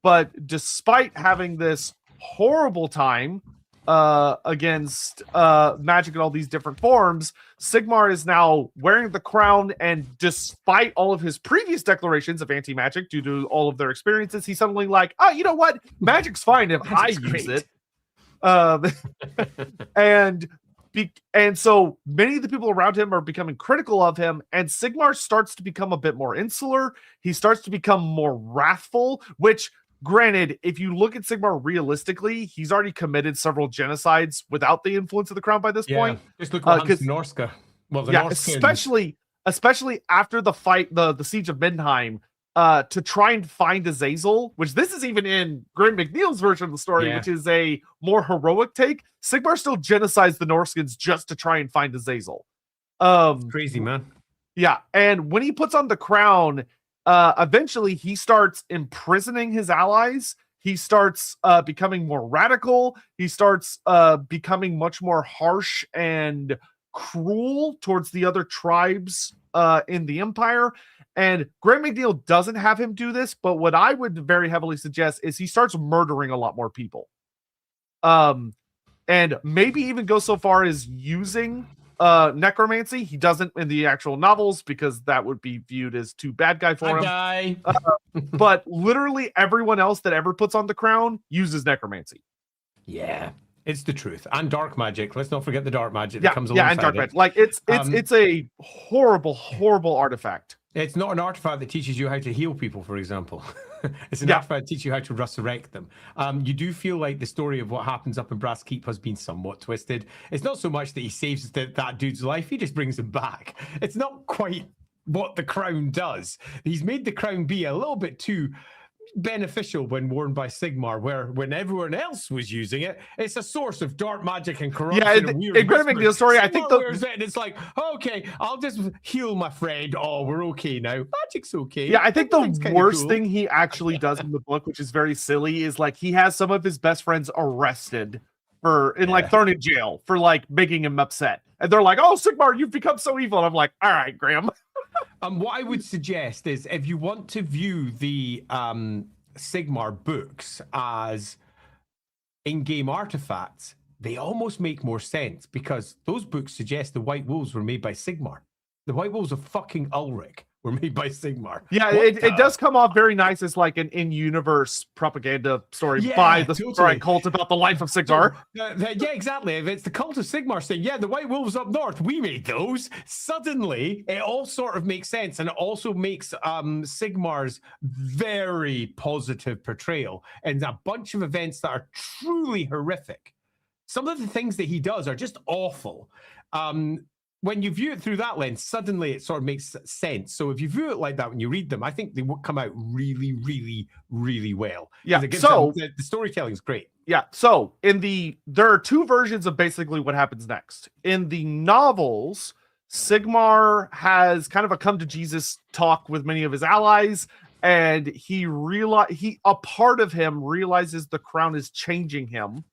But despite having this horrible time against magic in all these different forms, Sigmar is now wearing the crown, and despite all of his previous declarations of anti-magic due to all of their experiences, he's suddenly like, oh, you know what? Magic's fine if I use it. And so many of the people around him are becoming critical of him, and Sigmar starts to become a bit more insular. He starts to become more wrathful, which, granted, if you look at Sigmar realistically, he's already committed several genocides without the influence of the crown by this point. Just look at Norska. Well, especially after the fight, the Siege of Middenheim, to try and find Azazel, which this is even in Graham McNeil's version of the story, which is a more heroic take. Sigmar still genocides the Norskins just to try and find Azazel. Crazy, man. Yeah, and when he puts on the crown, eventually he starts imprisoning his allies. He starts becoming more radical. He starts becoming much more harsh and cruel towards the other tribes in the Empire. And Graham McNeil doesn't have him do this, but what I would very heavily suggest is he starts murdering a lot more people. And maybe even go so far as using necromancy. He doesn't in the actual novels because that would be viewed as too bad guy for him. But literally everyone else that ever puts on the crown uses necromancy. Yeah. It's the truth. And dark magic. Let's not forget the dark magic that comes alongside. Yeah, and dark magic. Like it's a horrible, horrible artifact. It's not an artifact that teaches you how to heal people, for example. It's an artifact that teaches you how to resurrect them. You do feel like the story of what happens up in Brass Keep has been somewhat twisted. It's not so much that he saves that dude's life, he just brings him back. It's not quite what the crown does. He's made the crown be a little bit too beneficial when worn by Sigmar, where when everyone else was using it, it's a source of dark magic and corruption. Yeah, in Graham McNeil's story, I think and it's like, okay, I'll just heal my friend. Oh, we're okay now. Magic's okay. Yeah, I think the worst thing he actually does in the book, which is very silly, is like he has some of his best friends arrested like thrown in jail for like making him upset, and they're like, "Oh, Sigmar, you've become so evil." And I'm like, "All right, Graham." What I would suggest is if you want to view the Sigmar books as in-game artifacts, they almost make more sense because those books suggest the White Wolves were made by Sigmar. The White Wolves of fucking Ulrich were made by Sigmar. Yeah, it does come off very nice as like an in-universe propaganda story by the Sorcery cult about the life of Sigmar. Yeah, exactly. If it's the cult of Sigmar saying, yeah, the White Wolves up north, we made those, suddenly it all sort of makes sense. And it also makes Sigmar's very positive portrayal and a bunch of events that are truly horrific. Some of the things that he does are just awful. When you view it through that lens, suddenly it sort of makes sense. So if you view it like that when you read them, I think they will come out really, really, really well. Yeah. So the storytelling is great. Yeah. So there are two versions of basically what happens next. In the novels, Sigmar has kind of a come to Jesus talk with many of his allies, and a part of him realizes the crown is changing him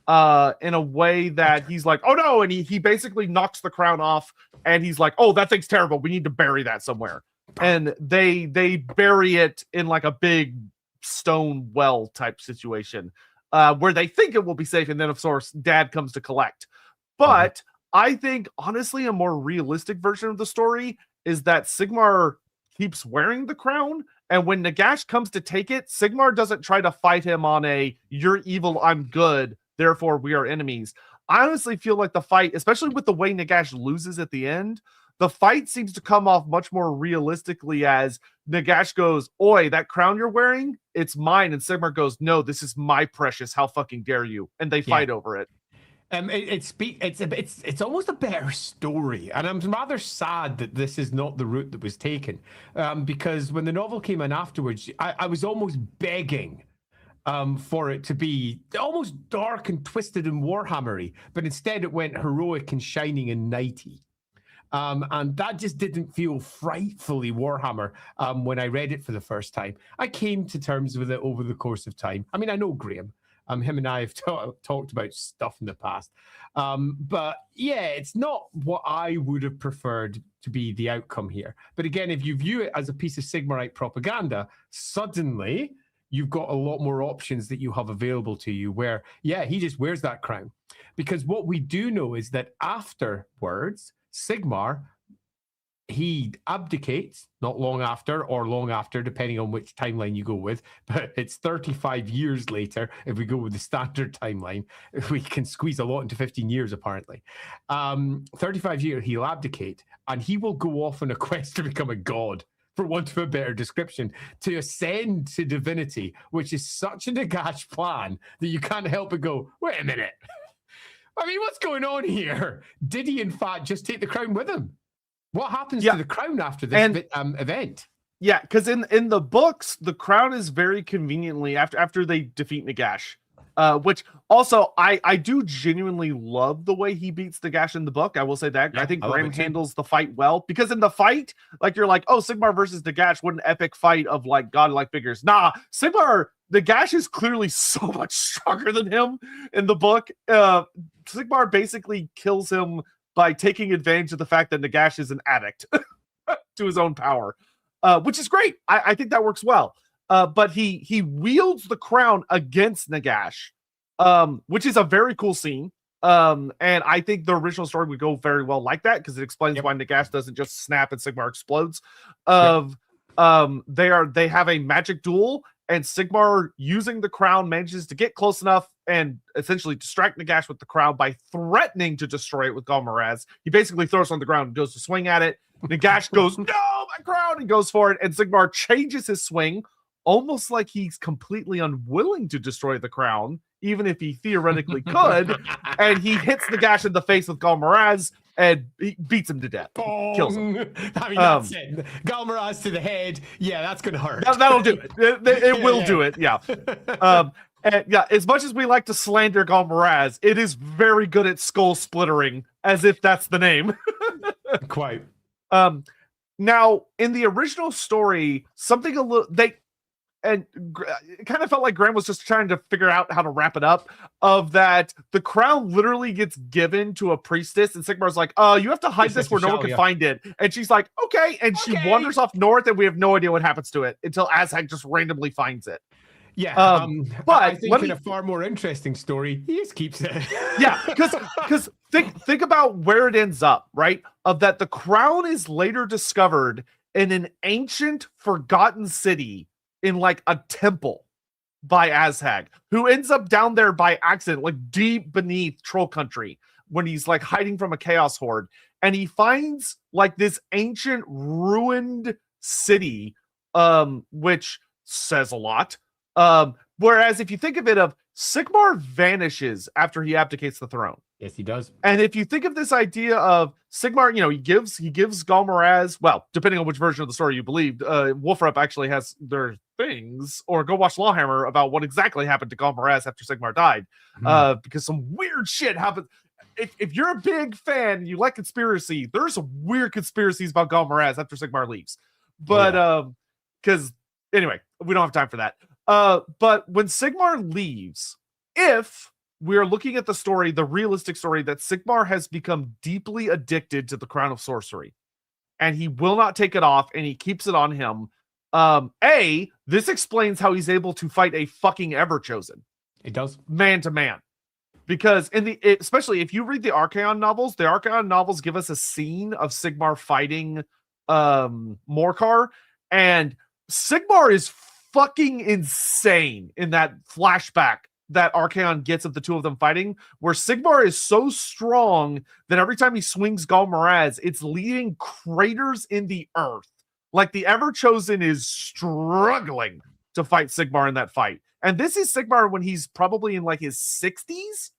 in a way that he's like, oh no, and he basically knocks the crown off, and he's like, oh, that thing's terrible, we need to bury that somewhere. And they bury it in like a big stone well type situation where they think it will be safe, and then of course Dad comes to collect. But I think honestly a more realistic version of the story is that Sigmar keeps wearing the crown, and when Nagash comes to take it, Sigmar doesn't try to fight him on a you're evil, I'm good, therefore we are enemies. I honestly feel like the fight, especially with the way Nagash loses at the end, the fight seems to come off much more realistically as Nagash goes, oi, that crown you're wearing, it's mine. And Sigmar goes, no, this is my precious. How fucking dare you? And they fight over it. It's almost a better story, and I'm rather sad that this is not the route that was taken, because when the novel came in afterwards, I was almost begging for it to be almost dark and twisted and Warhammery, but instead it went heroic and shining and knighty. And that just didn't feel frightfully Warhammer when I read it for the first time. I came to terms with it over the course of time. I mean, I know Graham. Him and I have talked about stuff in the past. But yeah, it's not what I would have preferred to be the outcome here. But again, if you view it as a piece of Sigmarite propaganda, suddenly you've got a lot more options that you have available to you where, yeah, he just wears that crown. Because what we do know is that afterwards, Sigmar, he abdicates not long after or long after, depending on which timeline you go with, but it's 35 years later if we go with the standard timeline. We can squeeze a lot into 15 years, apparently. 35 years, he'll abdicate, and he will go off on a quest to become a god, for want of a better description, to ascend to divinity, which is such a Nagash plan that you can't help but go, wait a minute. I mean, what's going on here? Did he, in fact, just take the crown with him? What happens to the crown after this event? Yeah, because in the books, the crown is very conveniently after they defeat Nagash. Which also, I do genuinely love the way he beats Nagash in the book. I will say that. Yeah, I think Graham handles the fight well. Because in the fight, like you're like, oh, Sigmar versus Nagash, what an epic fight of like godlike figures. Nah, Nagash is clearly so much stronger than him in the book. Sigmar basically kills him by taking advantage of the fact that Nagash is an addict to his own power, which is great. I think that works well. But he wields the crown against Nagash, which is a very cool scene. And I think the original story would go very well like that because it explains why Nagash doesn't just snap and Sigmar explodes. They have a magic duel, and Sigmar, using the crown, manages to get close enough and essentially distract Nagash with the crown by threatening to destroy it with Galmaraz. He basically throws it on the ground and goes to swing at it. Nagash goes, no, my crown, and goes for it. And Sigmar changes his swing, almost like he's completely unwilling to destroy the crown, even if he theoretically could. And he hits Nagash in the face with Galmaraz and he beats him to death. Kills him. I mean, that's it. Galmaraz to the head. Yeah, that's going to hurt. That'll do it. It will do it. Yeah. And yeah, as much as we like to slander Galmaraz, it is very good at skull splittering, as if that's the name. Quite. Now, in the original story, something it kind of felt like Graham was just trying to figure out how to wrap it up, of that the crown literally gets given to a priestess, and Sigmar's like, you have to hide this where no one can find it. And she's like, okay. And she wanders off north, and we have no idea what happens to it until Azhag just randomly finds it. Yeah, but I think in a far more interesting story, he just keeps it. Yeah, because think about where it ends up, right? Of that the crown is later discovered in an ancient, forgotten city in like a temple by Azhag, who ends up down there by accident, like deep beneath Troll Country, when he's like hiding from a chaos horde, and he finds like this ancient ruined city, which says a lot. Whereas if you think of it, Sigmar vanishes after he abdicates the throne. Yes, he does. And if you think of this idea of Sigmar, he gives Galmaraz, well, depending on which version of the story you believed, Wolfrup actually has their things, or go watch Lawhammer about what exactly happened to Galmaraz after Sigmar died, because some weird shit happened. If you're a big fan, you like conspiracy, there's some weird conspiracies about Galmaraz after Sigmar leaves. But because anyway, we don't have time for that. But when Sigmar leaves, if we're looking at the story, the realistic story, that Sigmar has become deeply addicted to the Crown of Sorcery, and he will not take it off, and he keeps it on him. This explains how he's able to fight a fucking Everchosen. It does. Man to man. Because especially if you read the Archaon novels give us a scene of Sigmar fighting Morcar, and Sigmar is fucking insane in that flashback that Archaon gets of the two of them fighting, where Sigmar is so strong that every time he swings Galmaraz, it's leaving craters in the earth. Like the Everchosen is struggling to fight Sigmar in that fight. And this is Sigmar when he's probably in like his 60s.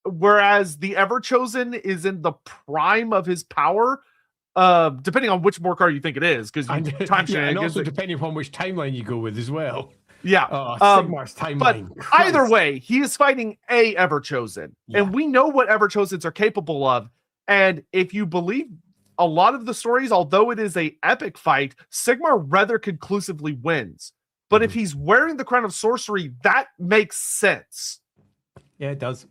Whereas the Everchosen is in the prime of his power. Depending on which Morcar you think it is, because and also depending upon which timeline you go with as well. Yeah, Sigmar's timeline. But either way, he is fighting a Everchosen, and we know what Everchosens are capable of. And if you believe a lot of the stories, although it is a epic fight, Sigmar rather conclusively wins. But if he's wearing the Crown of Sorcery, that makes sense. Yeah, it does.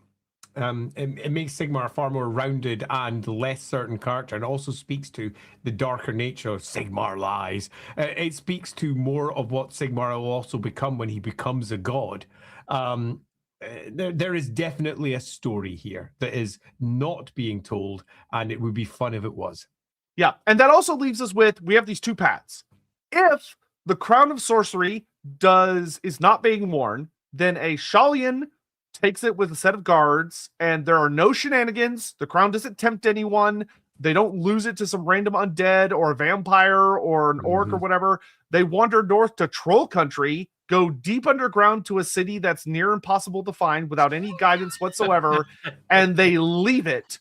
It makes Sigmar a far more rounded and less certain character, and also speaks to the darker nature of Sigmar lies. It speaks to more of what Sigmar will also become when he becomes a god. There is definitely a story here that is not being told, and it would be fun if it was. Yeah, and that also leaves us with, we have these two paths. If the Crown of Sorcery is not being worn, then a Shalian takes it with a set of guards, and there are no shenanigans. The crown doesn't tempt anyone. They don't lose it to some random undead or a vampire or an orc or whatever. They wander north to Troll Country, go deep underground to a city that's near impossible to find without any guidance whatsoever, and they leave it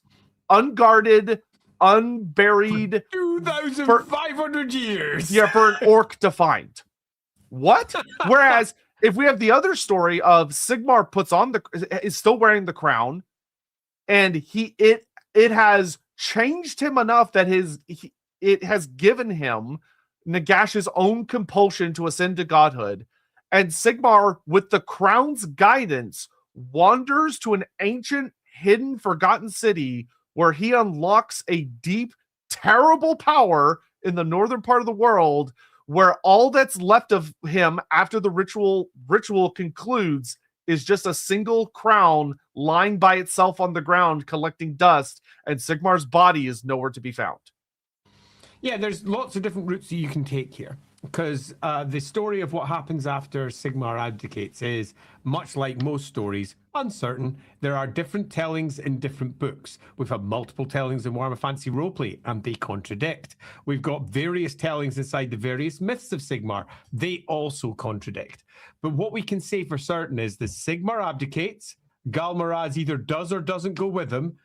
unguarded, unburied. 2,500 years. Yeah, for an orc to find. What? Whereas if we have the other story of Sigmar is still wearing the crown, and it has changed him enough that it has given him Nagash's own compulsion to ascend to godhood, and Sigmar, with the crown's guidance, wanders to an ancient, hidden, forgotten city where he unlocks a deep, terrible power in the northern part of the world, where all that's left of him after the ritual concludes is just a single crown lying by itself on the ground collecting dust, and Sigmar's body is nowhere to be found. Yeah, there's lots of different routes that you can take here, because the story of what happens after Sigmar abdicates is, much like most stories, uncertain. There are different tellings in different books. We've had multiple tellings in Warhammer Fantasy Roleplay, and they contradict. We've got various tellings inside the various myths of Sigmar. They also contradict. But what we can say for certain is that Sigmar abdicates, Galmaraz either does or doesn't go with him,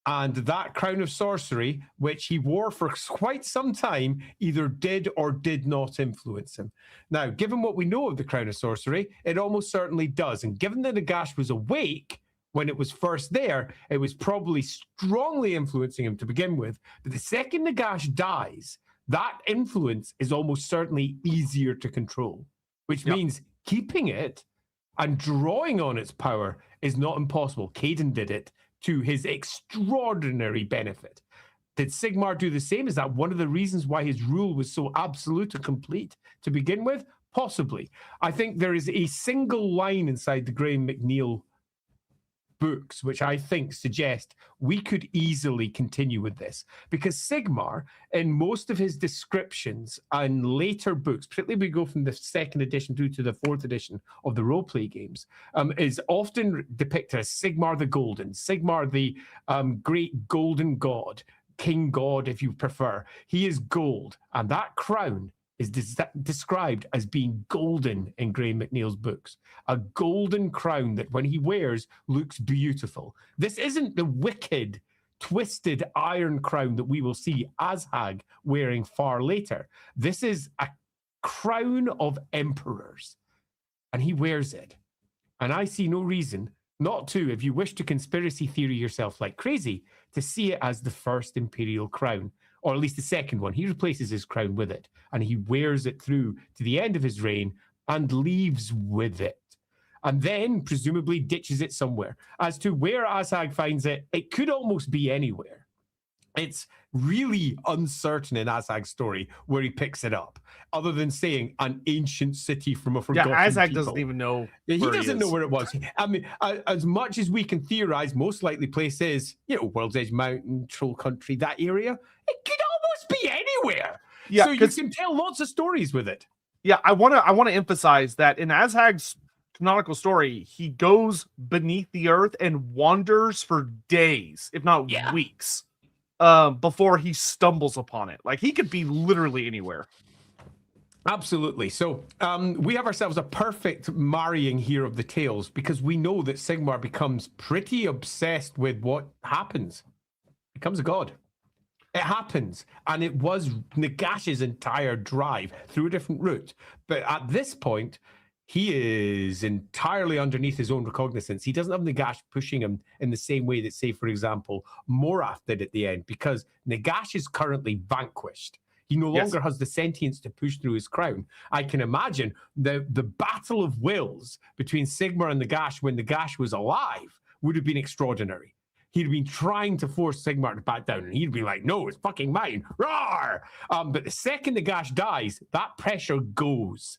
and that Crown of Sorcery, which he wore for quite some time, either did or did not influence him. Now, given what we know of the Crown of Sorcery, it almost certainly does. And given that Nagash was awake when it was first there, it was probably strongly influencing him to begin with. But the second Nagash dies, that influence is almost certainly easier to control, which means keeping it and drawing on its power is not impossible. Caden did it to his extraordinary benefit. Did Sigmar do the same? Is that one of the reasons why his rule was so absolute and complete to begin with? Possibly. I think there is a single line inside the Graham McNeil books which I think suggest we could easily continue with this, because Sigmar, in most of his descriptions and later books, particularly we go from the 2nd edition through to the 4th edition of the roleplay games, is often depicted as Sigmar the Golden, Sigmar the great golden god, king god if you prefer. He is gold, and that crown is described as being golden in Graham McNeil's books. A golden crown that when he wears looks beautiful. This isn't the wicked, twisted iron crown that we will see Azhag wearing far later. This is a crown of emperors, and he wears it. And I see no reason not to, if you wish to conspiracy theory yourself like crazy, to see it as the first imperial crown or at least the second one. He replaces his crown with it, and he wears it through to the end of his reign and leaves with it. And then presumably ditches it somewhere. As to where Azhag finds it, it could almost be anywhere. It's really uncertain in Azhag's story where he picks it up, other than saying an ancient city from a forgotten Azhag people. doesn't even know. He doesn't know where it was. I mean, as much as we can theorize, most likely place is, World's Edge Mountain, Troll Country, that area. It could almost be anywhere. Yeah, so you can tell lots of stories with it. Yeah, I want to emphasize that in Azhag's canonical story, he goes beneath the earth and wanders for days, if not weeks, before he stumbles upon it. Like, he could be literally anywhere. Absolutely. So we have ourselves a perfect marrying here of the tales, because we know that Sigmar becomes pretty obsessed with what happens. Becomes a god. It happens. And it was Nagash's entire drive through a different route. But at this point, he is entirely underneath his own recognizance. He doesn't have Nagash pushing him in the same way that, say, for example, Morath did at the end, because Nagash is currently vanquished. He no longer has the sentience to push through his crown. I can imagine the battle of wills between Sigmar and Nagash when Nagash was alive would have been extraordinary. He'd have been trying to force Sigmar to back down, and he'd be like, no, it's fucking mine. Roar! But the second Nagash dies, that pressure goes.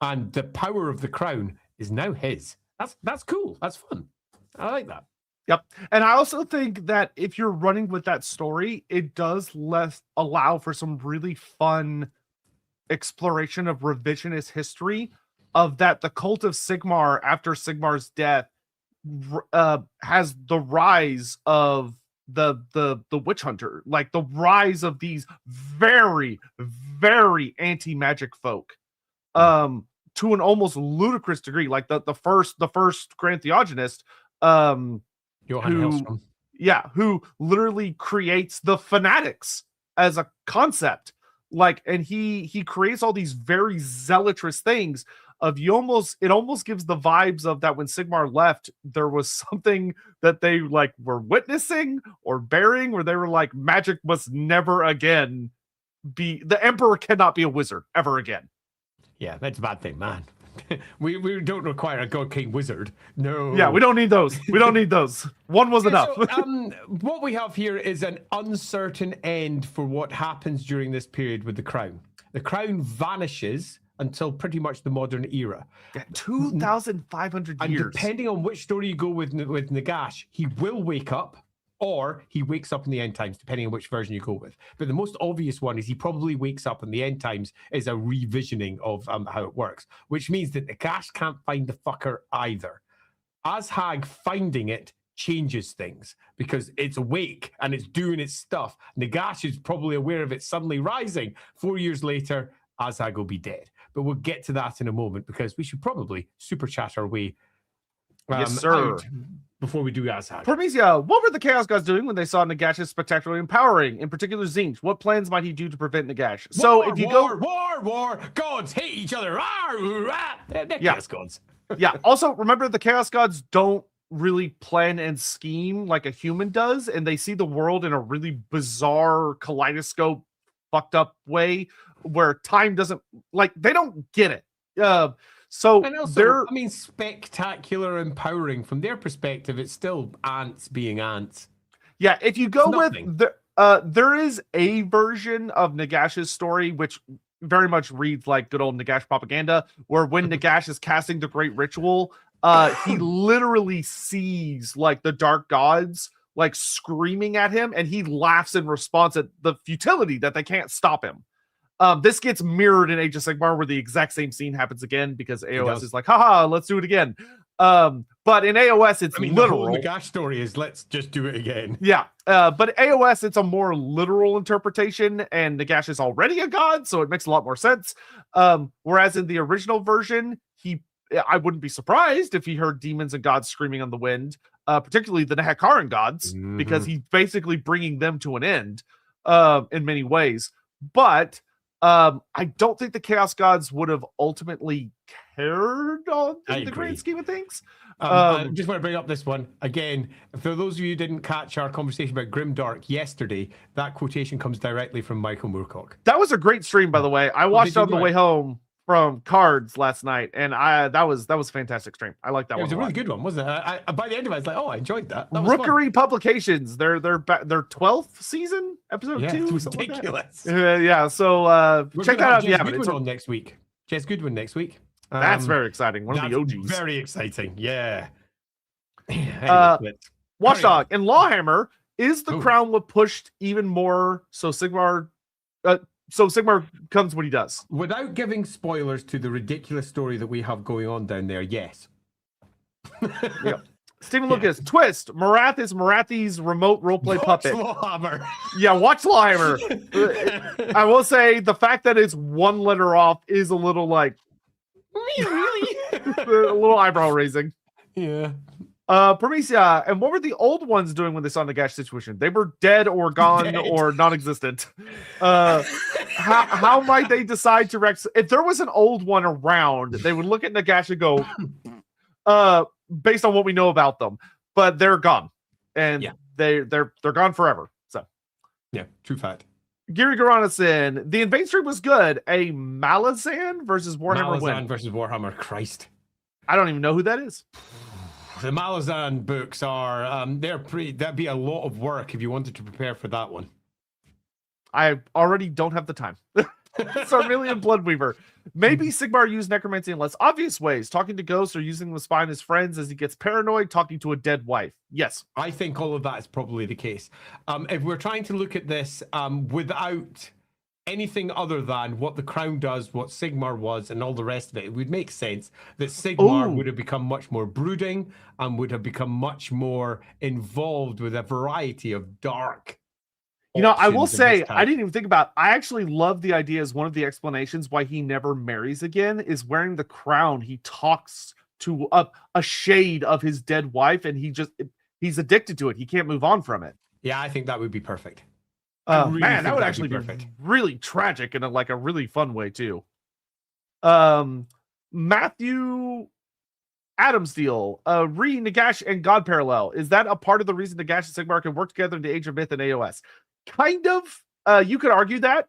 And the power of the crown is now his. That's cool. That's fun. I like that. Yep. And I also think that if you're running with that story, it does allow for some really fun exploration of revisionist history, of that the cult of Sigmar after Sigmar's death has the rise of the witch hunter, like the rise of these very, very anti-magic folk. To an almost ludicrous degree, like the first Grand Theogenist, who literally creates the fanatics as a concept, like, and he creates all these very zealotous things. It almost gives the vibes of that when Sigmar left, there was something that they like were witnessing or bearing, where they were like, magic must never again be, the Emperor cannot be a wizard ever again. Yeah, that's a bad thing, man. we don't require a God King wizard. No. Yeah, we don't need those. We don't need those. One was enough. So, what we have here is an uncertain end for what happens during this period with the crown. The crown vanishes until pretty much the modern era. 2,500 years. And depending on which story you go with Nagash, he will wake up, or he wakes up in the end times, depending on which version you go with. But the most obvious one is he probably wakes up in the end times is a revisioning of how it works, which means that Nagash can't find the fucker either. Azhag finding it changes things, because it's awake and it's doing its stuff. Nagash is probably aware of it suddenly rising. 4 years later, Azhag will be dead. But we'll get to that in a moment, because we should probably super chat our way yes, sir. Before we do Azhag. Prometheus, what were the Chaos Gods doing when they saw Nagash's spectacularly empowering? In particular, Zinch. What plans might he do to prevent Nagash? So if you war, gods hate each other. They're Chaos Gods. Yeah. Also, remember, the Chaos Gods don't really plan and scheme like a human does, and they see the world in a really bizarre kaleidoscope, fucked up way, where time doesn't, like, they don't get it. So and also, spectacular, empowering from their perspective. It's still ants being ants. Yeah, if you go with there is a version of Nagash's story which very much reads like good old Nagash propaganda, where when Nagash is casting the Great Ritual, he literally sees like the dark gods like screaming at him, and he laughs in response at the futility that they can't stop him. This gets mirrored in Age of Sigmar, where the exact same scene happens again, because AOS is like, haha, let's do it again. But in AOS, it's literal. The whole Nagash story is, let's just do it again. Yeah. But AOS, it's a more literal interpretation, and Nagash is already a god, so it makes a lot more sense. Whereas in the original version, I wouldn't be surprised if he heard demons and gods screaming on the wind, particularly the Nehekaran gods, because he's basically bringing them to an end in many ways. But I don't think the Chaos Gods would have ultimately cared on in the grand scheme of things. I just want to bring up this one again. For those of you who didn't catch our conversation about Grimdark yesterday, that quotation comes directly from Michael Moorcock. That was a great stream, by the way. I watched it on the way home from Cards last night, and that was a fantastic stream. I like that one. It was a really good one, wasn't it? By the end of it, I was like, oh, I enjoyed that. Rookery fun. Publications, their 12th season, episode 2. It was ridiculous. Yeah, so check that out if you haven't. It's on next week. Jez Goodwin next week. That's very exciting. One of the OGs. Very exciting. Yeah. Watchdog and Lawhammer, is the crown what pushed even more so Sigmar comes what he does? Without giving spoilers to the ridiculous story that we have going on down there, yes. Yeah. Stephen Lucas, twist. Marath is Marathi's remote roleplay puppet. Lawhammer. Yeah, watch Lawhammer. I will say the fact that it's one letter off is a little like really? a little eyebrow raising. Yeah. Promesia, and what were the old ones doing when they saw Nagash situation? They were dead or gone or non-existent. How might they decide to Rex? If there was an old one around, they would look at Nagash and go, based on what we know about them, but they're gone, and they're gone forever. So, yeah, true fact. Gary Garanison, the Invade stream was good. A Malazan versus Warhammer win. Versus Warhammer, Christ. I don't even know who that is. The Malazan books are that'd be a lot of work if you wanted to prepare for that one. I already don't have the time. Sarmillion Bloodweaver. Maybe Sigmar used necromancy in less obvious ways, talking to ghosts or using the spine as friends as he gets paranoid, talking to a dead wife. Yes. I think all of that is probably the case. If we're trying to look at this without anything other than what the crown does, what Sigmar was, and all the rest of it, it would make sense that Sigmar would have become much more brooding and would have become much more involved with a variety of dark. You know, I will say, I didn't even think about, I actually love the idea as one of the explanations why he never marries again is wearing the crown. He talks to a shade of his dead wife, and he's addicted to it. He can't move on from it. Yeah, I think that would be perfect. Man, that would actually be really tragic in a really fun way too. Matthew Adamsdeal, Nagash and God Parallel. Is that a part of the reason Nagash and Sigmar can work together in the Age of Myth and AOS? Kind of. You could argue that.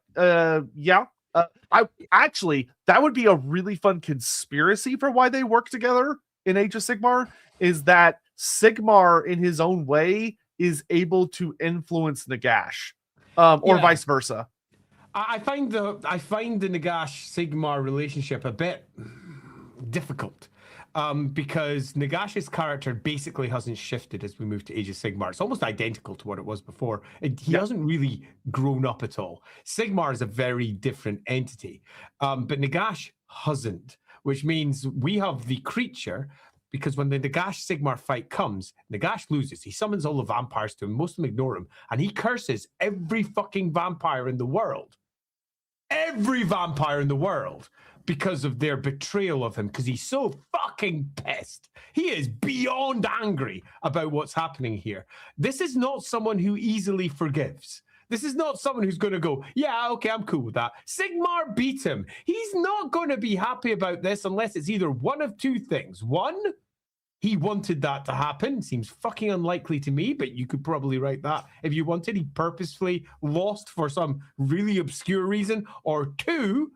Yeah. I actually, that would be a really fun conspiracy for why they work together in Age of Sigmar, is that Sigmar in his own way is able to influence Nagash. Or vice versa. I find the Nagash Sigmar relationship a bit difficult because Nagash's character basically hasn't shifted as we move to Age of Sigmar. It's almost identical to what it was before. He hasn't really grown up at all. Sigmar is a very different entity, but Nagash hasn't, which means we have the creature. Because when the Nagash Sigmar fight comes, Nagash loses. He summons all the vampires to him. Most of them ignore him. And he curses every fucking vampire in the world. Every vampire in the world. Because of their betrayal of him. Because he's so fucking pissed. He is beyond angry about what's happening here. This is not someone who easily forgives. This is not someone who's going to go, yeah, okay, I'm cool with that. Sigmar beat him. He's not going to be happy about this unless it's either one of two things. One, he wanted that to happen. Seems fucking unlikely to me, but you could probably write that if you wanted. He purposefully lost for some really obscure reason. Or two,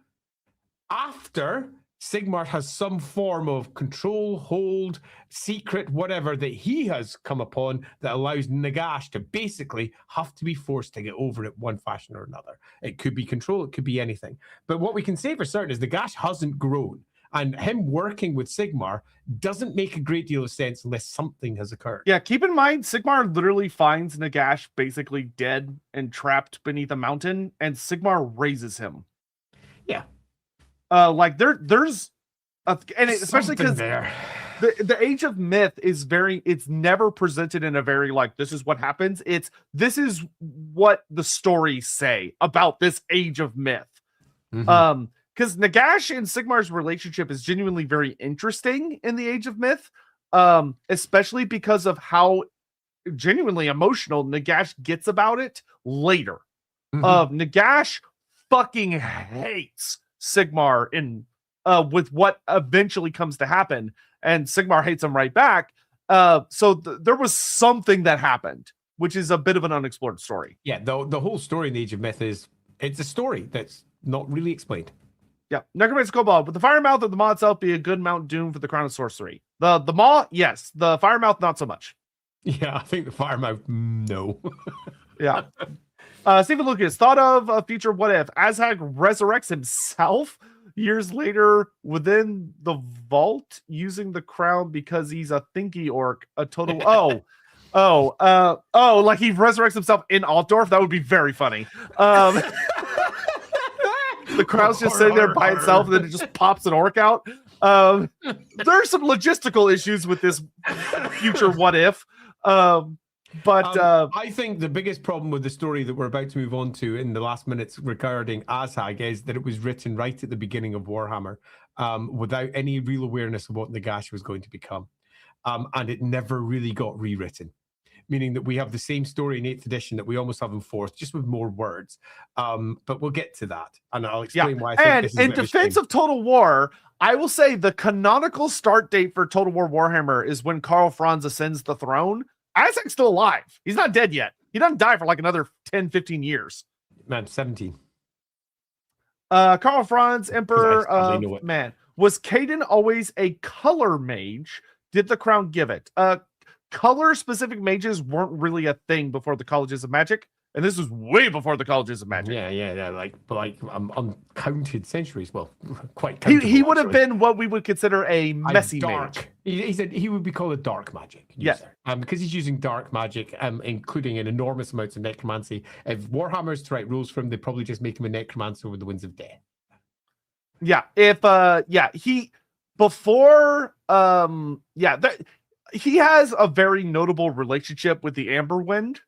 after Sigmar has some form of control, hold, secret, whatever that he has come upon that allows Nagash to basically have to be forced to get over it one fashion or another. It could be control, it could be anything. But what we can say for certain is Nagash hasn't grown. And him working with Sigmar doesn't make a great deal of sense unless something has occurred. Yeah, keep in mind, Sigmar literally finds Nagash basically dead and trapped beneath a mountain, and Sigmar raises him. Yeah. There's especially because the Age of Myth is it's never presented in a very this is what happens. This is what the stories say about this Age of Myth. Mm-hmm. Because Nagash and Sigmar's relationship is genuinely very interesting in the Age of Myth, especially because of how genuinely emotional Nagash gets about it later. Mm-hmm. Nagash fucking hates Sigmar in with what eventually comes to happen, and Sigmar hates him right back. So there was something that happened, which is a bit of an unexplored story. Yeah, the whole story in the Age of Myth is it's a story that's not really explained. Yeah, Necromancer Kobold. Would the Fire Mouth of the Maw itself be a good Mount Doom for the Crown of Sorcery? The Maw, yes. The Fire Mouth, not so much. Yeah, I think the Firemouth, no. Yeah. Stephen Lucas, thought of a future what if Azhag resurrects himself years later within the vault using the crown because he's a thinky orc, a total like he resurrects himself in Altdorf. That would be very funny. The crown's just sitting there by itself, and then it just pops an orc out. There's some logistical issues with this future what if. I think the biggest problem with the story that we're about to move on to in the last minutes regarding Azhag is that it was written right at the beginning of Warhammer, without any real awareness of what Nagash was going to become. And it never really got rewritten, meaning that we have the same story in 8th edition that we almost have in 4th, just with more words. But we'll get to that, and I'll explain why I think this is in defense of Total War, I will say the canonical start date for Total War Warhammer is when Karl Franz ascends the throne. Azhag's still alive. He's not dead yet. He doesn't die for like another 10, 15 years. Man, 17. Karl Franz, Emperor of Man. Was Caden always a color mage? Did the crown give it? Color-specific mages weren't really a thing before the Colleges of Magic, and this was way before the Colleges of Magic. Yeah, like uncounted centuries. Well, quite. He would have been what we would consider a messy dark mage. He would be called a dark magic user. Yeah. Because he's using dark magic, including an enormous amounts of necromancy. If Warhammer's to write rules for him, they'd probably just make him a necromancer with the Winds of Death. Yeah. He has a very notable relationship with the Amber Wind.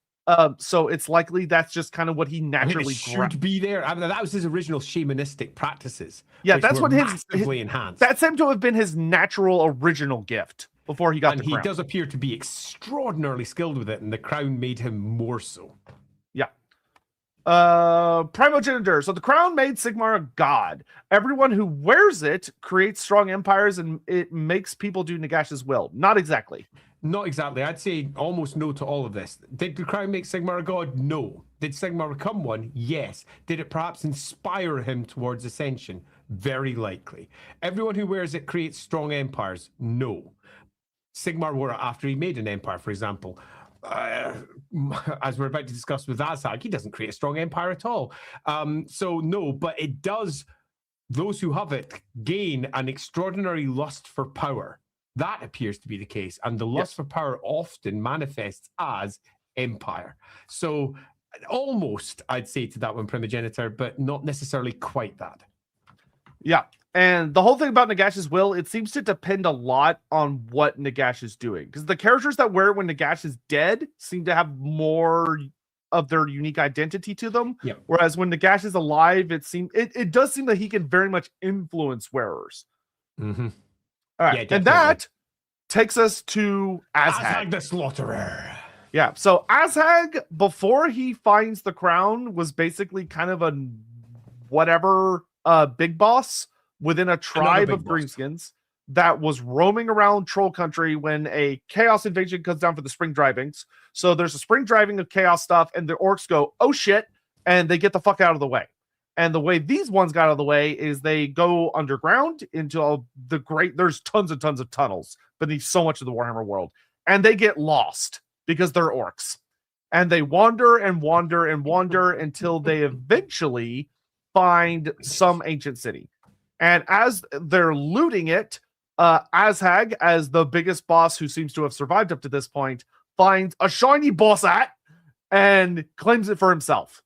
So it's likely that's just kind of what he naturally should be there. I mean, that was his original shamanistic practices. Yeah, that's what his enhanced. That seemed to have been his natural original gift before he got the crown. He does appear to be extraordinarily skilled with it, and the crown made him more so. Yeah. Primogenitor. So the crown made Sigmar a god. Everyone who wears it creates strong empires, and it makes people do Nagash's will. Not exactly. Not exactly. I'd say almost no to all of this. Did the crown make Sigmar a god? No. Did Sigmar become one? Yes. Did it perhaps inspire him towards ascension? Very likely. Everyone who wears it creates strong empires? No. Sigmar wore it after he made an empire, for example. As we're about to discuss with Azhag, he doesn't create a strong empire at all. So no, but it does, those who have it gain an extraordinary lust for power. That appears to be the case. And the lust for power often manifests as empire. So almost, I'd say to that one, Primogenitor, but not necessarily quite that. Yeah. And the whole thing about Nagash's will, it seems to depend a lot on what Nagash is doing. Because the characters that wear it when Nagash is dead seem to have more of their unique identity to them. Yeah. Whereas when Nagash is alive, it does seem that he can very much influence wearers. Mm-hmm. All right. Yeah, and that takes us to Azhag the Slaughterer. Yeah. So Azhag, before he finds the crown, was basically kind of a whatever big boss within a tribe of greenskins that was roaming around troll country when a chaos invasion comes down for the spring drivings. So there's a spring driving of chaos stuff, and the orcs go, oh shit, and they get the fuck out of the way. And the way these ones got out of the way is they go underground into there's tons and tons of tunnels beneath so much of the Warhammer world. And they get lost because they're orcs. And they wander and wander and wander until they eventually find some ancient city. And as they're looting it, Azhag, as the biggest boss who seems to have survived up to this point, finds a shiny boss hat and claims it for himself.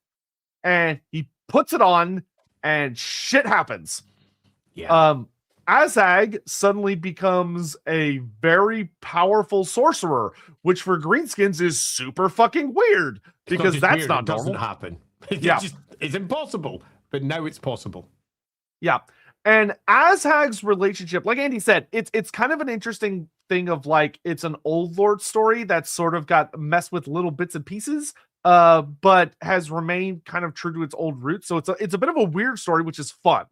And he puts it on, and shit happens. Yeah. Azhag suddenly becomes a very powerful sorcerer, which for greenskins is super fucking weird because that's not normal. It doesn't happen. It's impossible. But now it's possible. Yeah. And Azhag's relationship, like Andy said, it's kind of an interesting thing of like, it's an old lord story that's sort of got messed with little bits and pieces, but has remained kind of true to its old roots. So it's a bit of a weird story, which is fun.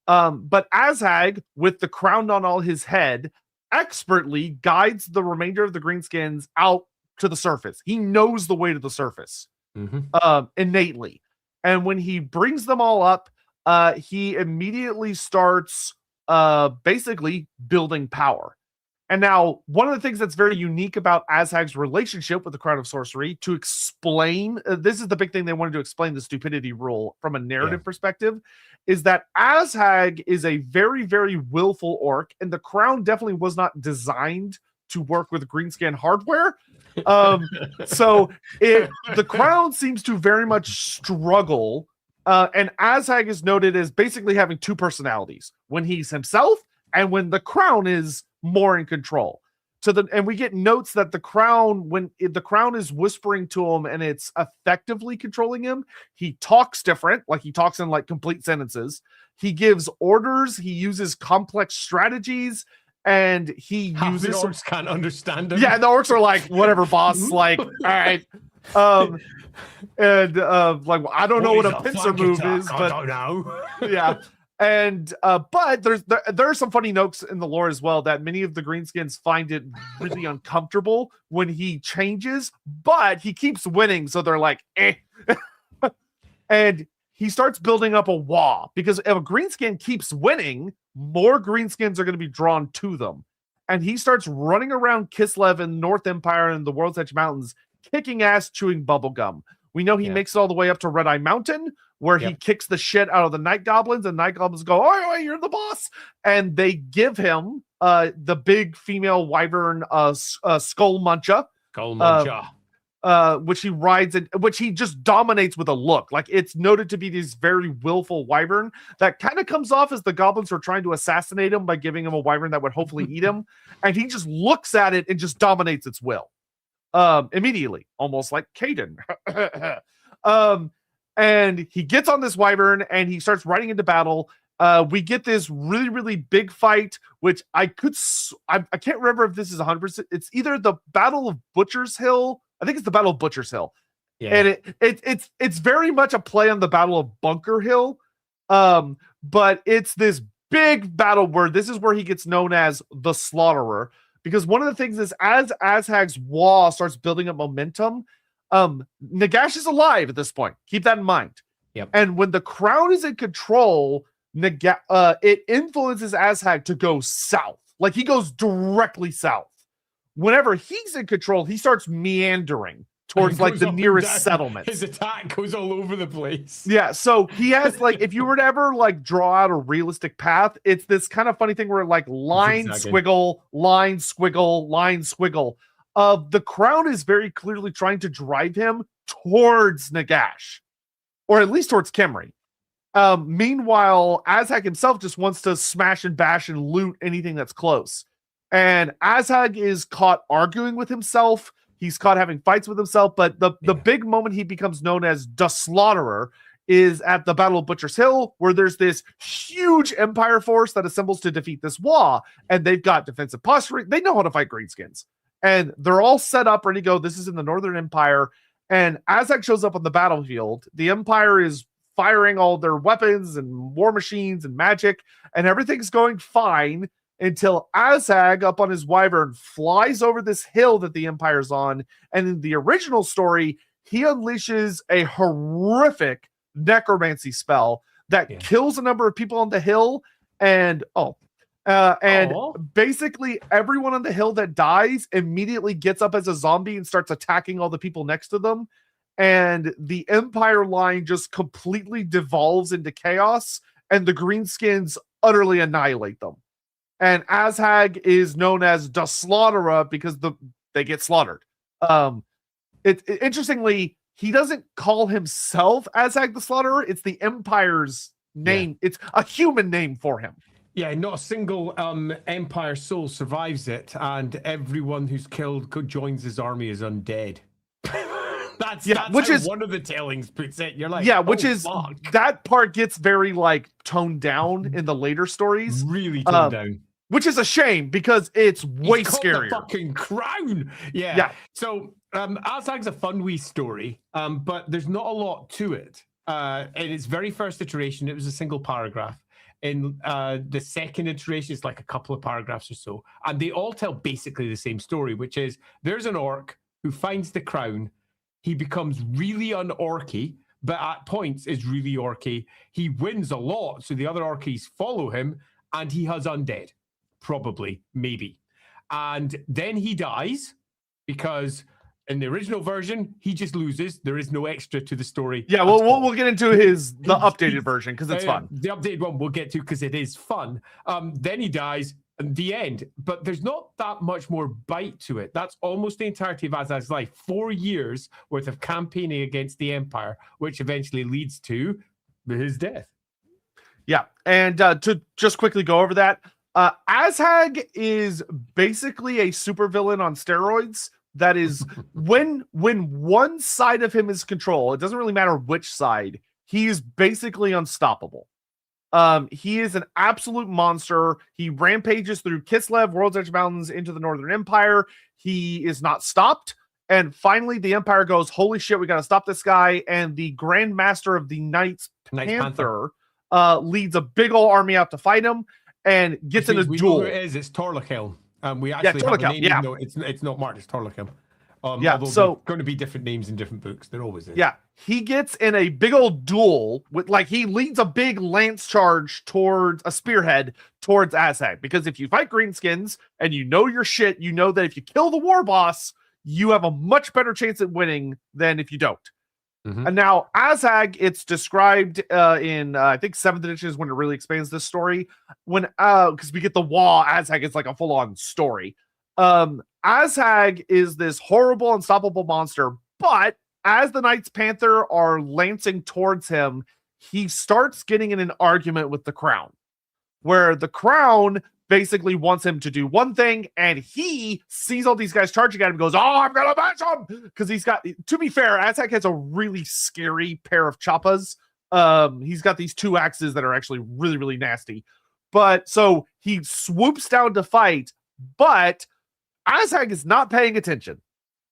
But Azhag, with the crown on all his head, expertly guides the remainder of the Greenskins out to the surface. He knows the way to the surface, innately. And when he brings them all up, he immediately starts basically building power. And now, one of the things that's very unique about Azhag's relationship with the Crown of Sorcery, to explain, this is the big thing they wanted to explain the stupidity rule from a narrative perspective, is that Azhag is a very, very willful orc, and the Crown definitely was not designed to work with Greenscan hardware. So the Crown seems to very much struggle, and Azhag is noted as basically having two personalities, when he's himself and when the Crown is more in control. And we get notes that the Crown, when the Crown is whispering to him and it's effectively controlling him, he talks different, like he talks in like complete sentences. He gives orders, he uses complex strategies, and he uses the orcs can't understand him. Yeah, the orcs are like, whatever, boss, like, all right. Like, I don't know what a pincer move is, but I don't know. Yeah. And but there are some funny notes in the lore as well, that many of the Greenskins find it really uncomfortable when he changes, but he keeps winning, so they're like, eh. And he starts building up a wall, because if a Greenskin keeps winning, more Greenskins are going to be drawn to them. And he starts running around Kislev and North Empire and the World's Edge Mountains, kicking ass, chewing bubblegum. We know he makes it all the way up to Red Eye Mountain, where he kicks the shit out of the Night Goblins, and Night Goblins go, "Oh, you're the boss!" And they give him the big female wyvern, Skull Muncha, which he rides, which he just dominates with a look. Like, it's noted to be this very willful wyvern that kind of comes off as the goblins are trying to assassinate him by giving him a wyvern that would hopefully eat him, and he just looks at it and just dominates its will. Immediately, almost like Caden. And he gets on this wyvern and he starts riding into battle. We get this really, really big fight, which I can't remember if this is 100%. It's either the Battle of Butcher's Hill. I think it's the Battle of Butcher's Hill. Yeah. And it's very much a play on the Battle of Bunker Hill. But it's this big battle where this is where he gets known as the Slaughterer. Because one of the things is, as Azhag's wall starts building up momentum, Nagash is alive at this point. Keep that in mind. Yep. And when the Crown is in control, it influences Azhag to go south. Like, he goes directly south. Whenever he's in control, he starts meandering towards like the nearest settlement. His attack goes all over the place. Yeah, so he has, like, if you were to ever like draw out a realistic path, it's this kind of funny thing where like line, squiggle, line, squiggle, line, squiggle. The Crown is very clearly trying to drive him towards Nagash, or at least towards Khemri. Meanwhile, Azhag himself just wants to smash and bash and loot anything that's close. And Azhag is caught arguing with himself. He's caught having fights with himself. But the big moment he becomes known as the Slaughterer is at the Battle of Butcher's Hill, where there's this huge Empire force that assembles to defeat this Wa. And they've got defensive posturing. They know how to fight Greenskins. And they're all set up, ready to go. This is in the Northern Empire. And Azhag shows up on the battlefield. The Empire is firing all their weapons and war machines and magic, and everything's going fine until Azhag, up on his wyvern, flies over this hill that the Empire's on. And in the original story, he unleashes a horrific necromancy spell that kills a number of people on the hill. And basically everyone on the hill that dies immediately gets up as a zombie and starts attacking all the people next to them. And the Empire line just completely devolves into chaos, and the Greenskins utterly annihilate them. And Azhag is known as the Slaughterer because they get slaughtered. Interestingly, he doesn't call himself Azhag the Slaughterer. It's the Empire's name. Yeah. It's a human name for him. Yeah, not a single Empire soul survives it, and everyone who's killed joins his army as undead. That's which is one of the tellings puts it. You're like, that part gets very like toned down in the later stories. Really toned down. Which is a shame because it's way scarier. The fucking Crown. Yeah. So Azag's a fun wee story, but there's not a lot to it. In its very first iteration, it was a single paragraph. In the second iteration, it's like a couple of paragraphs or so. And they all tell basically the same story, which is there's an orc who finds the crown. He becomes really unorky, but at points is really orky. He wins a lot, so the other orkies follow him, and he has undead. Probably, maybe. And then he dies because in the original version, he just loses. There is no extra to the story. Yeah, we'll get into the updated version because it's fun. The updated one we'll get to because it is fun. Then he dies, and the end. But there's not that much more bite to it. That's almost the entirety of Azag's life. 4 years worth of campaigning against the Empire, which eventually leads to his death. Yeah, and to just quickly go over that, Azag is basically a supervillain on steroids. That is, when one side of him is control, it doesn't really matter which side, he is basically unstoppable. He is an absolute monster. He rampages through Kislev, World's Edge Mountains, into the Northern Empire. He is not stopped. And finally, the Empire goes, holy shit, we got to stop this guy. And the Grand Master of the Knights Panther leads a big old army out to fight him and gets in a duel. Know who it is. It's Torlakel. We actually have a name, even though it's not marked as Torlakel. So going to be different names in different books. There always is. Yeah, he gets in a big old duel with, like, he leads a big lance charge towards a spearhead towards Azag, because if you fight greenskins and you know your shit, you know that if you kill the war boss, you have a much better chance at winning than if you don't. And now Azag, it's described in I think 7th edition is when it really expands this story. When because we get the Wah, Azag is like a full-on story. Azag is this horrible, unstoppable monster, but as the Knights Panther are lancing towards him, he starts getting in an argument with the Crown, where the Crown basically wants him to do one thing, and he sees all these guys charging at him and goes, oh, I'm gonna match him! Because he's got, to be fair, Azag has a really scary pair of choppas. He's got these 2 axes that are actually really, really nasty. But so he swoops down to fight, but Azag is not paying attention.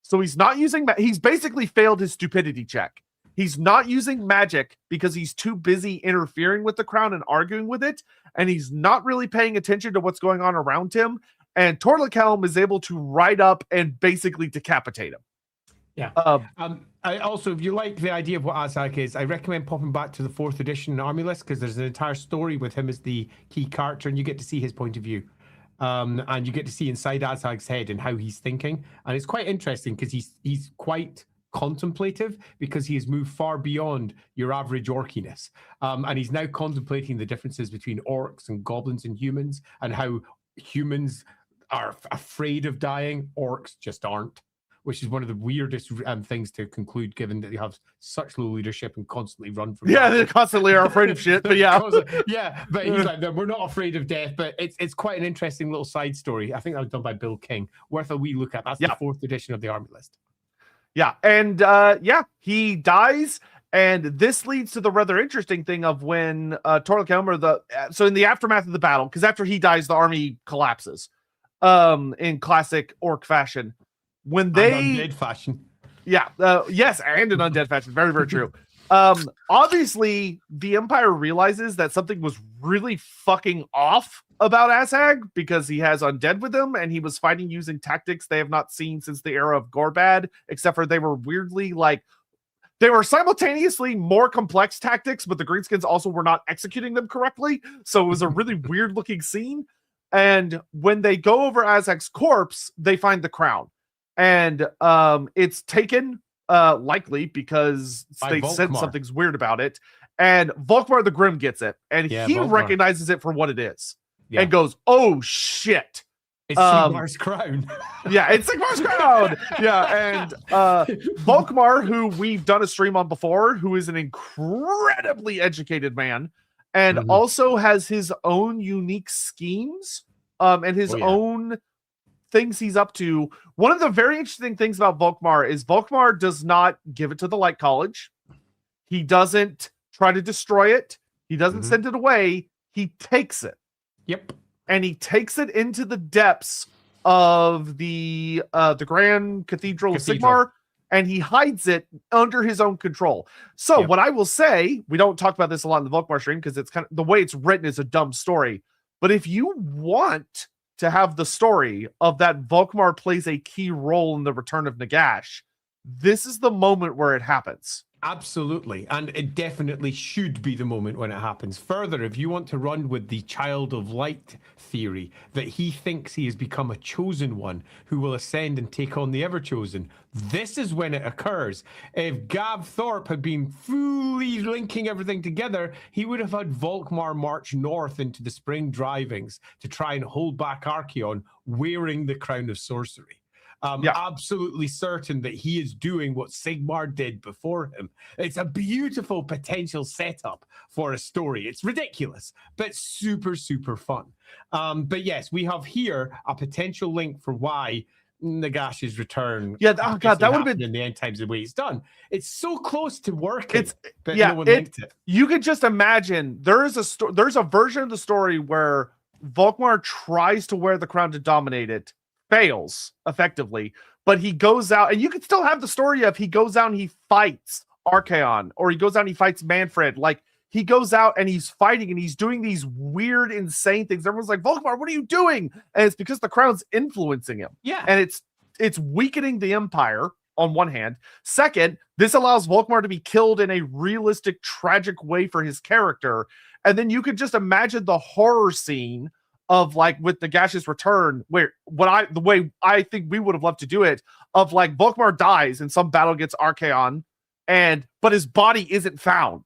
So he's not using, he's basically failed his stupidity check. He's not using magic because he's too busy interfering with the Crown and arguing with it, and he's not really paying attention to what's going on around him. And Torlakelm is able to ride up and basically decapitate him. Yeah. I also, if you like the idea of what Azag is, I recommend popping back to the 4th edition army list, because there's an entire story with him as the key character, and you get to see his point of view. And you get to see inside Azag's head and how he's thinking. And it's quite interesting because he's quite contemplative, because he has moved far beyond your average orkiness. And he's now contemplating the differences between orcs and goblins and humans, and how humans are afraid of dying, orcs just aren't, which is one of the weirdest things to conclude, given that they have such low leadership and constantly run from battle. They constantly are afraid of shit, but yeah. Yeah, but he's like, no, we're not afraid of death, but it's quite an interesting little side story. I think that was done by Bill King. Worth a wee look at. That's the 4th edition of the army list. Yeah, and he dies, and this leads to the rather interesting thing of when Torlakelm, so in the aftermath of the battle, because after he dies, the army collapses in classic orc fashion. When they undead fashion. Yeah, yes, and in undead fashion. Very, very true. Obviously, the Empire realizes that something was really fucking off about Azag, because he has undead with him, and he was fighting using tactics they have not seen since the era of Gorbad, except for they were weirdly, like, they were simultaneously more complex tactics, but the Greenskins also were not executing them correctly, so it was a really weird looking scene. And when they go over Azag's corpse, they find the crown. And it's taken, likely because they said something's weird about it. And Volkmar the Grim gets it, and he recognizes it for what it is, and goes, "Oh shit, it's Sigmar's crown." Yeah, it's Sigmar's crown. Yeah, and Volkmar, who we've done a stream on before, who is an incredibly educated man, and also has his own unique schemes, and his own things he's up to. One of the very interesting things about Volkmar is Volkmar does not give it to the Light College. He doesn't try to destroy it. He doesn't send it away. He takes it. Yep. And he takes it into the depths of the Grand Cathedral of Sigmar, and he hides it under his own control. So what I will say, we don't talk about this a lot in the Volkmar stream because it's kind of the way it's written is a dumb story. But if you want to have the story of that Volkmar plays a key role in the return of Nagash, this is the moment where it happens. Absolutely. And it definitely should be the moment when it happens. Further, if you want to run with the Child of Light theory, that he thinks he has become a chosen one who will ascend and take on the Ever-Chosen, this is when it occurs. If Gav Thorpe had been fully linking everything together, he would have had Volkmar march north into the Spring Drivings to try and hold back Archaon wearing the Crown of Sorcery. Absolutely certain that he is doing what Sigmar did before him. It's a beautiful potential setup for a story. It's ridiculous, but super, super fun. But yes, we have here a potential link for why Nagash's return. Yeah, oh god, that would have been in the end times the way it's done. It's so close to working, but no one linked it. You could just imagine there's a version of the story where Volkmar tries to wear the crown to dominate it, fails effectively, but he goes out, and you can still have the story of he goes out and he fights Archaon, or he goes out and he fights Manfred. Like, he goes out and he's fighting and he's doing these weird, insane things. Everyone's like, Volkmar, what are you doing? And it's because the crown's influencing him. Yeah. And it's weakening the Empire on one hand. Second, this allows Volkmar to be killed in a realistic, tragic way for his character. And then you could just imagine the horror scene of, like, with Nagash's return, where the way I think we would have loved to do it, of like Volkmar dies in some battle against Archaon, but his body isn't found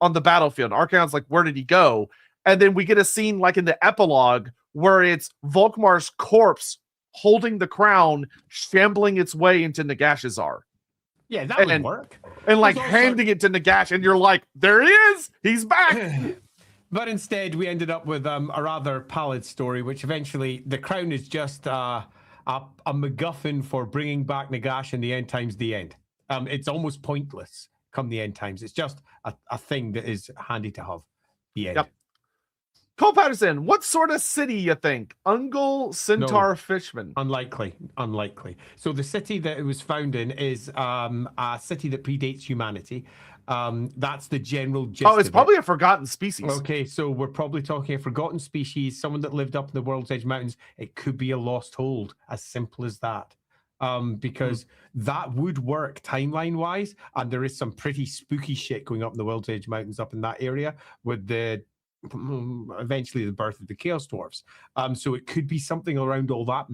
on the battlefield. Archaon's like, where did he go? And then we get a scene like in the epilogue where it's Volkmar's corpse holding the crown, shambling its way into Nagashazar. Yeah, that would work. And like handing it to Nagash, and you're like, there he is! He's back! But instead, we ended up with a rather pallid story, which eventually the crown is just a MacGuffin for bringing back Nagash in the end times, the end. It's almost pointless come the end times. It's just a thing that is handy to have. The end. Yep. Cole Patterson, what sort of city you think? Ungol, Centaur, Fishman? Unlikely. So the city that it was found in is a city that predates humanity. That's the general gist. Oh, it's probably a forgotten species. Okay, so we're probably talking a forgotten species, someone that lived up in the World's Edge Mountains. It could be a lost hold, as simple as that. Because that would work timeline-wise, and there is some pretty spooky shit going up in the World's Edge Mountains up in that area with eventually the birth of the Chaos Dwarfs. So it could be something around all that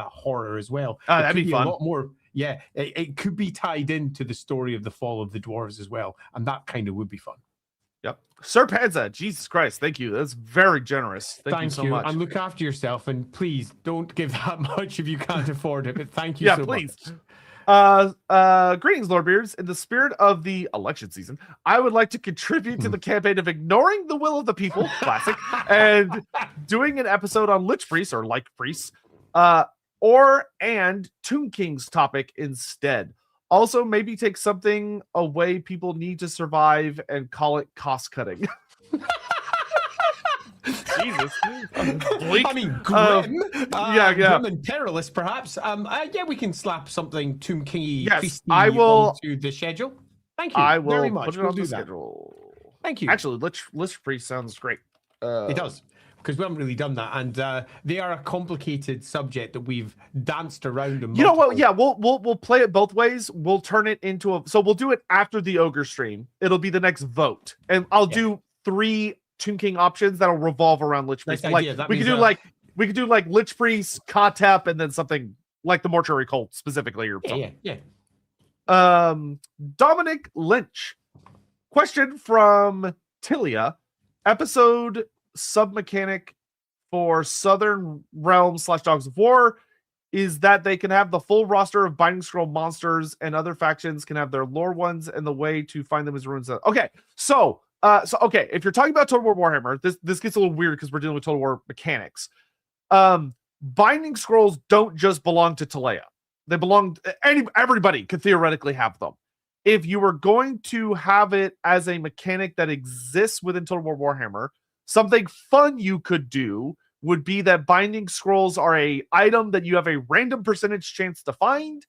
horror as well. That'd be fun. A lot more. Yeah, it could be tied into the story of the fall of the dwarves as well, and that kind of would be fun. Yep. Sir Panza, Jesus Christ, thank you. That's very generous. Thank you so much. And look after yourself, and please don't give that much if you can't afford it, but thank you so please. much. Greetings, Lorebeards. In the spirit of the election season, I would like to contribute to the campaign of ignoring the will of the people, classic, and doing an episode on Lich Priests or Like Priests, and Tomb King's topic instead. Also, maybe take something away people need to survive and call it cost cutting. Jesus. I mean, grim. Grim and perilous, perhaps. We can slap something Tomb King-y, yes, I will onto the schedule. Thank you I will very much. Put it on the schedule. Thank you. Actually, Lich Priest sounds great. It does, because we haven't really done that, and they are a complicated subject that we've danced around. You know what? Yeah, we'll play it both ways. We'll turn it into so we'll do it after the Ogre stream. It'll be the next vote, and I'll do 3 Tomb King options that'll revolve around Lich Priest. Nice like we could do like Lich Priest, Katep, and then something like the Mortuary Cult specifically, or something. Yeah. Dominic Lynch. Question from Tilia. Episode sub-mechanic for Southern Realms / Dogs of War is that they can have the full roster of Binding Scroll monsters, and other factions can have their lore ones, and the way to find them is runes. Okay, so if you're talking about Total War Warhammer, this gets a little weird because we're dealing with Total War mechanics. Binding Scrolls don't just belong to Talea. They belong everybody could theoretically have them. If you were going to have it as a mechanic that exists within Total War Warhammer, something fun you could do would be that binding scrolls are a item that you have a random percentage chance to find.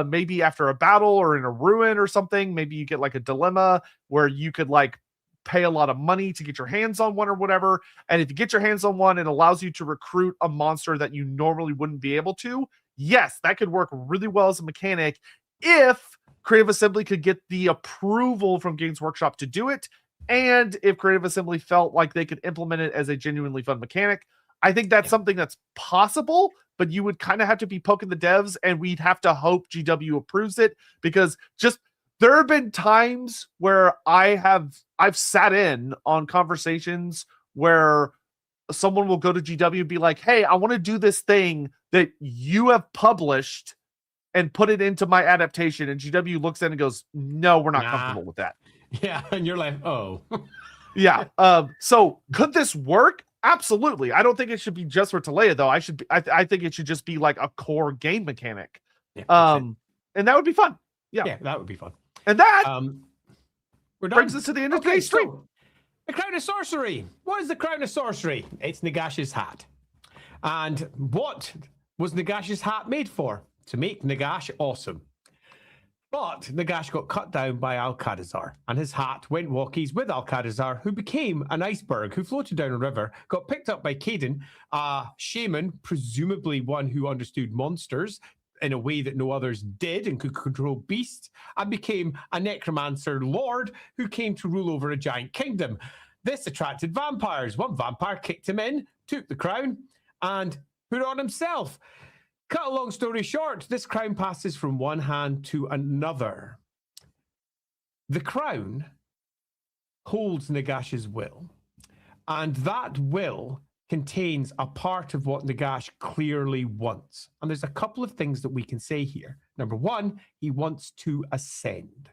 Maybe after a battle or in a ruin or something. Maybe you get like a dilemma where you could like pay a lot of money to get your hands on one or whatever. And if you get your hands on one, it allows you to recruit a monster that you normally wouldn't be able to. Yes, that could work really well as a mechanic if Creative Assembly could get the approval from Games Workshop to do it, and if Creative Assembly felt like they could implement it as a genuinely fun mechanic. I think that's something that's possible, but you would kind of have to be poking the devs, and we'd have to hope GW approves it, because just there have been times where I've sat in on conversations where someone will go to GW and be like, hey, I want to do this thing that you have published and put it into my adaptation. And GW looks at it and goes, no, we're not comfortable with that. Yeah. And you're like, oh. Yeah. So could this work? Absolutely. I don't think it should be just for Talea, though. I think it should just be like a core game mechanic. Yeah, and that would be fun. Yeah, that would be fun. And that brings us to the end of today's stream. So, the Crown of Sorcery. What is the Crown of Sorcery? It's Nagash's hat. And what was Nagash's hat made for? To make Nagash awesome. But Nagash got cut down by Alcadazar, and his hat went walkies with Alcadazar, who became an iceberg who floated down a river, got picked up by Caden, a shaman, presumably one who understood monsters in a way that no others did and could control beasts, and became a necromancer lord who came to rule over a giant kingdom. This attracted vampires. One vampire kicked him in, took the crown, and put it on himself. Cut a long story short, this crown passes from one hand to another. The crown holds Nagash's will, and that will contains a part of what Nagash clearly wants. And there's a couple of things that we can say here. Number one, he wants to ascend.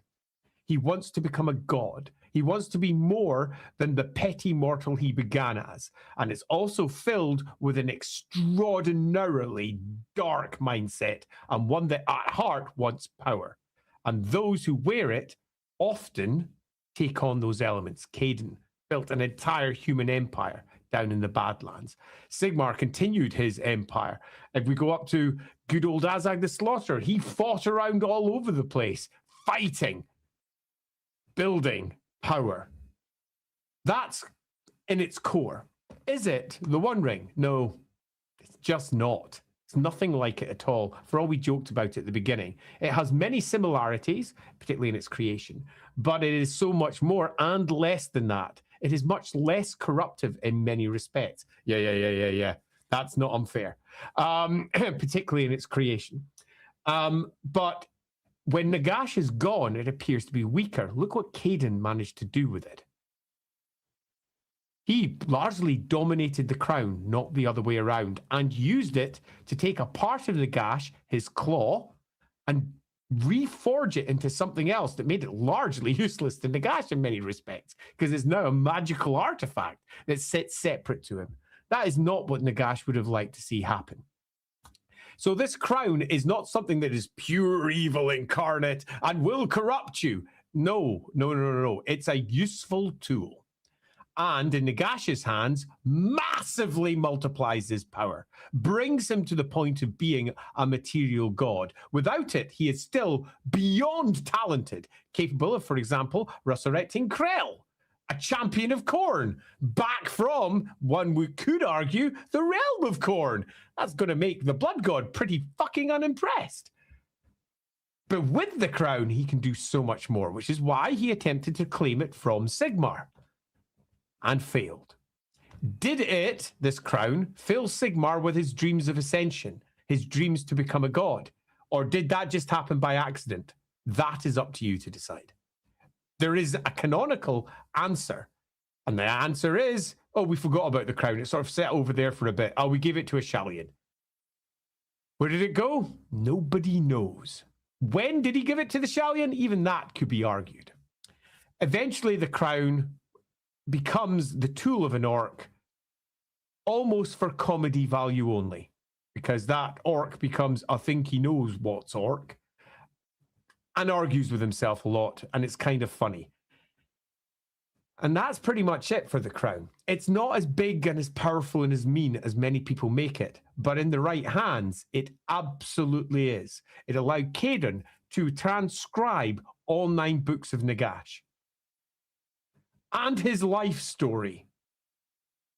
He wants to become a god. He wants to be more than the petty mortal he began as. And it's also filled with an extraordinarily dark mindset, and one that at heart wants power. And those who wear it often take on those elements. Caden built an entire human empire down in the Badlands. Sigmar continued his empire. If we go up to good old Azag the Slaughterer, he fought around all over the place, fighting, building power. That's in its core. Is it the One Ring? No, it's just not. It's nothing like it at all. For all we joked about it at the beginning, it has many similarities, particularly in its creation, but it is so much more and less than that. It is much less corruptive in many respects. Yeah. That's not unfair, particularly in its creation. But when Nagash is gone, it appears to be weaker. Look what Caden managed to do with it. He largely dominated the crown, not the other way around, and used it to take a part of Nagash, his claw, and reforge it into something else that made it largely useless to Nagash in many respects, because it's now a magical artifact that sits separate to him. That is not what Nagash would have liked to see happen. So this crown is not something that is pure evil incarnate and will corrupt you. No. It's a useful tool. And in Nagash's hands, massively multiplies his power, brings him to the point of being a material god. Without it, he is still beyond talented, capable of, for example, resurrecting Krell, a champion of Khorne, back from, one we could argue, the realm of Khorne. That's going to make the blood god pretty fucking unimpressed. But with the crown, he can do so much more, which is why he attempted to claim it from Sigmar and failed. Did it, this crown, fill Sigmar with his dreams of ascension, his dreams to become a god? Or did that just happen by accident? That is up to you to decide. There is a canonical answer, and the answer is, oh, we forgot about the crown. It sort of sat over there for a bit. Oh, we gave it to a Shallian. Where did it go? Nobody knows. When did he give it to the Shallian? Even that could be argued. Eventually, the crown becomes the tool of an orc, almost for comedy value only, because that orc becomes, I think he knows what's orc, and argues with himself a lot, and it's kind of funny. And that's pretty much it for the crown. It's not as big and as powerful and as mean as many people make it, but in the right hands, it absolutely is. It allowed Caden to transcribe all 9 books of Nagash and his life story.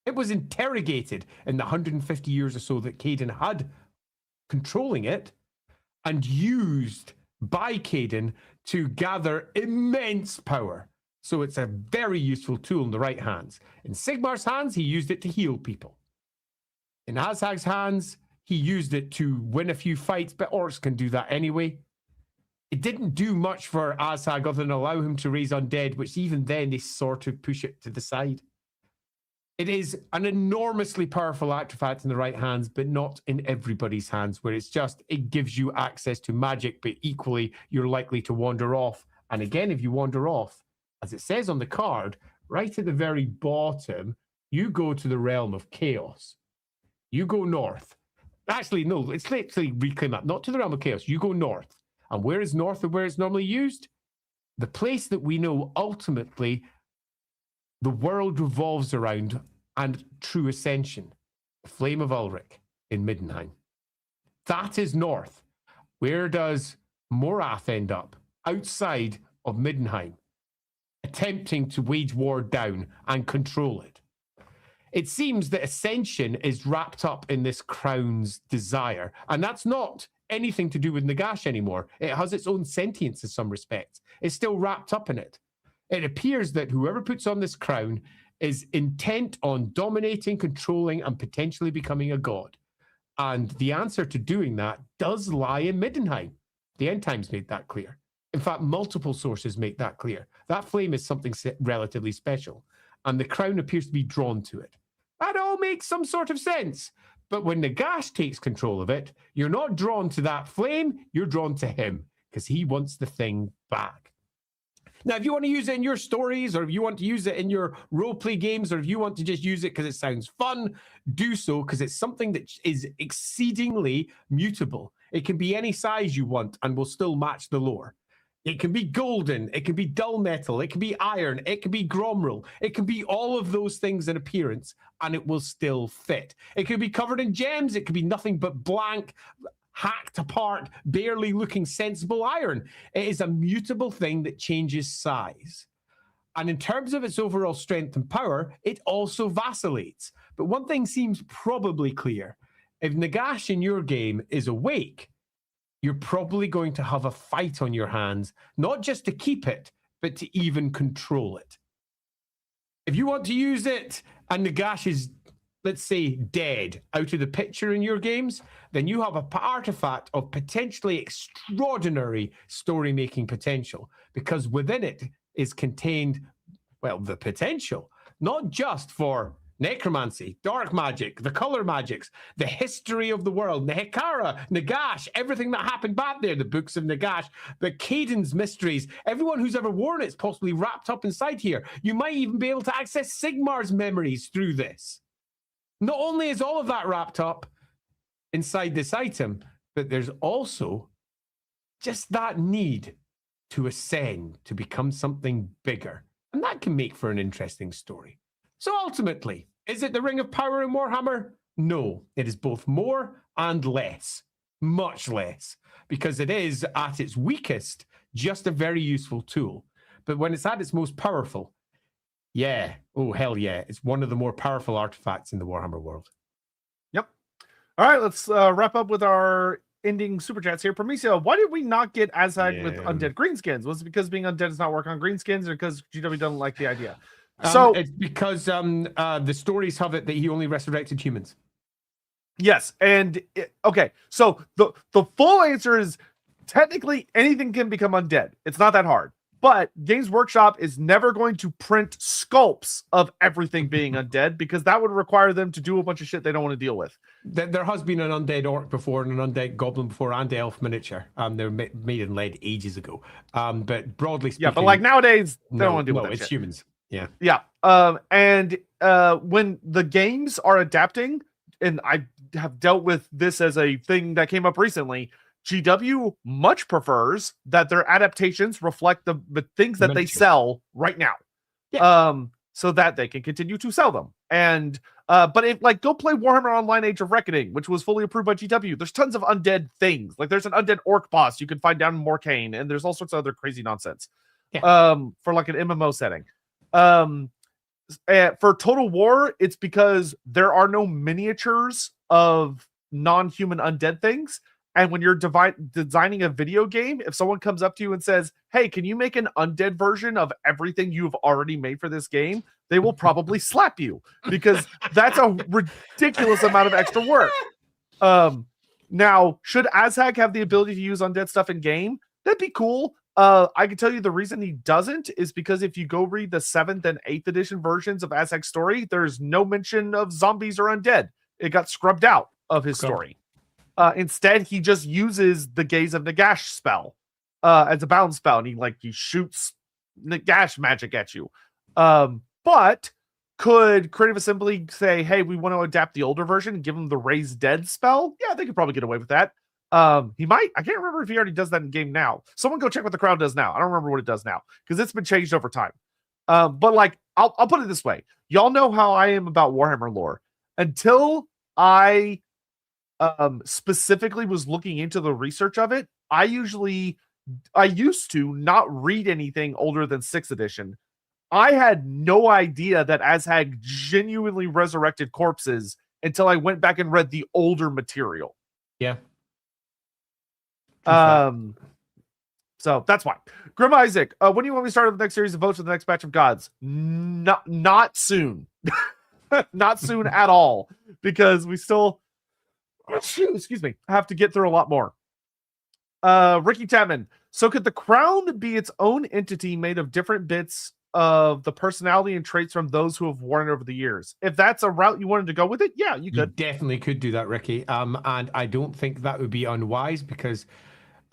It was interrogated in the 150 years or so that Caden had controlling it and used by Caden to gather immense power. So it's a very useful tool in the right hands. In Sigmar's hands, he used it to heal people. In Azhag's hands, he used it to win a few fights, but orcs can do that anyway. It didn't do much for Azhag other than allow him to raise undead, which even then they sort of push it to the side. It is an enormously powerful artifact in the right hands, but not in everybody's hands, where it gives you access to magic, but equally you're likely to wander off. And again, if you wander off, as it says on the card, right at the very bottom, you go to the realm of chaos. You go north. Actually, no, let's literally reclaim that. Not to the realm of chaos. You go north. And where is north of where it's normally used? The place that we know ultimately the world revolves around and true ascension. The Flame of Ulrich in Middenheim. That is north. Where does Morath end up? Outside of Middenheim, attempting to wage war down and control it. It seems that ascension is wrapped up in this crown's desire, and that's not anything to do with Nagash anymore. It has its own sentience in some respects. It's still wrapped up in it. It appears that whoever puts on this crown is intent on dominating, controlling, and potentially becoming a god. And the answer to doing that does lie in Middenheim. The End Times made that clear. In fact, multiple sources make that clear. That flame is something relatively special, and the crown appears to be drawn to it. That all makes some sort of sense. But when Nagash takes control of it, you're not drawn to that flame, you're drawn to him, because he wants the thing back. Now, if you want to use it in your stories, or if you want to use it in your roleplay games, or if you want to just use it because it sounds fun, do so, because it's something that is exceedingly mutable. It can be any size you want and will still match the lore. It can be golden, it can be dull metal, it can be iron, it can be gromrel, it can be all of those things in appearance, and it will still fit. It can be covered in gems, it could be nothing but blank, hacked apart, barely looking sensible iron. It is a mutable thing that changes size. And in terms of its overall strength and power, it also vacillates. But one thing seems probably clear. If Nagash in your game is awake, you're probably going to have a fight on your hands, not just to keep it, but to even control it. If you want to use it and Nagash is, let's say, dead, out of the picture in your games, then you have an artifact of potentially extraordinary story-making potential, because within it is contained, well, the potential, not just for necromancy, dark magic, the color magics, the history of the world, Nehekara, Nagash, everything that happened back there, the books of Nagash, the Caden's mysteries, everyone who's ever worn it's possibly wrapped up inside here. You might even be able to access Sigmar's memories through this. Not only is all of that wrapped up inside this item, but there's also just that need to ascend, to become something bigger. And that can make for an interesting story. So ultimately, is it the Ring of Power in Warhammer? No, it is both more and less, much less, because it is, at its weakest, just a very useful tool. But when it's at its most powerful, yeah, oh hell yeah, it's one of the more powerful artifacts in the Warhammer world. Yep. All right, let's wrap up with our ending super chats here. Promecio, why did we not get Azhag with undead greenskins? Was it because being undead does not work on greenskins, or because GW doesn't like the idea? So it's because the stories have it that he only resurrected humans. Yes, and okay, so the full answer is technically anything can become undead. It's not that hard. But Games Workshop is never going to print sculpts of everything being undead, because that would require them to do a bunch of shit they don't want to deal with. There has been an undead orc before and an undead goblin before and elf miniature. They're made in lead ages ago. But broadly speaking... Yeah, but like nowadays, they don't want to deal with that it's shit. humans. Yeah. Yeah. And when the games are adapting, and I have dealt with this as a thing that came up recently, GW much prefers that their adaptations reflect the things that they sell right now. so that they can continue to sell them. And but if like go play Warhammer Online Age of Reckoning, which was fully approved by GW, there's tons of undead things. Like there's an undead orc boss you can find down in Morcane, and there's all sorts of other crazy nonsense. For like an MMO setting. For Total War, it's because there are no miniatures of non-human undead things. And when you're designing a video game, if someone comes up to you and says, hey, can you make an undead version of everything you've already made for this game? They will probably slap you because that's a ridiculous amount of extra work. Now, should Azhag have the ability to use undead stuff in game? That'd be cool. I can tell you the reason he doesn't is because if you go read the 7th and 8th edition versions of Azhag's story, there's no mention of zombies or undead. It got scrubbed out of his story. Instead, he just uses the Gaze of Nagash spell as a bound spell, and he shoots Nagash magic at you. But could Creative Assembly say, hey, we want to adapt the older version and give him the Raise Dead spell? Yeah, they could probably get away with that. He might. I can't remember if he already does that in game now. Someone go check what the crown does now. I don't remember what it does now because it's been changed over time. But like, I'll put it this way. Y'all know how I am about Warhammer lore. Until I specifically was looking into the research of it, I used to not read anything older than 6th edition. I had no idea that Azhag genuinely resurrected corpses until I went back and read the older material. Yeah. So that's why. Grim Isaac, when do you want me to start the next series of votes for the next batch of gods? Not soon. Not soon at all, because we still excuse me, have to get through a lot more. Ricky Tatman, so could the crown be its own entity made of different bits of the personality and traits from those who have worn it over the years? If that's a route you wanted to go with it, yeah, you could. You definitely could do that, Ricky. And I don't think that would be unwise because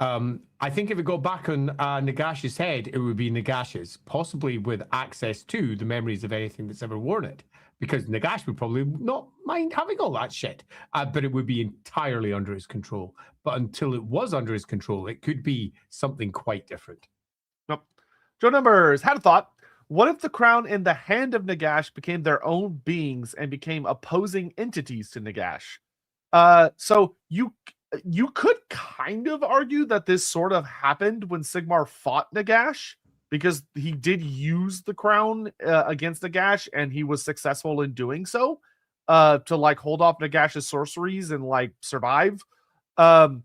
I think if we go back on Nagash's head, it would be Nagash's, possibly with access to the memories of anything that's ever worn it. Because Nagash would probably not mind having all that shit, but it would be entirely under his control. But until it was under his control, it could be something quite different. Nope. Joe Numbers had a thought. What if the crown and the hand of Nagash became their own beings and became opposing entities to Nagash? So you could kind of argue that this sort of happened when Sigmar fought Nagash, because he did use the crown against Nagash, and he was successful in doing so to like hold off Nagash's sorceries and like survive. I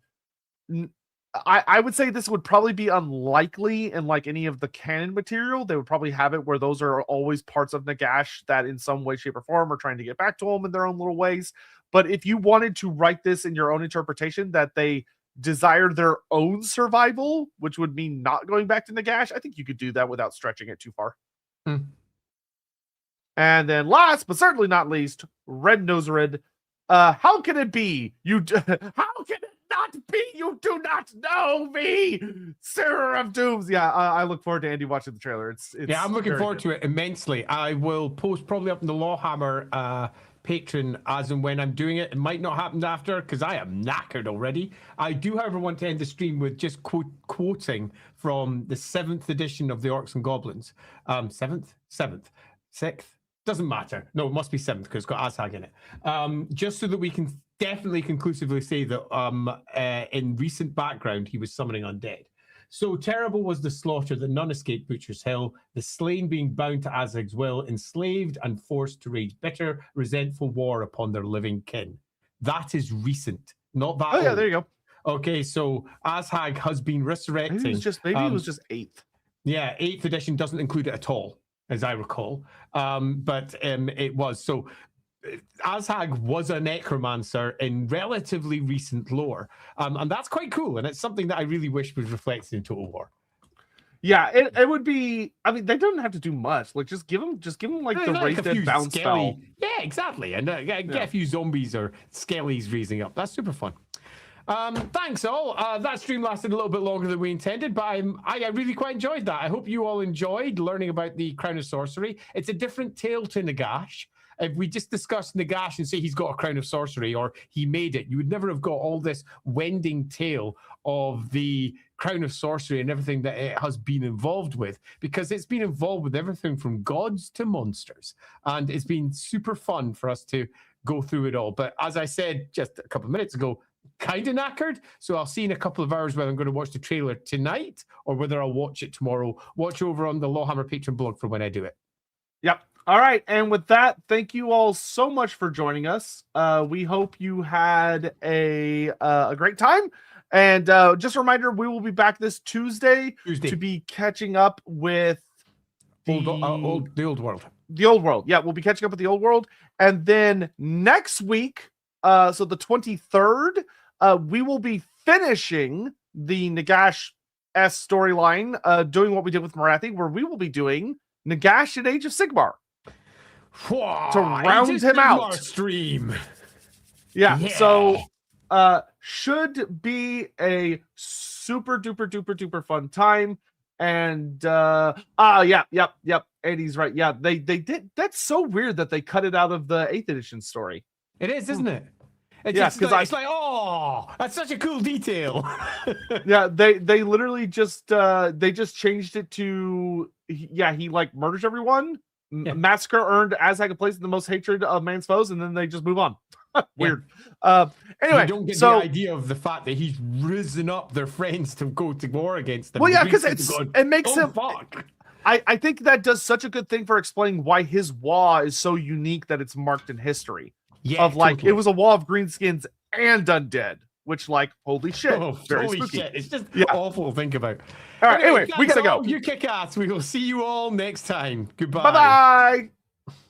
would say this would probably be unlikely in like any of the canon material. They would probably have it where those are always parts of Nagash that in some way, shape, or form are trying to get back to him in their own little ways. But if you wanted to write this in your own interpretation that they desired their own survival, which would mean not going back to Nagash, I think you could do that without stretching it too far. And then last but certainly not least, Red Noserid. How can it be? How can it not be? You do not know me, Sarah of Dooms. Yeah, I look forward to Andy watching the trailer. It's yeah, I'm looking forward to it immensely. I will post probably up in the Lawhammer Patreon as and when I'm doing it. It might not happen after because I am knackered already. I do, however, want to end the stream with just quoting from the 7th edition of the Orcs and Goblins. 7th, 6th, doesn't matter. No, it must be 7th because it's got Azhag in it. Just so that we can definitely conclusively say that in recent background he was summoning undead. So terrible was the slaughter that none escaped Butcher's Hill, the slain being bound to Azhag's will, enslaved and forced to wage bitter, resentful war upon their living kin. That is recent, not that old. Yeah, there you go. Okay, so Azhag has been resurrecting. Maybe it was just 8th. Yeah, 8th edition doesn't include it at all, as I recall. But it was. So Azhag was a necromancer in relatively recent lore, and that's quite cool, and it's something that I really wish was reflected in Total War. Yeah, it would be. I mean, they don't have to do much. Like, just give them like the raised dead bounce spell. Yeah, exactly, and get a few zombies or skellies raising up. That's super fun. Thanks all. That stream lasted a little bit longer than we intended, but I really quite enjoyed that. I hope you all enjoyed learning about the Crown of Sorcery. It's a different tale to Nagash. if we just discussed Nagash and say he's got a crown of sorcery or he made it, you would never have got all this wending tale of the crown of sorcery and everything that it has been involved with, because it's been involved with everything from gods to monsters. And it's been super fun for us to go through it all. But as I said just a couple of minutes ago, kind of knackered. So I'll see in a couple of hours whether I'm going to watch the trailer tonight or whether I'll watch it tomorrow. Watch over on the Lawhammer Patreon blog for when I do it. Yep. All right. And with that, thank you all so much for joining us. We hope you had a great time. And just a reminder, we will be back this Tuesday. To be catching up with the old world. The old world. Yeah, we'll be catching up with the old world. And then next week, so the 23rd, we will be finishing the Nagash S storyline, doing what we did with Marathi, where we will be doing Nagash at Age of Sigmar. To round him out. Stream. Yeah. So should be a super duper duper duper fun time. And yep. Eddie's right. Yeah, they did. That's so weird that they cut it out of the 8th edition story. It is, isn't it? It's it's like, oh, that's such a cool detail. Yeah, they literally just changed it to he like murders everyone. Yeah. Massacre earned Aztec a place in the most hatred of man's foes, and then they just move on. Weird. Anyway, you don't get the idea of the fact that he's risen up their friends to go to war against them. Well, yeah, because it makes him. Fuck. I think that does such a good thing for explaining why his Wa is so unique that it's marked in history. Yeah, of like totally. It was a Wa of greenskins and undead, which like holy shit, very holy spooky. Shit. It's just awful to think about. All right, anyway, we gotta go. You kick ass. We will see you all next time. Goodbye. Bye bye.